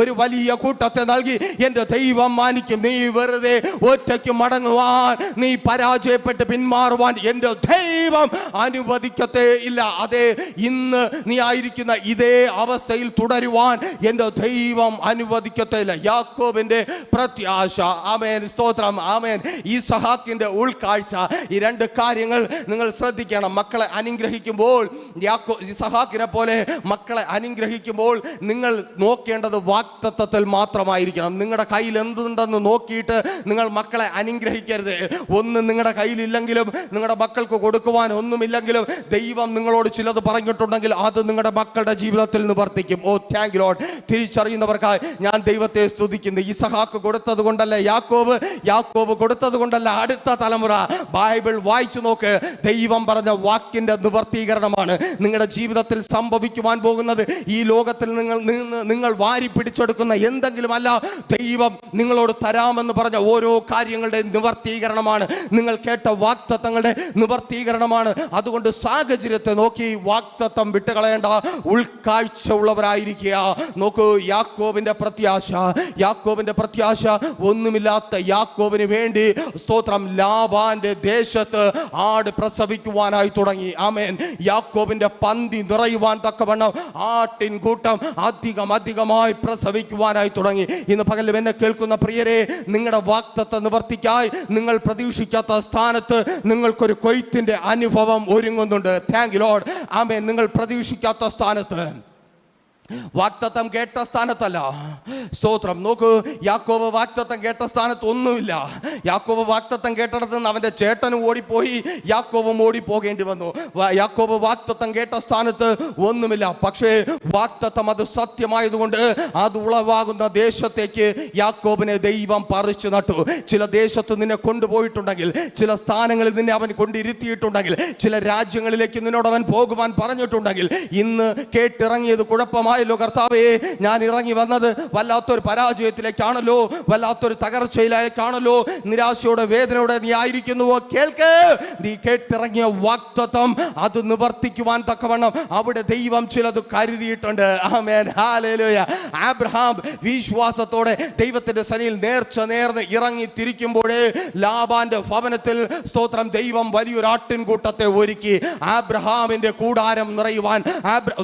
ഒരു വലിയ കൂട്ടത്തെ നൽകി എന്റെ ദൈവം മാനിക്കും. നീ വെറുതെ ഒറ്റയ്ക്ക് മടങ്ങുവാൻ, നീ പരാജയപ്പെട്ട് പിന്മാറുവാൻ എന്റെ ദൈവം അനുവദിക്കത്തേ ഇല്ല. അതെ, ഇന്ന് നീ ആയിരിക്കുന്ന ഇതേ അവസ്ഥയിൽ തുടരുവാൻ എന്റെ ദൈവം അനുവദിക്കത്തേ ഇല്ല. യാക്കോബിന്റെ പ്രത്യാശ, ആമേൻ, സ്തോത്രം, ആമേൻ. ഈസഹാക്കിന്റെ ഉൾക്കാഴ്ച, ഈ 2 കാര്യങ്ങൾ നിങ്ങൾ ശ്രദ്ധിക്കണം. മക്കളെ അനുഗ്രഹിക്കുമ്പോൾ, ഈസഹാക്കിനെ പോലെ മക്കളെ അനുഗ്രഹിക്കുമ്പോൾ നിങ്ങൾ നോക്കേണ്ടത് വാഗ്ദത്തത്തിൽ മാത്രമായിരിക്കണം. നിങ്ങളുടെ കയ്യിൽ എന്തുണ്ടെന്ന് നോക്കിയിട്ട് നിങ്ങൾ മക്കളെ അനുഗ്രഹിക്കരുത്. ഒന്നും നിങ്ങളുടെ കയ്യിലില്ലെങ്കിലും, നിങ്ങളുടെ മക്കൾക്ക് കൊടുക്കുവാൻ ഒന്നുമില്ലെങ്കിലും, ദൈവം നിങ്ങളോട് ചിലത് പറഞ്ഞിട്ടുണ്ടെങ്കിൽ അത് നിങ്ങളുടെ മക്കളുടെ ജീവിതത്തിൽ നിവർത്തിക്കും. ഓ താങ്ക് യു ലോർഡ്. തിരിച്ചറിയുന്നവർക്കായി ഞാൻ ദൈവത്തെ സ്തുതിക്കുന്നു. ഈസഹാക്ക് കൊടുത്തത് കൊണ്ടല്ല യാക്കോബ് കൊടുത്തത് കൊണ്ടല്ല അടുത്ത തലമുറ. ബൈബിൾ വായിച്ചു നോക്ക്, ദൈവം പറഞ്ഞ വാക്കിന്റെ നിവർത്തീകരണമാണ് നിങ്ങളുടെ ജീവിതത്തിൽ സംഭവിക്കുവാൻ പോകുന്നത്. ഈ ലോകത്തിൽ നിങ്ങൾ വാരി പിടിച്ചെടുക്കുന്ന എന്തെങ്കിലും അല്ല, ദൈവം നിങ്ങളോട് തരാമെന്ന് പറഞ്ഞ ഓരോ കാര്യങ്ങളുടെ നിവർത്തീകരണമാണ്. നിങ്ങൾ കേട്ട വാഗ്ദത്തങ്ങളുടെ നിവർത്തീകരണമാണ്. അതുകൊണ്ട് സാഹചര്യത്തെ നോക്കി വാഗ്ദത്തം വിട്ടുകളയേണ്ട, ഉൾക്കാഴ്ച ഉള്ളവരായിരിക്കുക. നോക്കൂ, യാക്കോബിന്റെ പ്രത്യാശ ഒന്നുമില്ലാത്ത യാക്കോബിന് വേണ്ടി, സ്തോത്രം, ലാബാന്റെ ദേശത്ത് ആട് പ്രസവിക്കുവാനായി തുടങ്ങി. ആമേൻ. യാക്കോബിന്റെ പന്തി നിറയുവാൻ തക്കവണ്ണം ആട്ടിൻ കൂട്ടം അധികമായി പ്രസവിക്കുവാനായി തുടങ്ങി. ഇന്ന് പകലും എന്നെ കേൾക്കുന്ന പ്രിയരെ, നിങ്ങളുടെ വാഗ്ദത്ത നിവർത്തിക്കായി നിങ്ങൾ പ്രതീക്ഷിക്കാത്ത സ്ഥാനത്ത് നിങ്ങൾക്കൊരു കൊയ്ത്തിന്റെ അനുഭവം ഒരുങ്ങുന്നുണ്ട്. Thank you lord. ആമേൻ. നിങ്ങൾ പ്രതീക്ഷിക്കാത്ത സ്ഥാനത്ത്, വാഗ്ദത്തം കേട്ട സ്ഥാനത്തല്ല. സ്തോത്രം. നോക്കൂ, യാക്കോബ് വാഗ്ദത്തം കേട്ട സ്ഥാനത്ത് ഒന്നുമില്ല. യാക്കോബ് വാഗ്ദത്തം കേട്ടിടത്ത് നിന്ന് അവന്റെ ചേട്ടനും ഓടിപ്പോയി, യാക്കോബും ഓടിപ്പോകേണ്ടി വന്നു. യാക്കോബ് വാഗ്ദത്തം കേട്ട സ്ഥാനത്ത് ഒന്നുമില്ല. പക്ഷേ വാഗ്ദത്തം അത് സത്യമായതുകൊണ്ട് അത് ഉളവാകുന്ന ദേശത്തേക്ക് യാക്കോബിനെ ദൈവം പറിച്ചു നട്ടു. ചില ദേശത്ത് നിന്നെ കൊണ്ടുപോയിട്ടുണ്ടെങ്കിൽ, ചില സ്ഥാനങ്ങളിൽ നിന്നെ അവൻ കൊണ്ടിരുത്തിയിട്ടുണ്ടെങ്കിൽ, ചില രാജ്യങ്ങളിലേക്ക് നിന്നോട് അവൻ പോകുവാൻ പറഞ്ഞിട്ടുണ്ടെങ്കിൽ, ഇന്ന് കേട്ടിറങ്ങിയത് കുഴപ്പമായല്ലോ കർത്താവേ, ഞാൻ ഇറങ്ങി വന്നത് വല്ലാത്തൊരു പരാജയത്തിലേക്കാണല്ലോ, വല്ലാത്തൊരു തകർച്ചയിലേക്കാണല്ലോ, നിരാശയോടെ വേദനയോടെ നീ ആയിരിക്കുന്നുവോ? കേൾക്ക്, നീ കേട്ടിറങ്ങിയ വാഗ്ദത്തം അത് നിവർത്തിക്കുവാൻ തക്കവണ്ണം അവിടെ ദൈവം ചിലത് കരുതിയിട്ടുണ്ട്. ആമേൻ, ഹല്ലേലൂയ. അബ്രഹാം വിശ്വാസത്തോടെ ദൈവത്തിന്റെ സന്നിധിയിൽ നേർന്ന് ഇറങ്ങി തിരിക്കുമ്പോഴേ ലാബാന്റെ ഭവനത്തിൽ, സ്തോത്രം, ദൈവം വലിയൊരു ആട്ടിൻകൂട്ടത്തെ ഒരുക്കി. അബ്രഹാമിന്റെ കൂടാരം നിറയുവാൻ,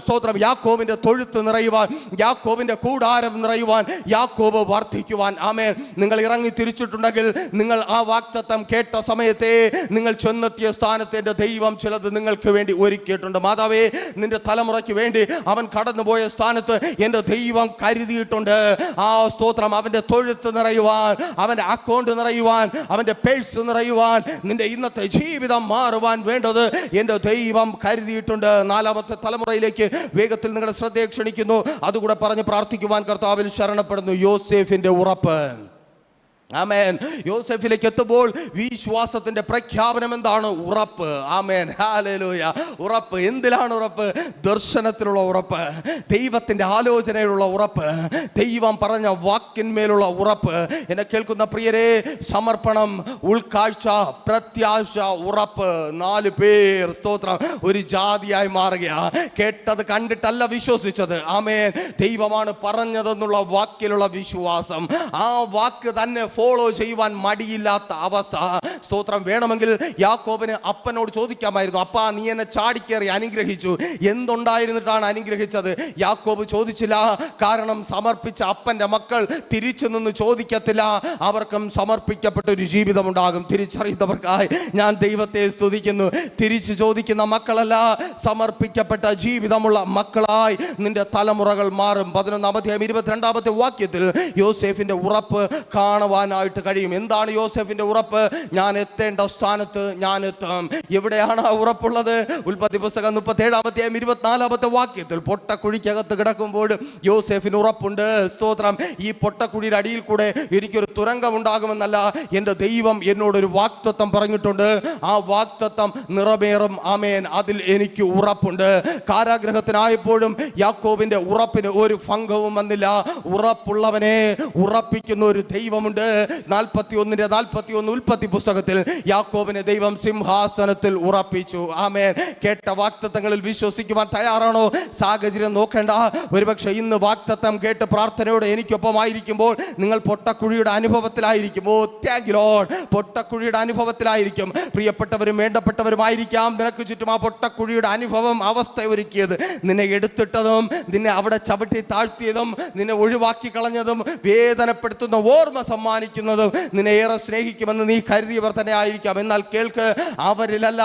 സ്തോത്രം, യാക്കോബിന്റെ തൊഴുത്ത് നിറയുവാൻ, യാക്കോബിന്റെ കൂടാരം നിറയുവാൻ, യാക്കോബ് വർദ്ധിക്കുവാൻ. ആമേൻ. നിങ്ങൾ ഇറങ്ങി തിരിച്ചിട്ടുണ്ടെങ്കിൽ, നിങ്ങൾ ആ വാഗ്ദത്തം കേട്ട സമയത്തെ നിങ്ങൾ ചെന്നെത്തിയ സ്ഥാനത്തിന്റെ ദൈവം ചിലത് നിങ്ങൾക്ക് വേണ്ടി ഒരുക്കിയിട്ടുണ്ട്. മാതാവേ, നിന്റെ തലമുറയ്ക്ക് വേണ്ടി അവൻ കടന്നുപോയ സ്ഥാനത്ത് എന്റെ ദൈവം കരുതിയിട്ടുണ്ട്. ആ സ്തോത്രം, അവന്റെ തൊഴുത്ത് നിറയുവാൻ, അവന്റെ അക്കൗണ്ട് നിറയുവാൻ, അവന്റെ പേഴ്സ് നിറയുവാൻ, നിന്റെ ഇന്നത്തെ ജീവിതം മാറുവാൻ വേണ്ടത് എന്റെ ദൈവം കരുതിയിട്ടുണ്ട്. 4ാമത്തെ തലമുറയിലേക്ക് വേഗത്തിൽ നിങ്ങളുടെ ശ്രദ്ധയെ ക്ഷണിക്കുന്നു. അതുകൂടെ പറഞ്ഞ് പ്രാർത്ഥിക്കുവാൻ കർത്താവിൽ ശരണപ്പെടുന്നു. യോസേഫിന്റെ ഉറപ്പ്. ആമേൻ. യോസേഫിലേക്ക് എത്തുമ്പോൾ വിശ്വാസത്തിന്റെ പ്രഖ്യാപനം എന്താണ്? ഉറപ്പ്. ആമേൻ, ഹല്ലേലൂയ. ഉറപ്പ്. എന്തിലാണ് ഉറപ്പ്? ദർശനത്തിലുള്ള ഉറപ്പ്, ദൈവത്തിന്റെ ആലോചനയിലുള്ള ഉറപ്പ്, ദൈവം പറഞ്ഞ വാക്കിന്മേലുള്ള ഉറപ്പ്. എന്നെ കേൾക്കുന്ന പ്രിയരെ, സമർപ്പണം, ഉൾക്കാഴ്ച, പ്രത്യാശ, ഉറപ്പ്. 4 പേർ, സ്തോത്രം, ഒരു ജാതിയായി മാറുക. കേട്ടത് കണ്ടിട്ടല്ല വിശ്വസിച്ചത്. ആമേൻ. ദൈവമാണ് പറഞ്ഞതെന്നുള്ള വാക്കിലുള്ള വിശ്വാസം. ആ വാക്ക് തന്നെ ഫോളോ ചെയ്യുവാൻ മടിയില്ലാത്ത അവസ്ഥ. സ്തോത്രം. വേണമെങ്കിൽ യാക്കോബിന് അപ്പനോട് ചോദിക്കാമായിരുന്നു, അപ്പാ നീ എന്നെ ചാടിക്കേറി അനുഗ്രഹിച്ചു, എന്തുണ്ടായിരുന്നിട്ടാണ് അനുഗ്രഹിച്ചത്? യാക്കോബ് ചോദിച്ചില്ല. കാരണം സമർപ്പിച്ച അപ്പന്റെ മക്കൾ തിരിച്ചു നിന്ന് ചോദിക്കത്തില്ല. അവർക്കും സമർപ്പിക്കപ്പെട്ട ഒരു ജീവിതം ഉണ്ടാകും. തിരിച്ചറിയുന്നവർക്കായി ഞാൻ ദൈവത്തെ സ്തുതിക്കുന്നു. തിരിച്ചു ചോദിക്കുന്ന മക്കളല്ല, സമർപ്പിക്കപ്പെട്ട ജീവിതമുള്ള മക്കളായി നിന്റെ തലമുറകൾ മാറും. 11-22 വാക്യത്തിൽ യോസേഫിന്റെ ഉറപ്പ് കാണുവാനായിട്ട് കഴിയും. എന്താണ് യോസേഫിന്റെ ഉറപ്പ്? ഞാൻ എത്തേണ്ട സ്ഥാനത്ത് ഞാൻ എത്തും. എവിടെയാണ് ആ ഉറപ്പുള്ളത്? ഉൽപ്പത്തി പുസ്തകം 37-24 വാക്യത്തിൽ പൊട്ടക്കുഴിക്കകത്ത് കിടക്കുമ്പോൾ യോസേഫിന് ഉറപ്പുണ്ട്. സ്തോത്രം. ഈ പൊട്ടക്കുഴിയുടെ അടിയിൽ കൂടെ എനിക്കൊരു തുരങ്കം ഉണ്ടാകുമെന്നല്ല, എൻ്റെ ദൈവം എന്നോടൊരു വാഗ്ദത്തം പറഞ്ഞിട്ടുണ്ട്. ആ വാഗ്ദത്തം നിറവേറും. ആമേൻ. അതിൽ എനിക്ക് ഉറപ്പുണ്ട്. കാരാഗ്രഹത്തിനായപ്പോഴും യാക്കോബിന്റെ ഉറപ്പിന് ഒരു ഭംഗവും വന്നില്ല. ഉറപ്പുള്ളവനെ ഉറപ്പിക്കുന്ന ഒരു ദൈവമുണ്ട്. 41 ഉൽപ്പത്തി പുസ്തകത്തിൽ യാക്കോബിനെ ദൈവം സിംഹാസനത്തിൽ ഉറപ്പിച്ചു. ആമേൻ. കേട്ട വാഗ്ദത്തങ്ങളിൽ വിശ്വസിക്കുവാൻ തയ്യാറാണോ? സാഹചര്യം നോക്കേണ്ട. ഒരുപക്ഷെ ഇന്ന് വാഗ്ദത്തം കേട്ട് പ്രാർത്ഥനയോടെ എനിക്കൊപ്പമായിരിക്കുമ്പോൾ നിങ്ങൾ പൊട്ടക്കുഴിയുടെ അനുഭവത്തിലായിരിക്കും. ഓ താങ്ക് യു ലോർഡ്. പൊട്ടക്കുഴിയുടെ അനുഭവത്തിലായിരിക്കും. പ്രിയപ്പെട്ടവരും വേണ്ടപ്പെട്ടവരുമായിരിക്കാം. നിനക്ക് ചുറ്റും ആ പൊട്ടക്കുഴിയുടെ അനുഭവം അവസ്ഥ ഒരുക്കിയത്, നിന്നെ എടുത്തിട്ടതും നിന്നെ അവിടെ ചവിട്ടി താഴ്ത്തിയതും നിന്നെ ഒഴിവാക്കി കളഞ്ഞതും വേദനപ്പെടുത്തുന്ന ഓർമ്മ സമ്മാനിക്കുന്നതും നിന്നെ ഏറെ സ്നേഹിക്കുമെന്ന് നീ കരുതിയവർ തന്നെ ആയിരിക്കാം. എന്നാൽ കേൾക്ക്, അവരിലല്ല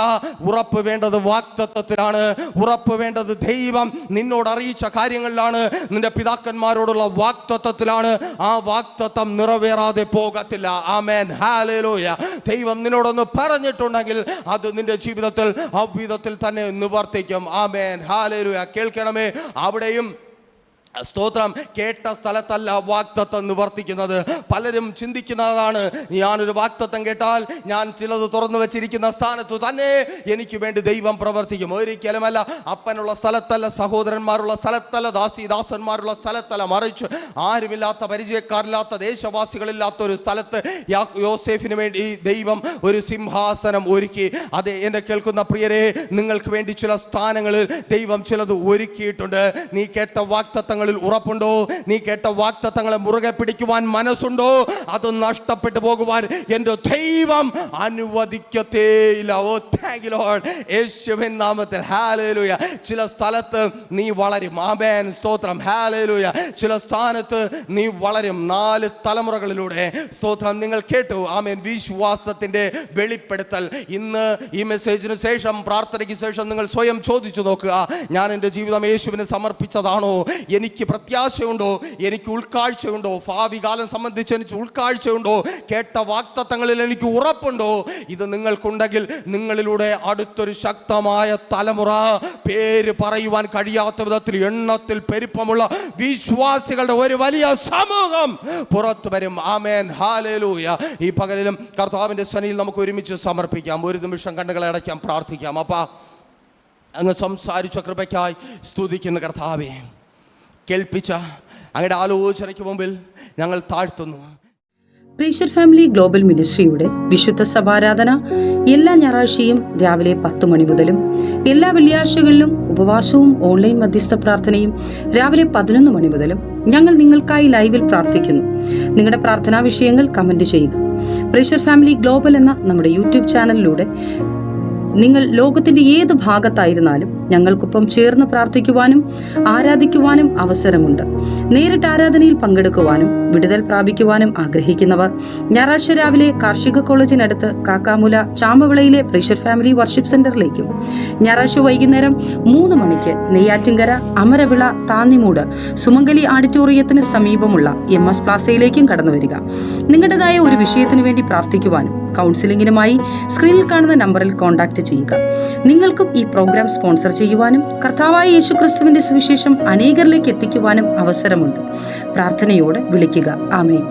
ഉറപ്പ് വേണ്ടത്, വാഗ്ദത്തത്തിലാണ് ഉറപ്പ് വേണ്ടത്. ദൈവം നിന്നോട് അറിയിച്ച കാര്യങ്ങളിലാണ്, നിന്റെ പിതാക്കന്മാരോടുള്ള വാഗ്ദത്തത്തിലാണ്. ആ വാഗ്ദത്തം നിറവേറാതെ പോകത്തില്ല. ആമേൻ. ഹല്ലേലൂയ. ദൈവം നിന്നോടൊന്ന് പറഞ്ഞിട്ടുണ്ടെങ്കിൽ അത് നിന്റെ ജീവിതത്തിൽ അവിധത്തിൽ തന്നെ നിവർത്തിക്കും. ആമേൻ. ഹല്ലേലൂയ. കേൾക്കണമേ, അവിടെയും സ്തോത്രം, കേട്ട സ്ഥലത്തല്ല വാഗ്ദത്തം നിവർത്തിക്കുന്നത്. പലരും ചിന്തിക്കുന്നതാണ്, ഞാനൊരു വാഗ്ദത്തം കേട്ടാൽ ഞാൻ ചിലത് തുറന്നു വെച്ചിരിക്കുന്ന സ്ഥാനത്ത് തന്നെ എനിക്ക് വേണ്ടി ദൈവം പ്രവർത്തിക്കും. ഒരിക്കലുമല്ല. അപ്പനുള്ള സ്ഥലത്തല്ല, സഹോദരന്മാരുള്ള സ്ഥലത്തല്ല, ദാസന്മാരുള്ള സ്ഥലത്തല്ല, മറിച്ച് ആരുമില്ലാത്ത, പരിചയക്കാരില്ലാത്ത, ദേശവാസികളില്ലാത്ത ഒരു സ്ഥലത്ത് യോസേഫിന് വേണ്ടി ദൈവം ഒരു സിംഹാസനം ഒരുക്കി. അതെ, എന്നെ കേൾക്കുന്ന പ്രിയരെ, നിങ്ങൾക്ക് വേണ്ടി ചില സ്ഥാനങ്ങളിൽ ദൈവം ചിലത് ഒരുക്കിയിട്ടുണ്ട്. നീ കേട്ട വാഗ്ദത്തങ്ങൾ ഉറപ്പുണ്ടോ? നീ കേട്ട വാഗ്ദത്തങ്ങളെ മുറുകെ പിടിക്കുവാൻ മനസ്സുണ്ടോ? അത് നഷ്ടപ്പെട്ടു പോകുവാൻ എൻ്റെ ദൈവം അനുവദിക്കത്തേയില്ല. ഓ താങ്ക് യു ലോർഡ്. യേശുവിൻ നാമത്തിൽ. ഹല്ലേലൂയ. ചില സ്ഥലത്ത് നീ വളരും. ആമേൻ. സ്തോത്രം. ഹല്ലേലൂയ. ചില സ്ഥാനത്ത് നീ വളരും. 4 തലമുറകളിലൂടെ. സ്തോത്രം. നിങ്ങൾ കേട്ടു. ആമേൻ. വിശ്വാസത്തിന്റെ വെളിപ്പെടുത്തൽ. ഇന്ന് ഈ മെസ്സേജിന് ശേഷം, പ്രാർത്ഥനയ്ക്ക് ശേഷം നിങ്ങൾ സ്വയം ചോദിച്ചു നോക്കുക, ഞാൻ എൻ്റെ ജീവിതം യേശുവിന് സമർപ്പിച്ചതാണോ? എനിക്ക് പ്രത്യാശയുണ്ടോ? എനിക്ക് ഉൾക്കാഴ്ചയുണ്ടോ? ഭാവി കാലം സംബന്ധിച്ച് എനിക്ക് ഉൾക്കാഴ്ചയുണ്ടോ? കേട്ട വാഗ്ദത്തങ്ങളിൽ എനിക്ക് ഉറപ്പുണ്ടോ? ഇത് നിങ്ങൾക്കുണ്ടെങ്കിൽ നിങ്ങളിലൂടെ അടുത്തൊരു ശക്തമായ തലമുറ, പേര് പറയുവാൻ കഴിയാത്ത വിധത്തിൽ എണ്ണത്തിൽ പെരുപ്പമുള്ള വിശ്വാസികളുടെ ഒരു വലിയ സമൂഹം പുറത്തു വരും. ആമേൻ. ഹല്ലേലൂയ. ഈ പകലിലും കർത്താവിന്റെ സന്നിധിയിൽ നമുക്ക് ഒരുമിച്ച് സമർപ്പിക്കാം. ഒരു നിമിഷം കണ്ണുകളെ അടയ്ക്കാം, പ്രാർത്ഥിക്കാം. അപ്പാ, അങ്ങ് സംസാരിച്ച കൃപയ്ക്കായി സ്തുതിക്കുന്ന കർത്താവേ, കേൾപ്പിച്ച അങ്ങയുടെ ആലോചനയ്ക്ക് മുമ്പിൽ ഞങ്ങൾ താഴ്ത്തുന്നു. പ്രീഷർ ഫാമിലി ഗ്ലോബൽ മിനിസ്ട്രിയുടെ വിശുദ്ധ സഭാരാധന എല്ലാ ഞായറാഴ്ചയും രാവിലെ 10 മണി മുതലും എല്ലാ വെള്ളിയാഴ്ചകളിലും ഉപവാസവും ഓൺലൈൻ മധ്യസ്ഥ പ്രാർത്ഥനയും രാവിലെ 11 മണി മുതലും ഞങ്ങൾ നിങ്ങൾക്കായി ലൈവിൽ പ്രാർത്ഥിക്കുന്നു. നിങ്ങളുടെ പ്രാർത്ഥനാ വിഷയങ്ങൾ കമന്റ് ചെയ്യുക. പ്രീഷർ ഫാമിലി ഗ്ലോബൽ എന്ന നമ്മുടെ യൂട്യൂബ് ചാനലിലൂടെ നിങ്ങൾ ലോകത്തിന്റെ ഏത് ഭാഗത്തായിരുന്നാലും ഞങ്ങൾക്കൊപ്പം ചേർന്ന് പ്രാർത്ഥിക്കുവാനും ആരാധിക്കുവാനും അവസരമുണ്ട്. നേരിട്ട് ആരാധനയിൽ പങ്കെടുക്കുവാനും വിടുതൽ പ്രാപിക്കുവാനും ആഗ്രഹിക്കുന്നവർ ഞായറാഴ്ച രാവിലെ കാർഷിക കോളേജിനടുത്ത് കാക്കാമുല ചാമ്പവിളയിലെ പ്രീഷർ ഫാമിലി വർഷിപ്പ് സെന്ററിലേക്കും ഞായറാഴ്ച വൈകുന്നേരം 3 മണിക്ക് നെയ്യാറ്റിൻകര അമരവിള താന്നിമൂട് സുമംഗലി ഓഡിറ്റോറിയത്തിന് സമീപമുള്ള MS പ്ലാസയിലേക്കും കടന്നു വരിക. നിങ്ങളുടേതായ ഒരു വിഷയത്തിനു വേണ്ടി പ്രാർത്ഥിക്കുവാനും കൗൺസിലിംഗിനുമായി സ്ക്രീനിൽ കാണുന്ന നമ്പറിൽ കോൺടാക്ട് ചെയ്യുക. നിങ്ങൾക്കും ഈ പ്രോഗ്രാം സ്പോൺസർ ചെയ്യുവാനും കർത്താവായ യേശുക്രിസ്തുവിന്റെ സുവിശേഷം അനേകരിലേക്ക് എത്തിക്കുവാനും അവസരമുണ്ട്. പ്രാർത്ഥനയോടെ വിളിക്കുക. ആമേൻ.